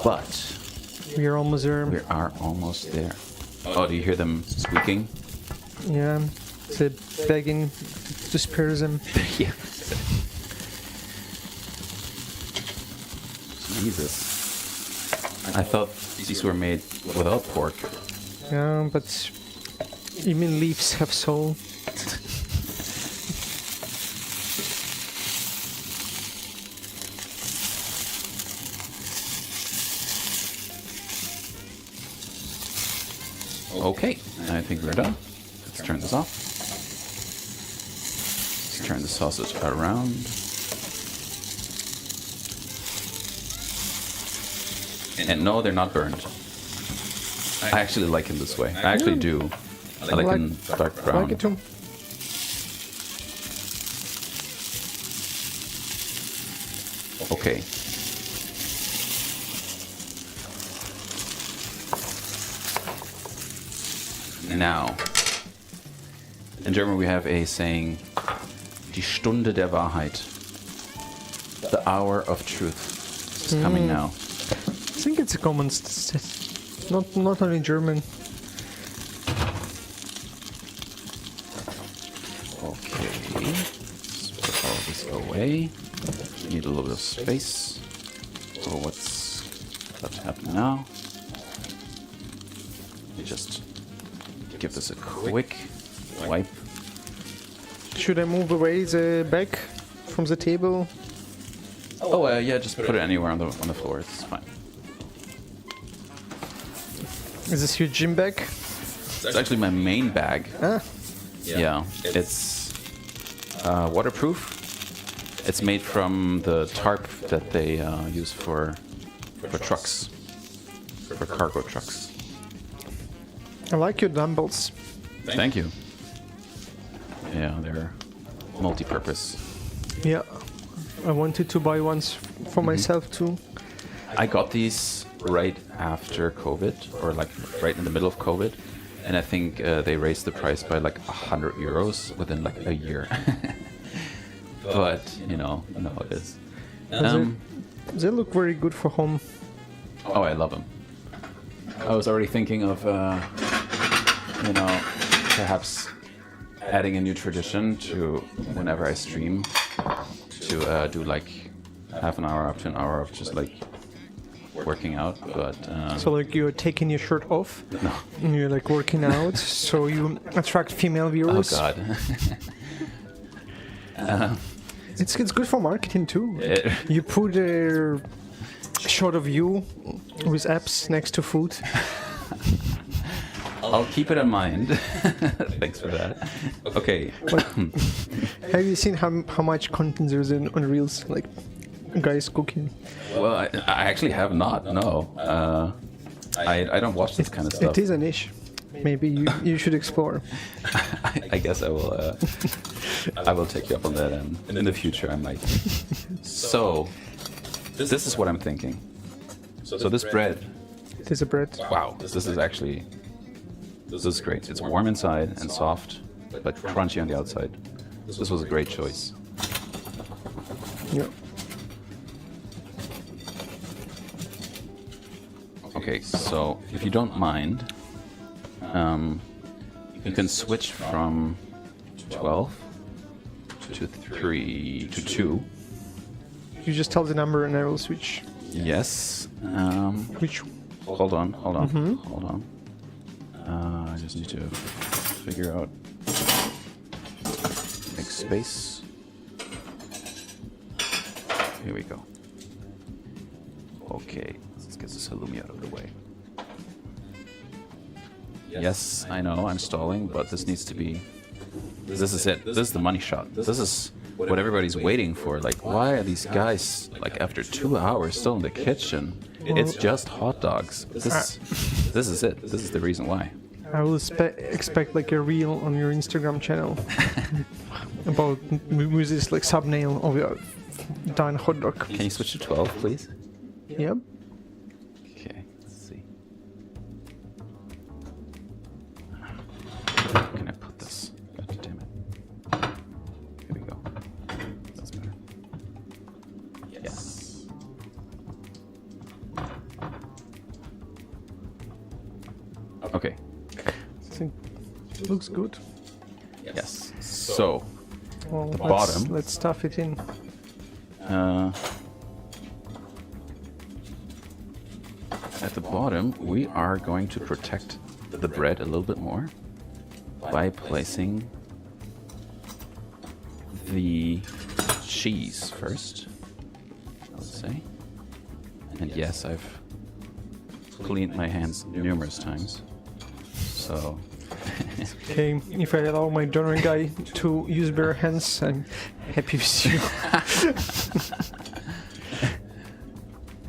but We are almost there. we are almost there. Oh, do you hear them squeaking? Yeah. They're begging to spare them. Yeah. Jesus. I thought these were made without pork. Yeah, but even leaves have soul. Okay, I think we're done. Let's turn this off. Let's turn the sausage around. And no, they're not burned. I actually like them this way. I actually do. I like them dark I brown. like it too. Okay. Now, in German we have a saying, die Stunde der Wahrheit. The hour of truth is coming now. I think it's a common not only German. Okay, let's put all this away. Need a little bit of space. So what's about to happen now? You just give this a quick wipe. Should I move away the bag from the table? Oh, yeah, just put it anywhere on the floor. It's fine. Is this your gym bag? It's actually my main bag. Ah, Yeah, it's waterproof. It's made from the tarp that they use for trucks, for cargo trucks. I like your dumbbells. Thank you. Yeah, they're multi-purpose. Yeah, I wanted to buy ones for myself too. I got these right after COVID, or like right in the middle of COVID, and I think they raised the price by like €100 within like a year. But you know how it is. They look very good for home. Oh, I love them. I was already thinking of, perhaps adding a new tradition to whenever I stream, to do like half an hour up to an hour of just like working out. But So like you're taking your shirt off, no. and you're like working out, so you attract female Oh viewers. God. It's good for marketing too. It- You put a shot of you with abs next to food. I'll keep it in mind. Thanks for that. Okay. Have you seen how much content there's on Reels? Like guys cooking. Well, I actually have not. No. I don't watch this kind of stuff. It is a niche. Maybe you should explore. I guess I will. I will take you up on that, and in the future I might. So, this is what I'm thinking. So this bread. It is a bread. Wow, this is actually. This is great. It's warm inside and soft, but crunchy on the outside. This was a great choice. Yeah. Okay, so if you don't mind, you can switch from 12 to 3 to 2. You just tell the number and I will switch. Yes. Which? Hold on. Hold on. I just need to figure out. Make space. Here we go. Okay, let's get this halloumi out of the way. Yes, I know I'm stalling, but this needs to be. This is it. This is the money shot. This is what everybody's waiting for. Like, why are these guys like after 2 hours still in the kitchen? It's just hot dogs. This is it. This is the reason why. I will expect like a reel on your Instagram channel about with this like thumbnail of a done hot dog. Can you switch to 12, please? Yep. Okay, let's see. Where can I put this? God damn it. Here we go. That's better. Yes. Okay. I think it looks good. Yes. So, Well, bottom. let's stuff it in. At the bottom, we are going to protect the bread a little bit more by placing the cheese first, let's say. And yes, I've cleaned my hands numerous times. So, Okay, if I allow my donor guy to use bare hands, I'm happy with you.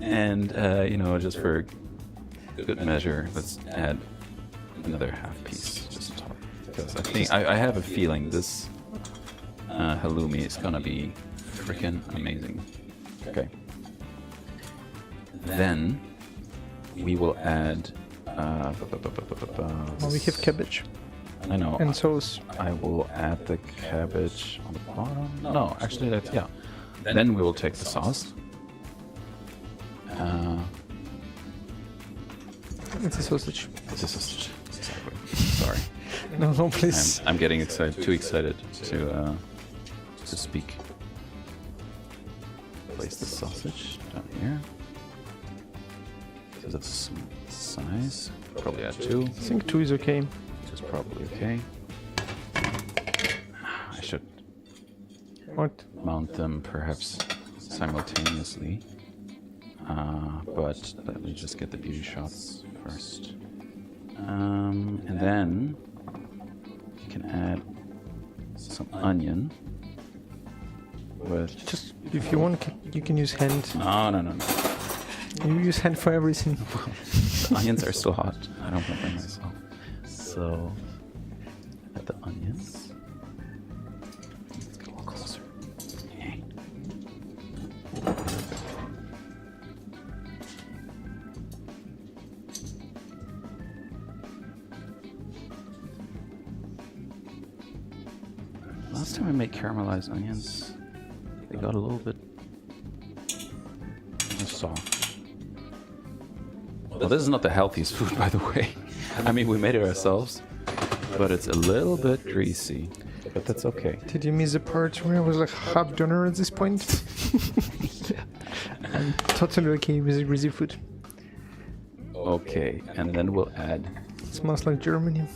and just for good measure, let's add another half piece just on top. Because I think I have a feeling this halloumi is gonna be freaking amazing. Okay. Then we will add. Well, we have cabbage I know. and sauce. I will add the cabbage on the bottom. No, actually, that's yeah. Then we will take the sauce. It's a sausage. It's a sausage. Exactly. Sorry. No, please. I'm getting excited. Too excited to speak. Place the sausage down here. Because it's some size. Probably add 2. I think 2 is okay. Which is probably okay. I should What? mount them perhaps simultaneously. But let me just get the beauty shots first. And then you can add some onion with. Just if you want, you can use hand. No. You use hand for everything. The onions are still hot. I don't want them myself. So add the onions. Let's get a little closer. Okay. Last time I made caramelized onions, they got a little bit soft. Well, this is not the healthiest food, by the way. I mean, we made it ourselves, but it's a little bit greasy. But that's okay. Did you miss the part where I was like half donor at this point? I'm totally okay with the greasy food. Okay, and then we'll add It smells like Germany.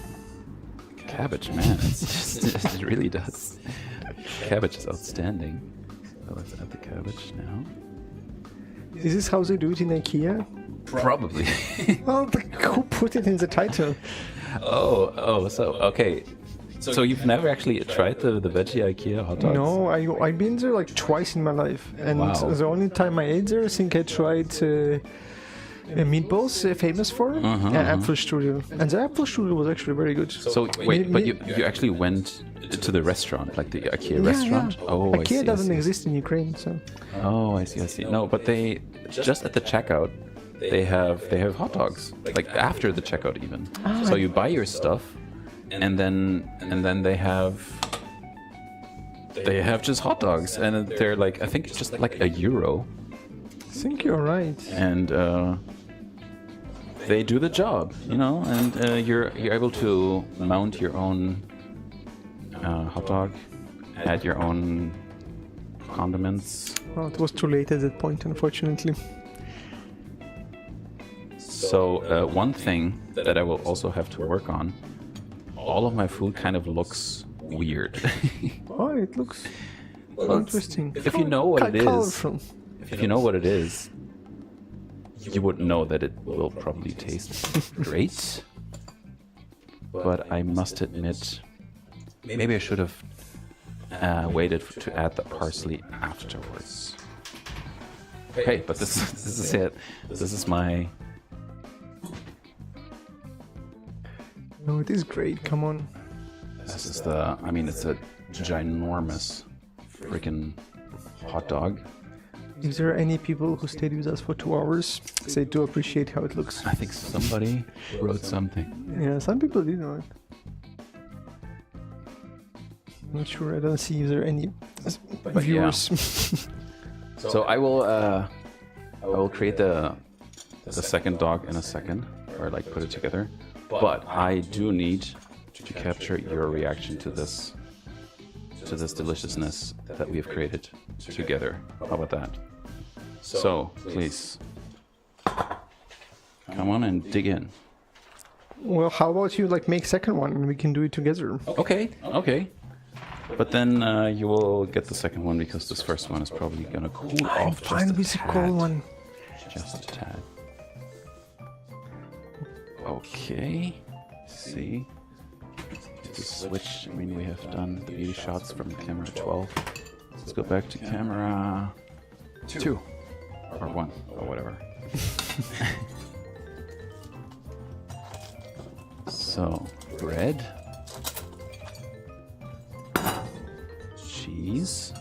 cabbage, man. It's just, it really does. Cabbage is outstanding. So let's add the cabbage now. Is this how they do it in IKEA? Probably. Well, who put it in the title? So okay. So you've never actually tried the veggie IKEA hot dogs? No, I've been there like twice in my life, and Wow. the only time I ate there, I think I tried meatballs, famous for apple strudel, and the apple strudel was actually very good. So wait, but you actually went to the restaurant, like the IKEA restaurant? Yeah. Oh, IKEA I see. doesn't exist in Ukraine, so. Oh, I see. No, but they just at the checkout, they have hot dogs, like after the checkout even. So you buy your stuff, and then they have just hot dogs, and they're like, I think it's just like €1, I think you're right. and they do the job, and you're able to mount your own hot dog, add your own condiments. Well, it was too late at that point, unfortunately. So one thing that I will also have to work on, all of my food kind of looks weird. Oh, it looks interesting. If you know what it is, Colorful. if you know what it is, you would know that it will probably taste great. But I must admit, maybe I should have waited to add the parsley afterwards. Okay, but this is it. This is my. No, it is great. Come on. This is the. I mean, it's a ginormous freaking hot dog. If there are any people who stayed with us for 2 hours, they do appreciate how it looks. I think somebody wrote something. Yeah, some people did know it. Not sure. I don't see if there are any viewers. So I will create the second dog in a second, or like put it together. But I do need to capture your reaction to this deliciousness that we have created together. How about that? So please come on and dig in. Well, how about you like make second one and we can do it together? Okay. But then you will get the second one because this first one is probably gonna cool off Fine with the cold one. Just a tad. Okay. See. To switch. I mean, we have done the beauty shots from camera 12. Let's go back to camera 2 or 1 or whatever. So, bread, cheese,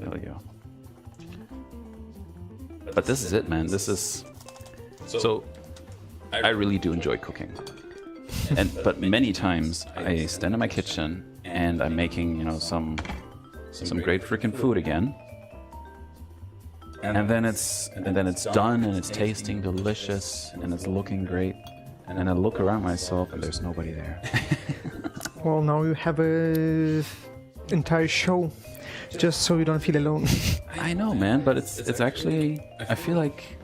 there we go. But this is it, man. This is so. I really do enjoy cooking, but many times I stand in my kitchen and I'm making, some great freaking food again, and then it's done and it's tasting delicious and it's looking great, and then I look around myself and there's nobody there. Well, now you have a entire show, just so you don't feel alone. I know, man, but it's actually, I feel like,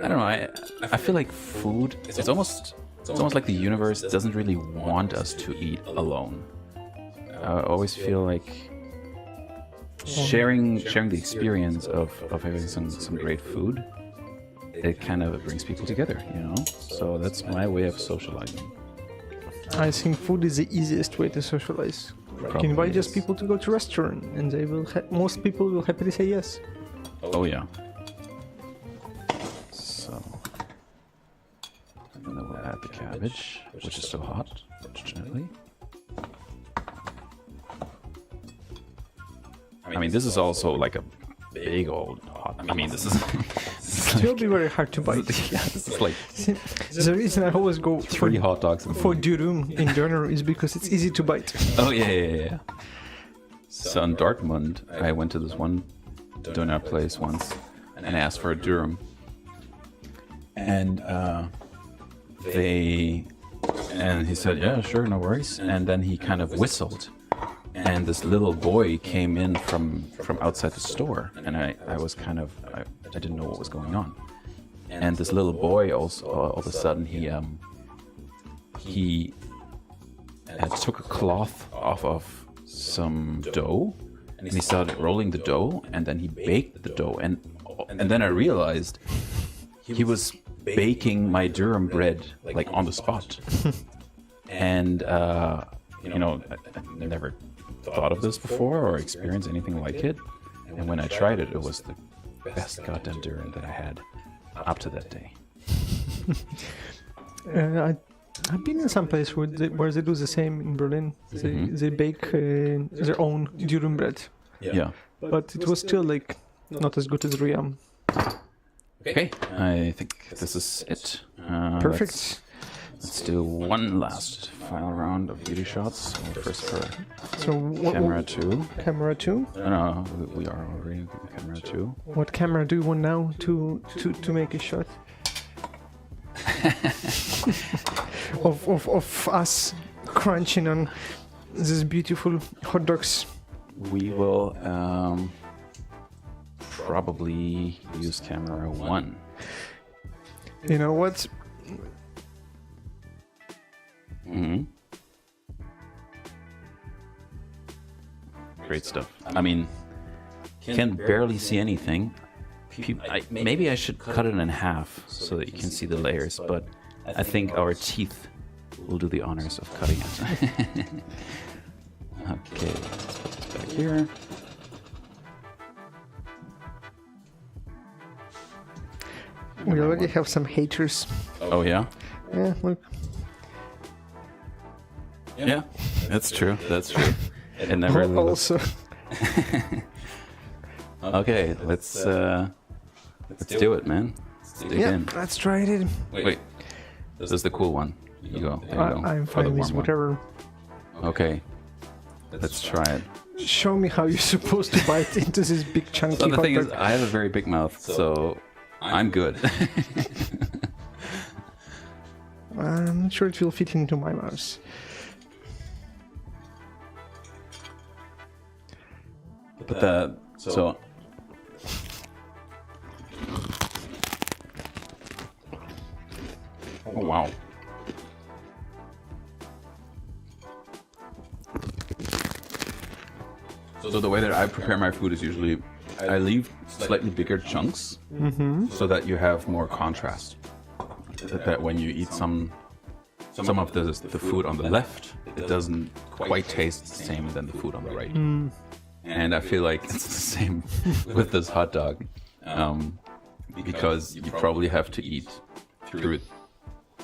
I don't know, I feel like food, it's almost like the universe doesn't really want us to eat alone. I always feel like sharing the experience of having some great food, it kind of brings people together, So that's my way of socializing. I think food is the easiest way to socialize. You can invite just people to go to a restaurant, and they will. Most people will happily say yes. Oh yeah. So, and then we'll add the cabbage, which is still hot, fortunately. I mean, this is also like a big old hot. I mean, this is. It will be very hard to bite. Yeah, this is like the reason I always go 3 hot dogs for durum in general is because it's easy to bite. Oh yeah. So in Dortmund, I went to this one donut place once and asked for a durum, and he said, "Yeah, sure, no worries." And then he kind of whistled, and this little boy came in from outside the store, and I was kind of I didn't know what was going on. And this little boy also all of a sudden he took a cloth off of some dough, and he started rolling the dough, and then he baked the dough, and then I realized he was baking my durum bread like on the spot. And I never thought of this before or experienced anything like it, and when I tried it, it was the best goddamn durum that I had up to that day. I've been in some place where they do the same in Berlin. They bake their own durum bread. Yeah. But it was still like not as good as Riam. Okay, I think this is it. Perfect. Let's do one last final round of beauty shots. First for camera 2. Camera 2? No, we are already camera 2. What camera do you want now to make a shot? of us crunching on these beautiful hot dogs. We will probably use camera 1. You know what? Mm-hmm. Great stuff. I mean, can barely see anything. Maybe I should cut it in half so that you can see the layers, but I think our teeth will do the honors of cutting it. Okay, let's put this back here. We already have some haters. Oh yeah? Yeah, look. Yeah. That's true. That's true. It never really looks. Also, Okay, let's do it, man. Let's dig yeah, in. let's try it. Wait, this is the cool one. You go. There you go. I'm For the fine with warm one. whatever. Okay, let's try it. Show me how you're supposed to bite into this big chunky So the hot thing is, dog. I have a very big mouth, so I'm good. I'm not sure it will fit into my mouth. But so. Oh, wow. So the way that I prepare my food is usually I leave slightly bigger chunks so that you have more contrast. That when you eat some of the food on the left, it doesn't quite taste the same than the food on the right. And I feel like it's the same with this hot dog, because you probably have to eat through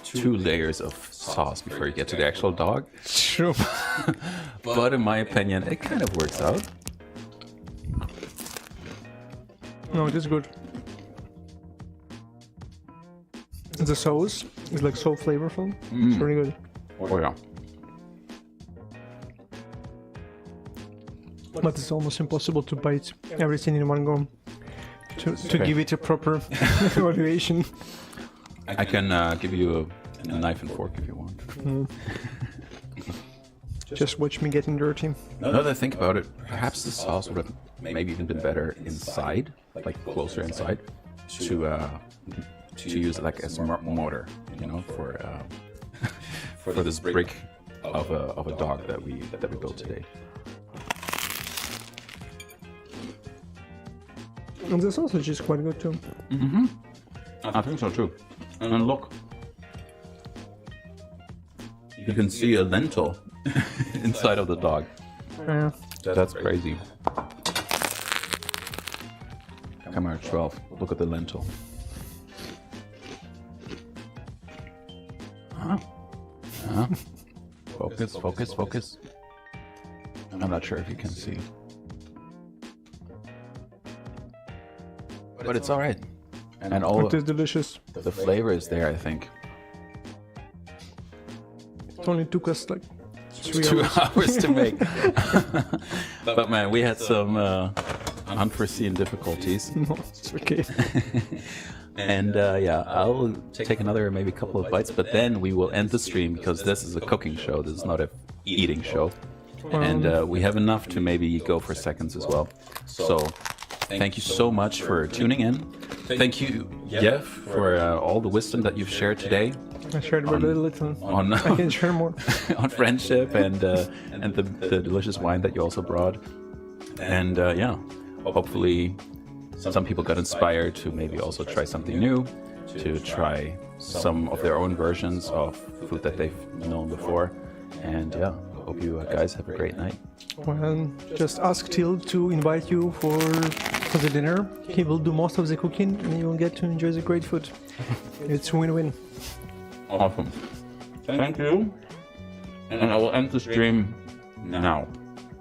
2 layers of sauce before you get to the actual dog. True. But in my opinion, it kind of works out. No, it is good. The sauce is like so flavorful. It's really good. Oh yeah. But it's almost impossible to bite everything in one go. To give it a proper evaluation. I can give you a knife and fork if you want. Just watch me getting dirty. Now that I think about it, perhaps the sauce would have maybe even been better inside, like closer inside, to use like as mortar, you know, for this brick of a dog that we built today. And the sausage is quite good too. I think so too. And look, you can see a lentil inside of the dog. Yeah. That's crazy. Come here, 12. Look at the lentil. Focus, focus, focus. I'm not sure if you can see. But it's alright. And all It is delicious. the flavor is there, I think. It only took us like 3 2 hours. hours to make. But man, we had some unforeseen difficulties. No, it's okay. And yeah, I'll take another maybe couple of bites, but then we will end the stream because this is a cooking show. This is not a eating show. And we have enough to maybe go for seconds as well. So thank you so much for tuning in. Thank you, Yev, for all the wisdom that you've shared today I shared very little. on I can share more. on friendship and the delicious wine that you also brought. And yeah, hopefully some people got inspired to maybe also try something new, to try some of their own versions of food that they've known before. And yeah, hope you guys have a great night. Well, just ask Till to invite you for the dinner. He will do most of the cooking and you will get to enjoy the great food. It's win-win. Awesome. Thank you. And I will end the stream now.